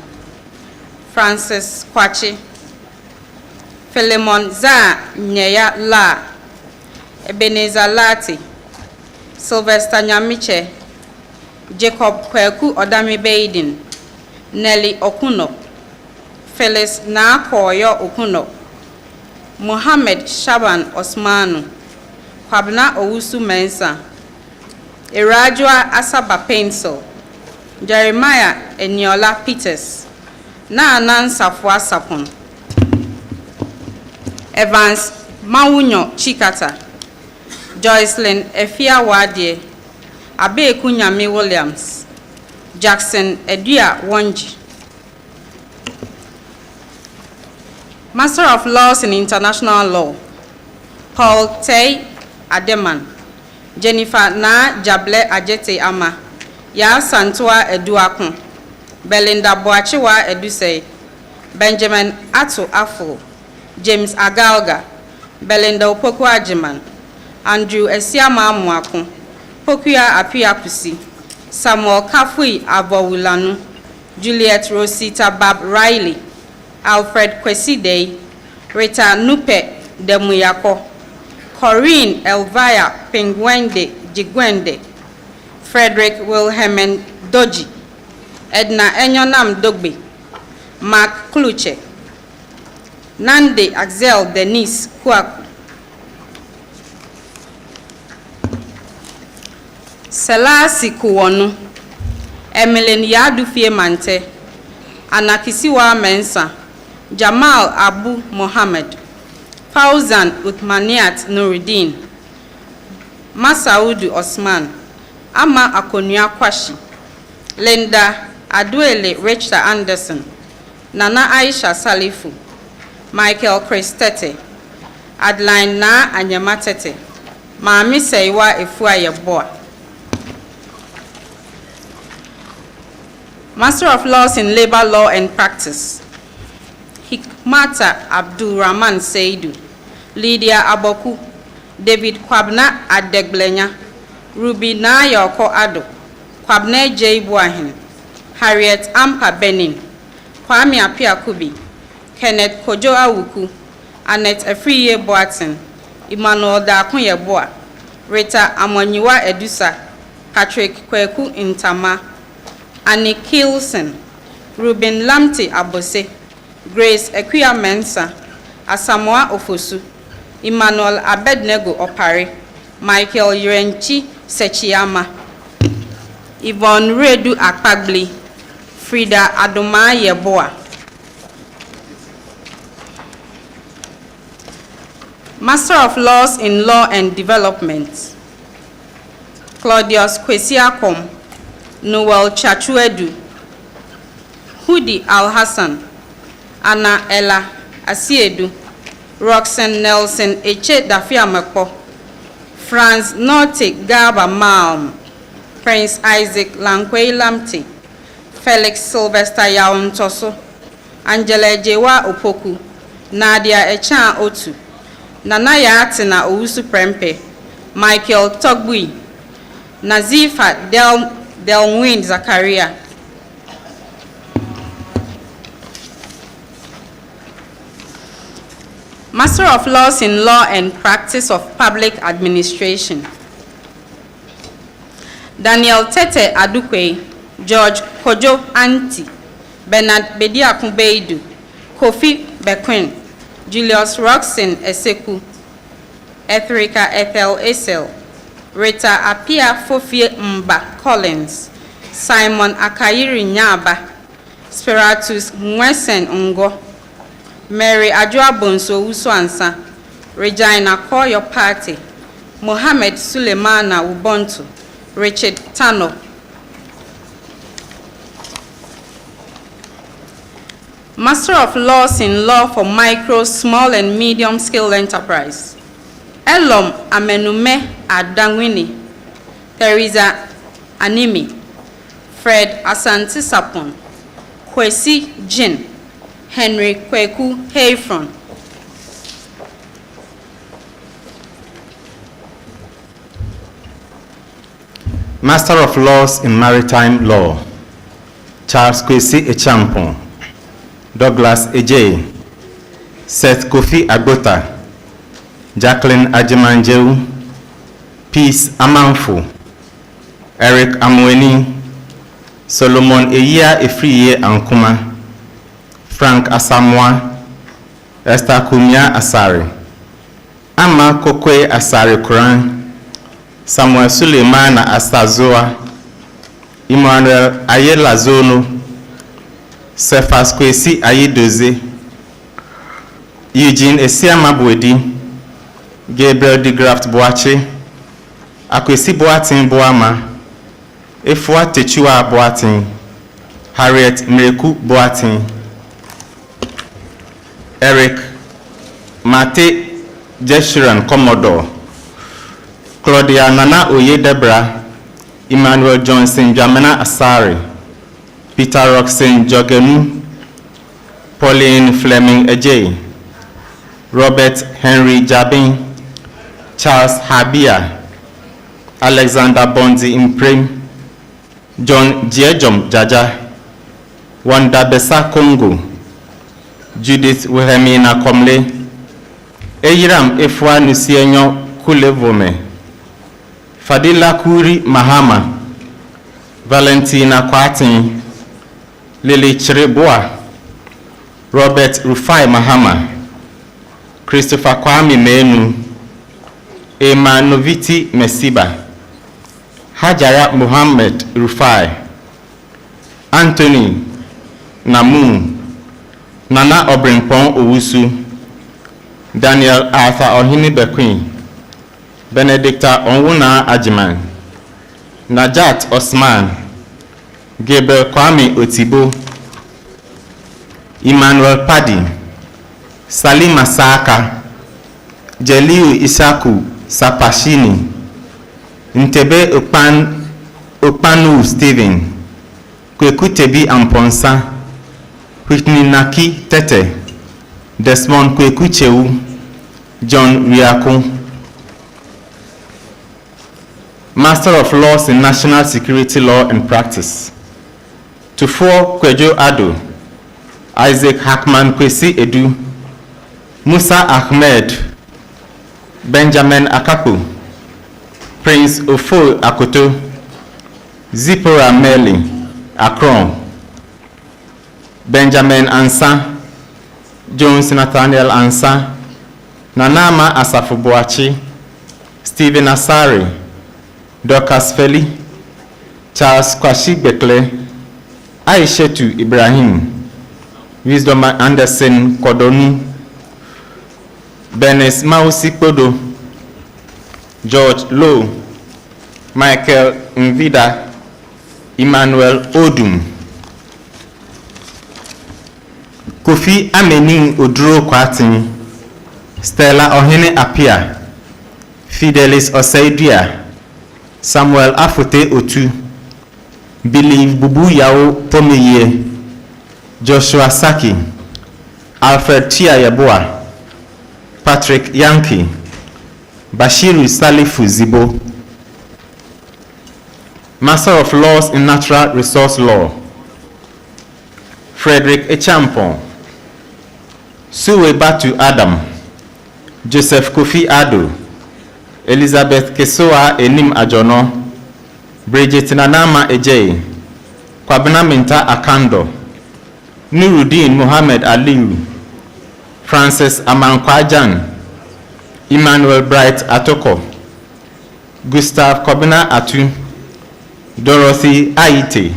Francis Kwachi, Philemon Za Nyeya La, Ebenezer Lati, Sylvester Nyamiche, Jacob Kweku Odami Baden, Nelly Okuno, Phyllis Nakoyo Okuno, Mohammed Shaban Osmanu, Kwabna Owusu Mensa, Irajua Asaba Pencil, Jeremiah Eniola Peters, Naanan Safwa Sapon, Evans Mawunyo Chikata, Joycelyn Efia Wadie, Abeku Nyami Williams, Jackson Edua Wanji. Master of Laws in International Law, Paul Tay Ademan, Jennifer Na Jable Ajete Ama, Ya Santua Eduakun, Belinda Boachiwa Edusei, Benjamin Ato Afo, James Agalga, Belinda Opoku Ajiman, Andrew Esiama Amuakun, Pokuya Apia Pusi, Samuel Kafui Abowulanu, Juliet Rosita Bab Riley, Alfred Kweside, Rita Nupe Demuyako, Corinne Elvira Pingwende Jigwende, Frederick Wilhelm Doji, Edna Enyonam Dogbe, Mark Kluche, Nande Axel Denise Kwaku, Selasi Kuwonu, Emmeline Yadufie Mante, Anakisiwa Mensa, Jamal Abu Mohammed, Fauzan Uthmaniat Nuruddin, Masaudu Osman, Ama Akonia Kwashi, Linda Aduele Richard Anderson, Nana Aisha Salifu, Michael Christete, Adeline Na Anyamatete, Maami Seiwa Efua Yeboa. Master of Laws in Labor Law and Practice, Hikmata Abdul Rahman Seidu, Lydia Aboku, David Kwabna Adeglenya, Ruby Nayoko Ado, Kwabne J. Buahin, Harriet Ampa Benin, Kwame Apia Kubi, Kenneth Kojo Awuku, Annette Efriye Boatin, Emmanuel Dakunye Boa, Rita Amonyiwa Edusa, Patrick Kweku Intama, Annie Kilson, Ruben Lamte Abose, Grace Equia Mensa, Asamoah Ofosu, Emmanuel Abednego Opare, Michael Yurenchi Sechiama, Yvonne Redu Akpagli, Frida Adoma Yeboa. Master of Laws in Law and Development, Claudius Kwesiakom, Noel Chachuedu, Hudi Al-Hassan, Anna Ella Asiedu, Roxanne Nelson Eche Dafiameko, Franz Norte Gaba Malm, Prince Isaac Lankwe Lamte, Felix Sylvester Yaon Toso, Angela Jewa Opoku, Nadia Echan Otu, Nanaya Atina Owusu Prempe, Michael Togbui, Nazifa Delwin Zakaria. Master of Laws in Law and Practice of Public Administration, Daniel Tete Adukwe, George Kojo Anti, Bernard Bediakun Beidu, Kofi Bequin, Julius Roxin Eseku, Ethrika Ethel Esel, Rita Apia Fofie Mba Collins, Simon Akayiri Nyaba, Spiratus Mwesen Ngo, Mary Ajua Bonso Uswansa, Regina Koyo Party, Mohammed Sulemana Ubontu, Richard Tano. Master of Laws in Law for Micro, Small and Medium Scale Enterprise, Elom Amenume Adangwini, Teresa Animi, Fred Asante Sapon, Kwesi Jin, Henry Kweku Hayfron. Master of Laws in Maritime Law, Charles Kwesi Echampon, Douglas Ejay, Seth Kofi Agbota, Jacqueline Ajimanjew, Peace Amanfo, Eric Amweni, Solomon Eyia Efriye Ankuma, Frank Asamoah, Esther Kumia Asare, Ama Kokwe Asare Kuran, Samuel Suleimana Astazoa, Emmanuel Ayela Zono, Cephas Kwesi Ayidoze, Eugene Esiama Bwedi, Gabriel de Graft Boache, Akwesi Boatin Boama, Efua Techua Boatin, Harriet Mreku Boatin, Eric Mate Jeshuran Commodore, Claudia Nana Oyedebra, Emmanuel Johnson Jamena Asare, Peter Roxon Jogenu, Pauline Fleming Ejay, Robert Henry Jabin, Charles Habia, Alexander Bonzi Imprem, John Jiejom Jaja, Wanda Besa Congo, Judith Wilhelmina Komle, Eiram Efwa Nusienyo Kulevome, Fadila Kuri Mahama, Valentina Kwatin, Lily Chireboa, Robert Rufai Mahama, Christopher Kwame Menu, Emma Noviti Mesiba, Hajara Muhammad Rufai, Anthony Namu, Nana Obrimpon Owusu, Daniel Arthur Ohini Bequin, Benedicta Onwuna Ajiman, Najat Osman, Gabriel Kwame Otibo, Emmanuel Paddy, Salima Saka, Jeliu Isaku Sapashini, Ntebe Okpanu Stephen, Kwekutebi Amponsa, Whitney Naki Tete, Desmond Kwekuchewu, John Riaku, Master of Laws in National Security Law and Practice, Tufo Kwejo Ado, Isaac Hackman Kwesi Edu, Musa Ahmed, Benjamin Akapu, Prince Ofo Akoto, Zipporah Meli, Akron, Benjamin Ansa, Jones Nathaniel Ansa, Nanama Asafubuachi, Stephen Asari, Dorcas Feli, Charles Kwashi Bekle, Aishetu Ibrahim, Wisdom Anderson Kodonu, Benes Mausi Kodo, George Lowe, Michael Nvida, Emmanuel Odum, Kofi Amening Oduro Kwatin, Stella Ohene Apia, Fidelis Oseidia, Samuel Afote Otu, Believe Bubu Yao Pomeye, Joshua Saki, Alfred Tia Yaboa, Patrick Yankee, Bashiru Salifu Zibo, Master of Laws in Natural Resource Law, Frederick Echampon, Suwe Batu Adam, Joseph Kofi Ado, Elizabeth Kesoa Enim Ajono, Bridget Nanama Ejay, Kwabena Minta Akando, Nuruddin Mohammed Aliu, Francis Amankwajan, Emmanuel Bright Atoko, Gustav Kobina Atu, Dorothy Aite,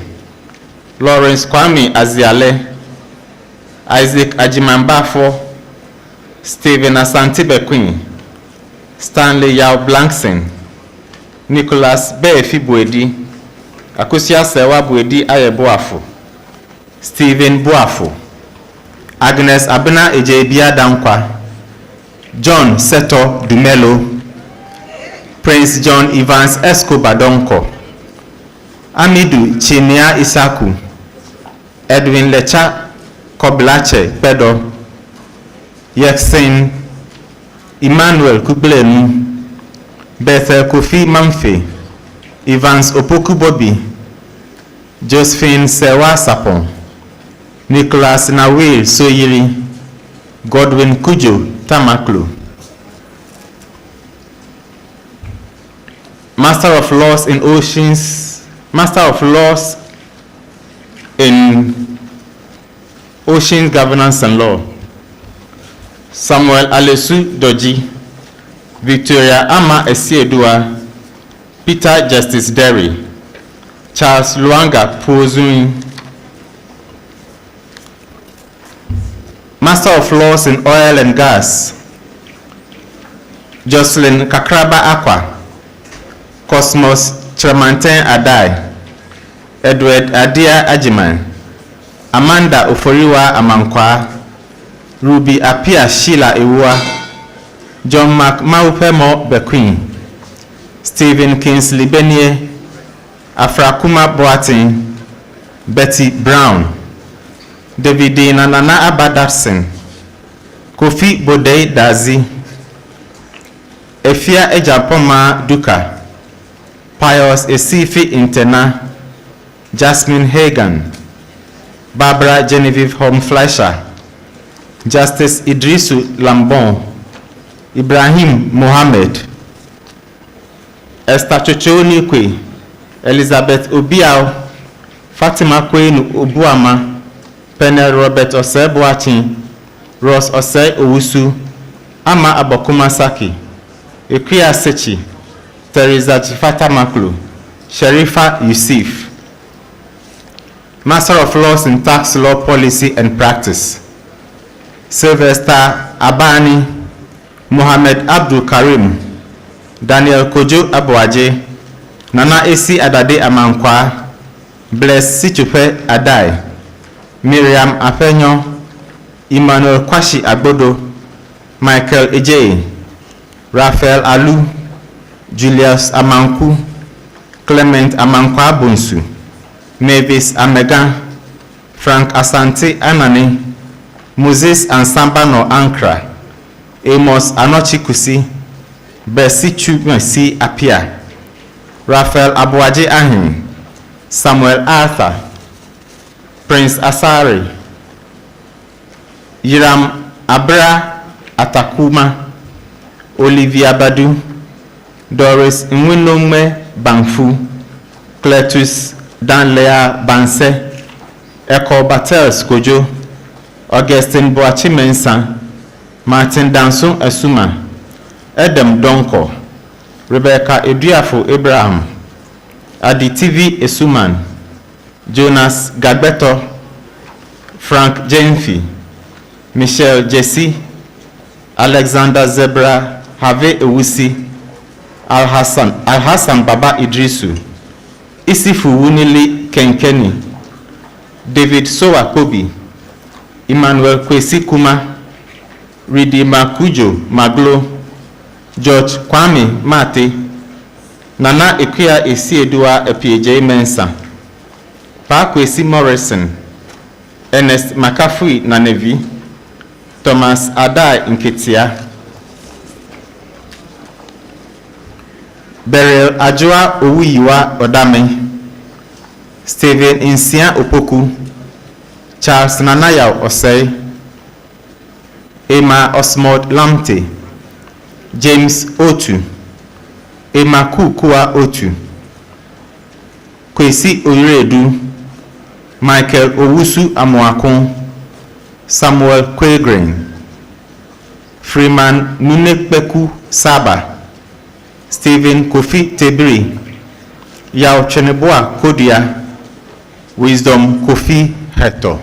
Lawrence Kwame Aziale, Isaac Ajimambafo, Stephen Asante Bequin, Stanley Yao Blankson, Nicholas Befi Buedi, Akusia Sewa Buedi Ayeboafo, Stephen Buafo, Agnes Abena Ejebia Dankwa, John Seto Dumelo, Prince John Evans Escobar Donko, Amidu Chinia Isaku, Edwin Lecha Koblache Pedo, Yeksin Emmanuel Kublenu, Bethel Kofi Mamfe, Evans Opoku Bobby, Josephine Sewa Sapon, Nicholas Nawil Soyiri, Godwin Kujo Tamaklo. Master of Laws in Oceans, Master of Laws in Ocean Governance and Law, Samuel Alesu Doji, Victoria Ama Esiedua, Peter Justice Derry, Charles Luanga Pozun. Master of Laws in Oil and Gas, Jocelyn Kakraba Aqua, Cosmos Tremantin Adai, Edward Adia Ajiman, Amanda Oforiwa Amankwa, Ruby Apia Sheila Iwa, John Mark Maupemo Bequeen, Stephen Kingsley Benye, Afrakuma Boatin, Betty Brown, David Nanana Abadarsen, Kofi Bodei Dazi, Efia Ejapoma Duka, Pius Esifi Interna, Jasmine Hagan, Barbara Genevieve Homfleischer, Justice Idrisu Lambon, Ibrahim Mohammed, Esther Chocho Nikwe, Elizabeth Obiao, Fatima Kwenu Obuama, Penel Robert Osei Boachin, Ross Osei Owusu, Ama Abokuma Saki, Ekwia Sechi, Teresa Chifata Maklo, Sherifa Yusuf. Master of Laws in Tax Law Policy and Practice, Sylvester Abani, Mohammed Abdul Karim, Daniel Kojo Abuaje, Nana Esi Adade Amankwa, Bless Sichupe Adai, Miriam Apenyo, Emmanuel Kwashi Agbodo, Michael Ejei, Raphael Alu, Julius Amanku, Clement Amankwa Bunsu, Mavis Amegan, Frank Asante Anani, Moses Ansambano Ankra, Amos Anochikusi, Bessie Chumasi Apia, Raphael Abuaje Ahim, Samuel Arthur, Prince Asari, Yiram Abra Atakuma, Olivia Badu, Doris Nwinome Bangfu, Cletus Danlea Banse, Eko Battels Kojo, Augustine Boachi Mensa, Martin Danson Esuma, Edem Donko, Rebecca Ediafo Abraham, Aditivi Esuman, Jonas Gadbeto, Frank Jenfi, Michelle Jesse, Alexander Zebra, Have Ewusi, Al-Hassan Baba Idrisu, Isifu Wunili Kenkeni, David Sowa Kobi, Emmanuel Kwesi Kuma, Ridima Kujo Maglo, George Kwame Mate, Nana Ekwia Esiedua Epieje Mensa, Pa Kwesi Morrison, Ernest McCaffrey Nanevi, Thomas Adai Nketia, Beryl Ajua Owuyiwa Odame, Stephen Insia Opoku, Charles Nanaya Osei, Emma Osmond Lamte, James Otu, Emma Kukua Otu, Kwesi Oyeredu, Michael Owusu Amoakon, Samuel Kwegren, Freeman Nunekbeku Saba, Stephen Kofi Tebiri, Yao Cheneboa Kodia, Wisdom Kofi Heto.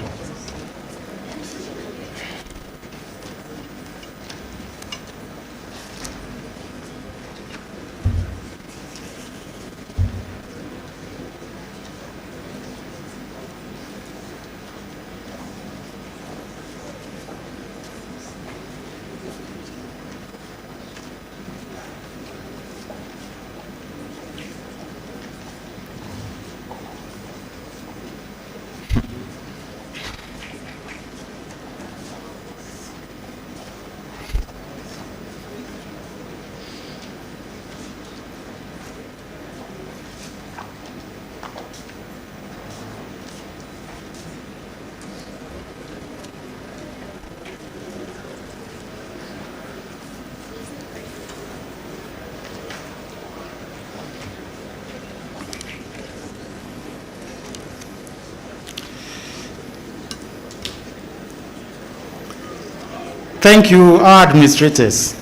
Thank you, our administrators.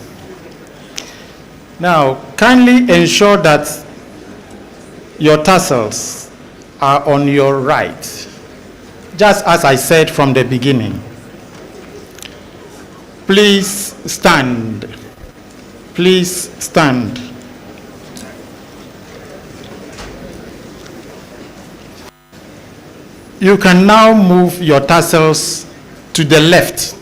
Now, kindly ensure that your tassels are on your right, just as I said from the beginning. Please stand. Please stand. You can now move your tassels to the left.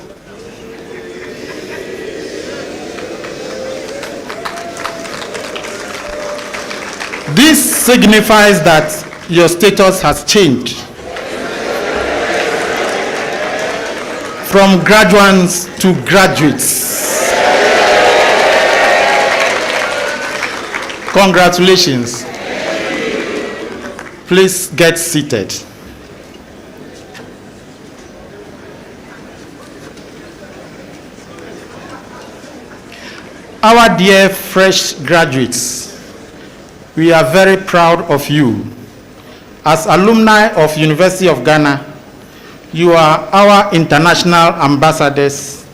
This signifies that your status has changed from graduates to graduates. Congratulations. Please get seated. Our dear fresh graduates, we are very proud of you. As alumni of University of Ghana, you are our international ambassadors,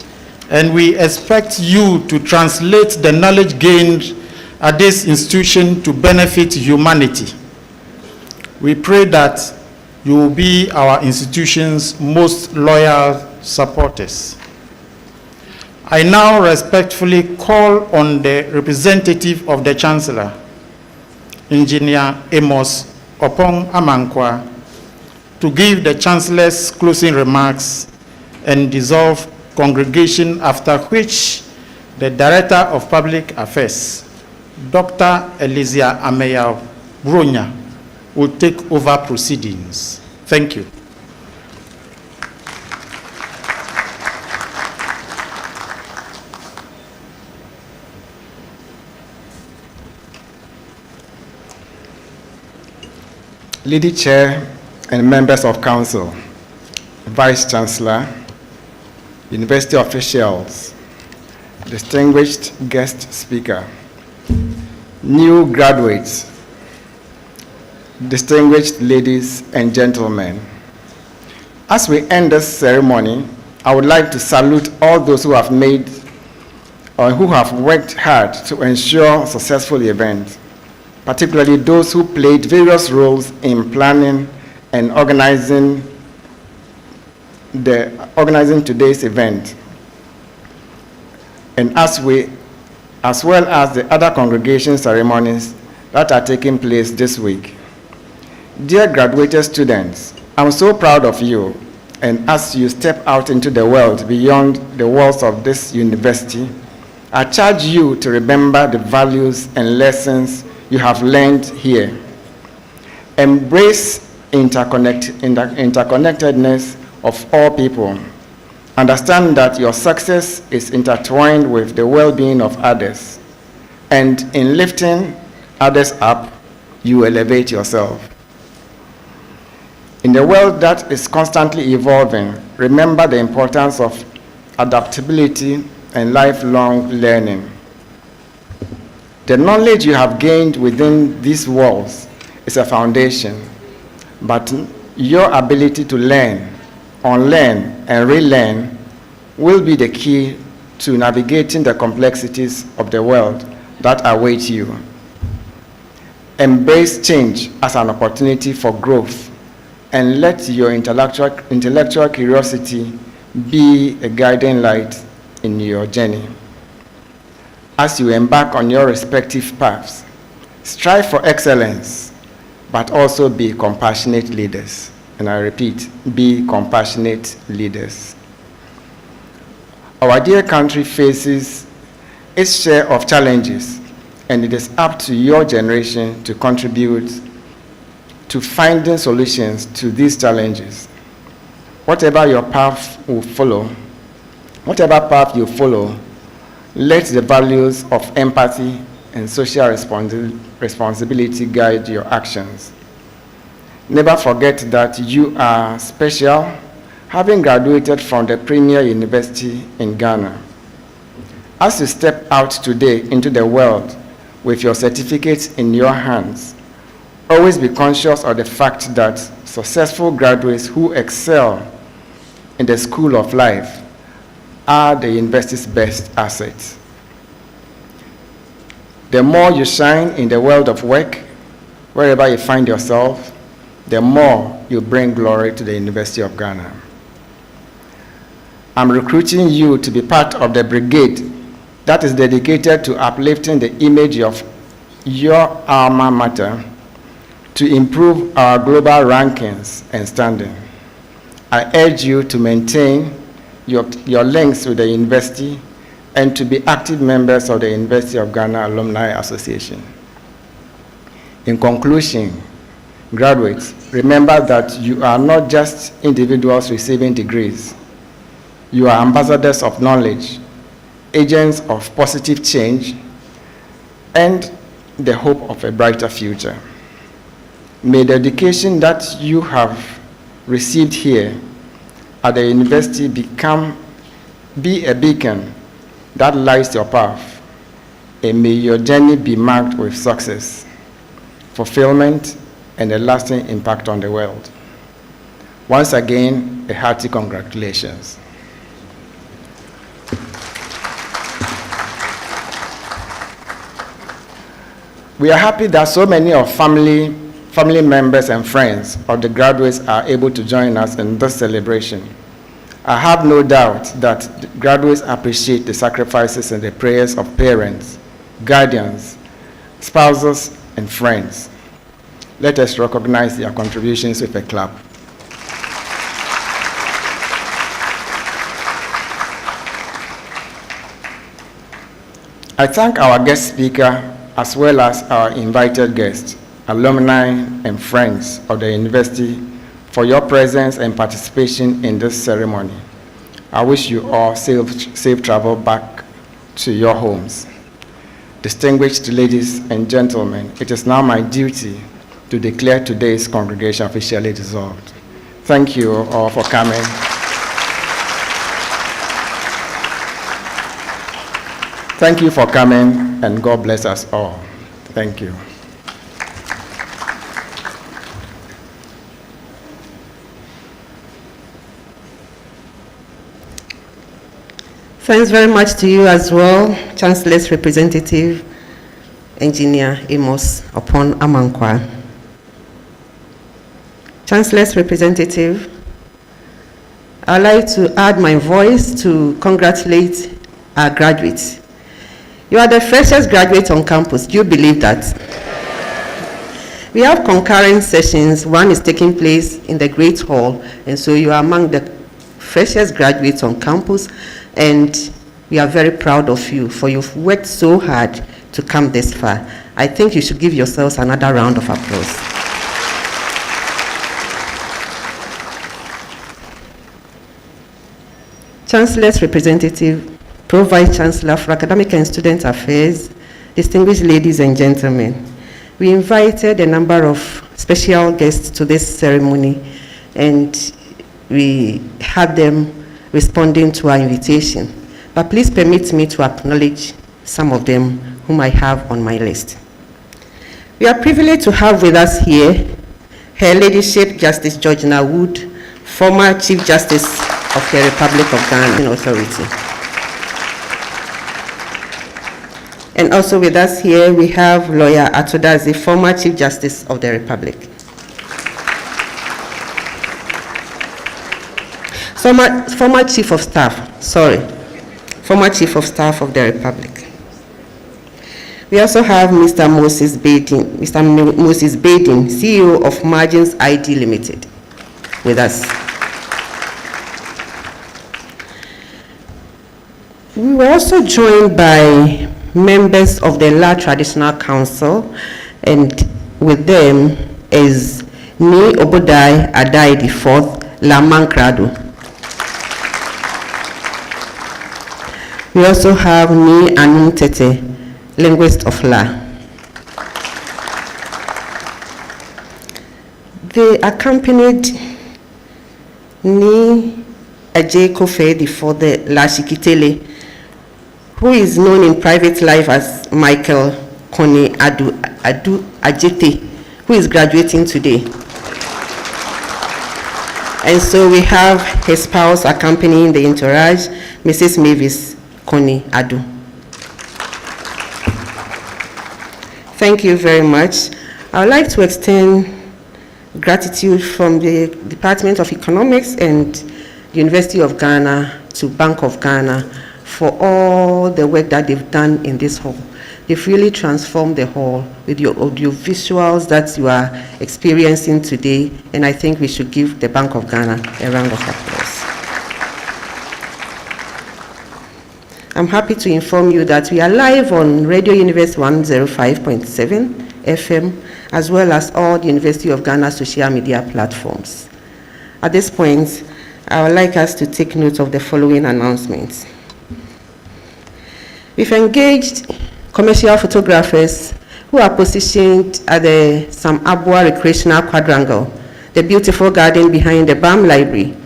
and we expect you to translate the knowledge gained at this institution to benefit humanity. We pray that you will be our institution's most loyal supporters. I now respectfully call on the representative of the Chancellor, Engineer Amos Opong Amankwa, to give the Chancellor's closing remarks and dissolve congregation, after which the Director of Public Affairs, Dr. Elysia Ameya Bronya, will take over proceedings. Thank you. Lady Chair and members of Council, Vice Chancellor, University officials, distinguished guest speaker, new graduates, distinguished ladies and gentlemen. As we end this ceremony, I would like to salute all those who have made or who have worked hard to ensure successful events, particularly those who played various roles in planning and organizing today's event, and as well as the other congregation ceremonies that are taking place this week. Dear graduated students, I'm so proud of you, and as you step out into the world beyond the walls of this university, I charge you to remember the values and lessons you have learned here. Embrace interconnectedness of all people. Understand that your success is intertwined with the well-being of others, and in lifting others up, you elevate yourself. In a world that is constantly evolving, remember the importance of adaptability and lifelong learning. The knowledge you have gained within these walls is a foundation, but your ability to learn, unlearn, and relearn will be the key to navigating the complexities of the world that await you. Embrace change as an opportunity for growth, and let your intellectual curiosity be a guiding light in your journey. As you embark on your respective paths, strive for excellence, but also be compassionate leaders. And I repeat, be compassionate leaders. Our dear country faces its share of challenges, and it is up to your generation to contribute to finding solutions to these challenges. Whatever path you follow, let the values of empathy and social responsibility guide your actions. Never forget that you are special, having graduated from the premier university in Ghana. As you step out today into the world with your certificates in your hands, always be conscious of the fact that successful graduates who excel in the school of life are the university's best assets. The more you shine in the world of work, wherever you find yourself, the more you bring glory to the University of Ghana. I'm recruiting you to be part of the brigade that is dedicated to uplifting the image of your alma mater to improve our global rankings and standing. I urge you to maintain your links with the university and to be active members of the University of Ghana Alumni Association. In conclusion, graduates, remember that you are not just individuals receiving degrees. You are ambassadors of knowledge, agents of positive change, and the hope of a brighter future. May the education that you have received here at the university be a beacon that lights your path, and may your journey be marked with success, fulfillment, and a lasting impact on the world. Once again, a hearty congratulations. We are happy that so many of family members and friends of the graduates are able to join us in this celebration. I have no doubt that the graduates appreciate the sacrifices and the prayers of parents, guardians, spouses, and friends. Let us recognize their contributions with a clap. I thank our guest speaker as well as our invited guests, alumni, and friends of the university for your presence and participation in this ceremony. I wish you all safe travel back to your homes. Distinguished ladies and gentlemen, it is now my duty to declare today's congregation officially dissolved. Thank you all for coming. Thank you for coming, and God bless us all. Thank you. Thanks very much to you as well, Chancellor's representative, Engineer Amos Upon Amankwa. Chancellor's representative, I'd like to add my voice to congratulate our graduates. You are the freshest graduate on campus. Do you believe that? We have concurrent sessions. One is taking place in the Great Hall, and so you are among the freshest graduates on campus, and we are very proud of you, for you've worked so hard to come this far. I think you should give yourselves another round of applause. Chancellor's representative, Pro Vice Chancellor for Academic and Student Affairs, distinguished ladies and gentlemen, we invited a number of special guests to this ceremony, and we had them responding to our invitation. But please permit me to acknowledge some of them whom I have on my list. We are privileged to have with us here Her Ladyship Justice Georgina Wood, former Chief Justice of the Republic of Ghana Authority. And also with us here, we have Lawyer Atodazi, former Chief Justice of the Republic. Former Chief of Staff, former Chief of Staff of the Republic. We also have Mr. Moses Badin, CEO of Margins ID Limited, with us. We were also joined by members of the La Traditional Council, and with them is Ni Obodai Adai IV, La Mankrado. We also have Ni Anum Tete, linguist of La. They accompanied Ni Ajay Kofedi for the La Shikitele, who is known in private life as Michael Kone Adu Ajete, who is graduating today. And so we have his spouse accompanying the entourage, Mrs. Mavis Connie Adu. Thank you very much. I would like to extend gratitude from the Department of Economics and the University of Ghana to Bank of Ghana for all the work that they've done in this hall. They've really transformed the hall with your audio visuals that you are experiencing today, and I think we should give the Bank of Ghana a round of applause. I'm happy to inform you that we are live on Radio Universe 105.7 FM, as well as all the University of Ghana social media platforms. At this point, I would like us to take note of the following announcements. We've engaged commercial photographers who are positioned at the Sam Abua Recreational Quadrangle, the beautiful garden behind the BAM Library.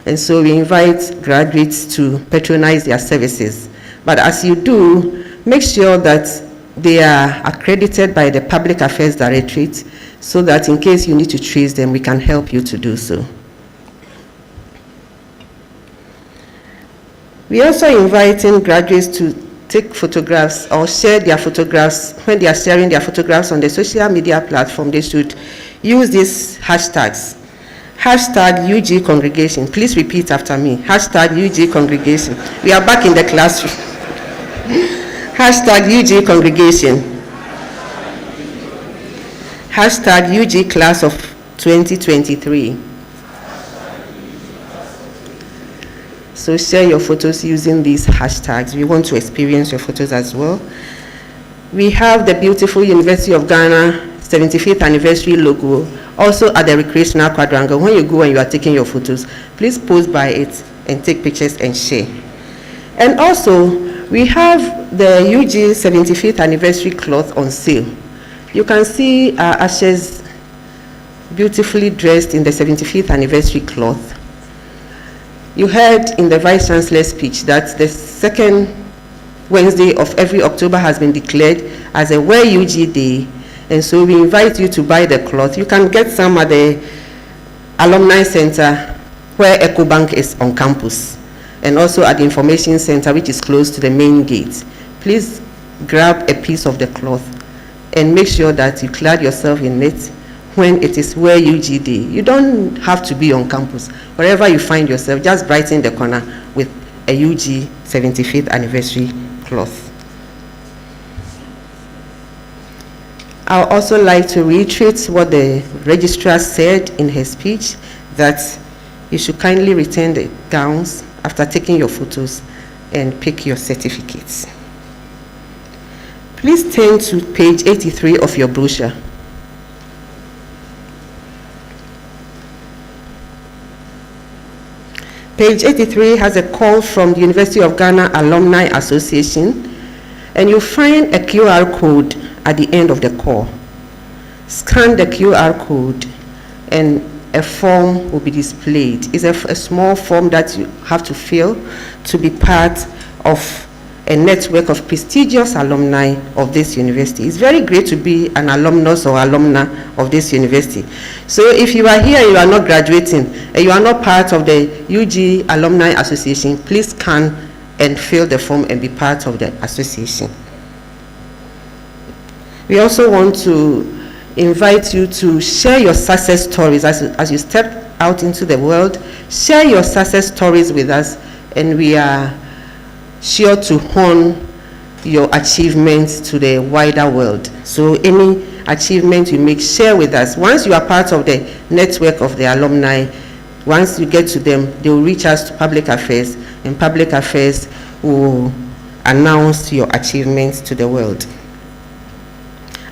And so we invite graduates to patronize their services. But as you do, make sure that they are accredited by the Public Affairs Directorate so that in case you need to trace them, we can help you to do so. We are also inviting graduates to take photographs or share their photographs. When they are sharing their photographs on the social media platform, they should use these hashtags. Hashtag UG Congregation. Please repeat after me. Hashtag UG Congregation. We are back in the classroom. Hashtag UG Congregation. Hashtag UG Class of 2023. So share your photos using these hashtags. We want to experience your photos as well. We have the beautiful University of Ghana 75th anniversary logo also at the Recreational Quadrangle. When you go and you are taking your photos, please pose by it and take pictures and share. And also, we have the UG 75th anniversary cloth on sale. You can see our ashes beautifully dressed in the 75th anniversary cloth. You heard in the Vice Chancellor's speech that the second Wednesday of every October has been declared as a Wear UG Day, and so we invite you to buy the cloth. You can get some at the Alumni Center where EcoBank is on campus, and also at the Information Center, which is close to the main gate. Please grab a piece of the cloth and make sure that you clad yourself in it when it is Wear UG Day. You don't have to be on campus. Wherever you find yourself, just brighten the corner with a UG 75th anniversary cloth. I would also like to reiterate what the registrar said in her speech, that you should kindly return the gowns after taking your photos and pick your certificates. Please turn to page 83 of your brochure. Page 83 has a call from the University of Ghana Alumni Association, and you'll find a QR code at the end of the call. Scan the QR code and a form will be displayed. It's a small form that you have to fill to be part of a network of prestigious alumni of this university. It's very great to be an alumnus or alumna of this university. So if you are here and you are not graduating and you are not part of the UG Alumni Association, please scan and fill the form and be part of the association. We also want to invite you to share your success stories as you step out into the world. Share your success stories with us, and we are sure to hone your achievements to the wider world. So any achievement you make, share with us. Once you are part of the network of the alumni, once you get to them, they will reach us to Public Affairs, and Public Affairs will announce your achievements to the world.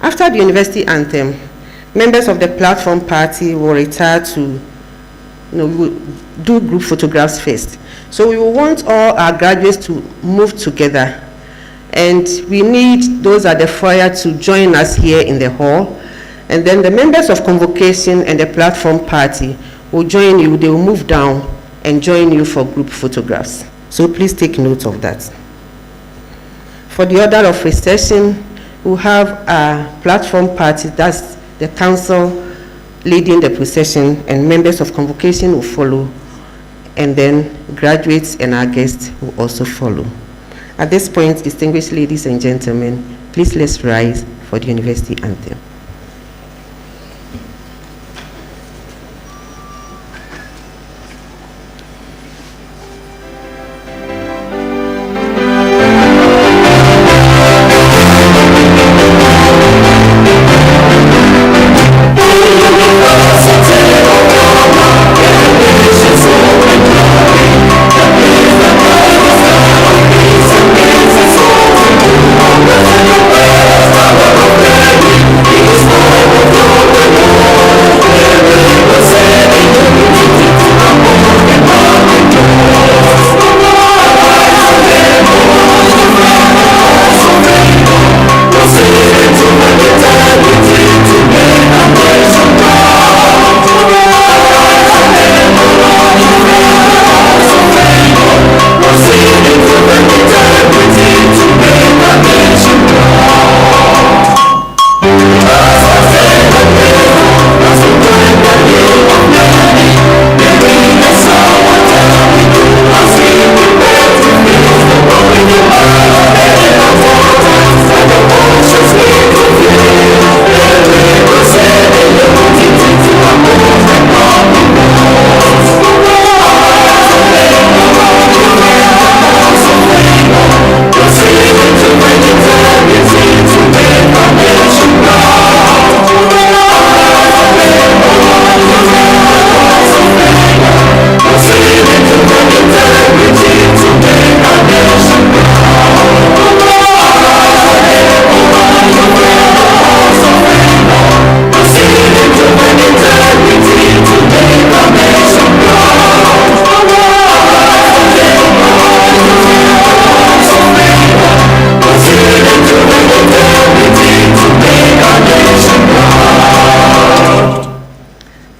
After the university anthem, members of the platform party will retire to, we will do group photographs first. So we will want all our graduates to move together, and we need those at the foyer to join us here in the hall, and then the members of convocation and the platform party will join you. They will move down and join you for group photographs. So please take note of that. For the order of recession, we'll have a platform party, that's the council leading the procession, and members of convocation will follow and then graduates and our guests will also follow. At this point, distinguished ladies and gentlemen, please let's rise for the university anthem.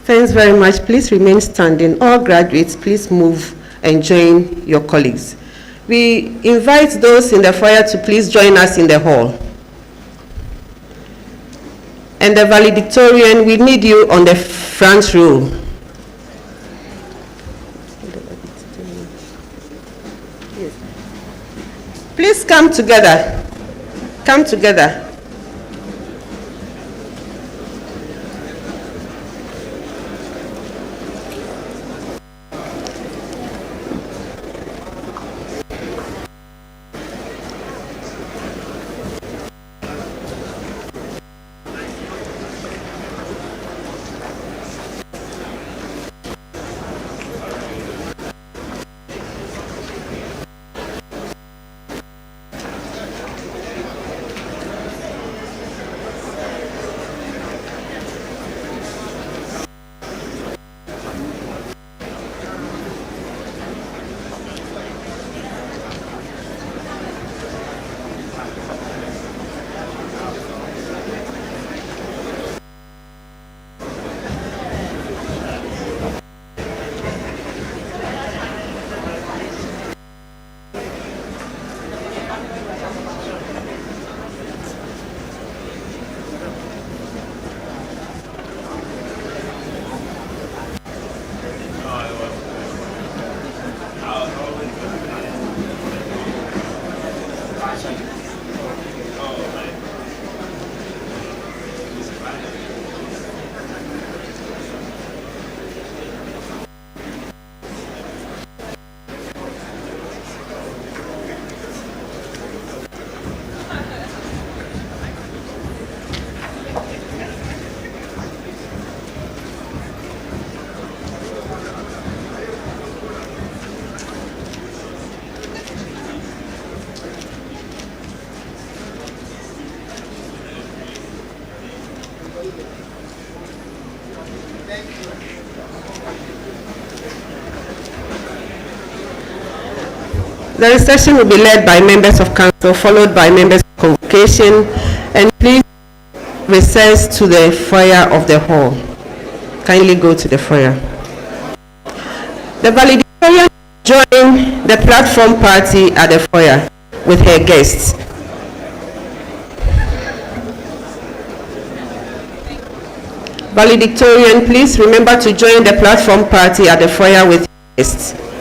Thanks very much. Please remain standing. All graduates, please move and join your colleagues. We invite those in the foyer to please join us in the hall. And the valedictorian, we need you on the front row. Please come together. Come together. The reception will be led by members of council, followed by members of convocation, and please recess to the foyer of the hall. Kindly go to the foyer. The valedictorian join the platform party at the foyer with her guests. Valedictorian, please remember to join the platform party at the foyer with Yes.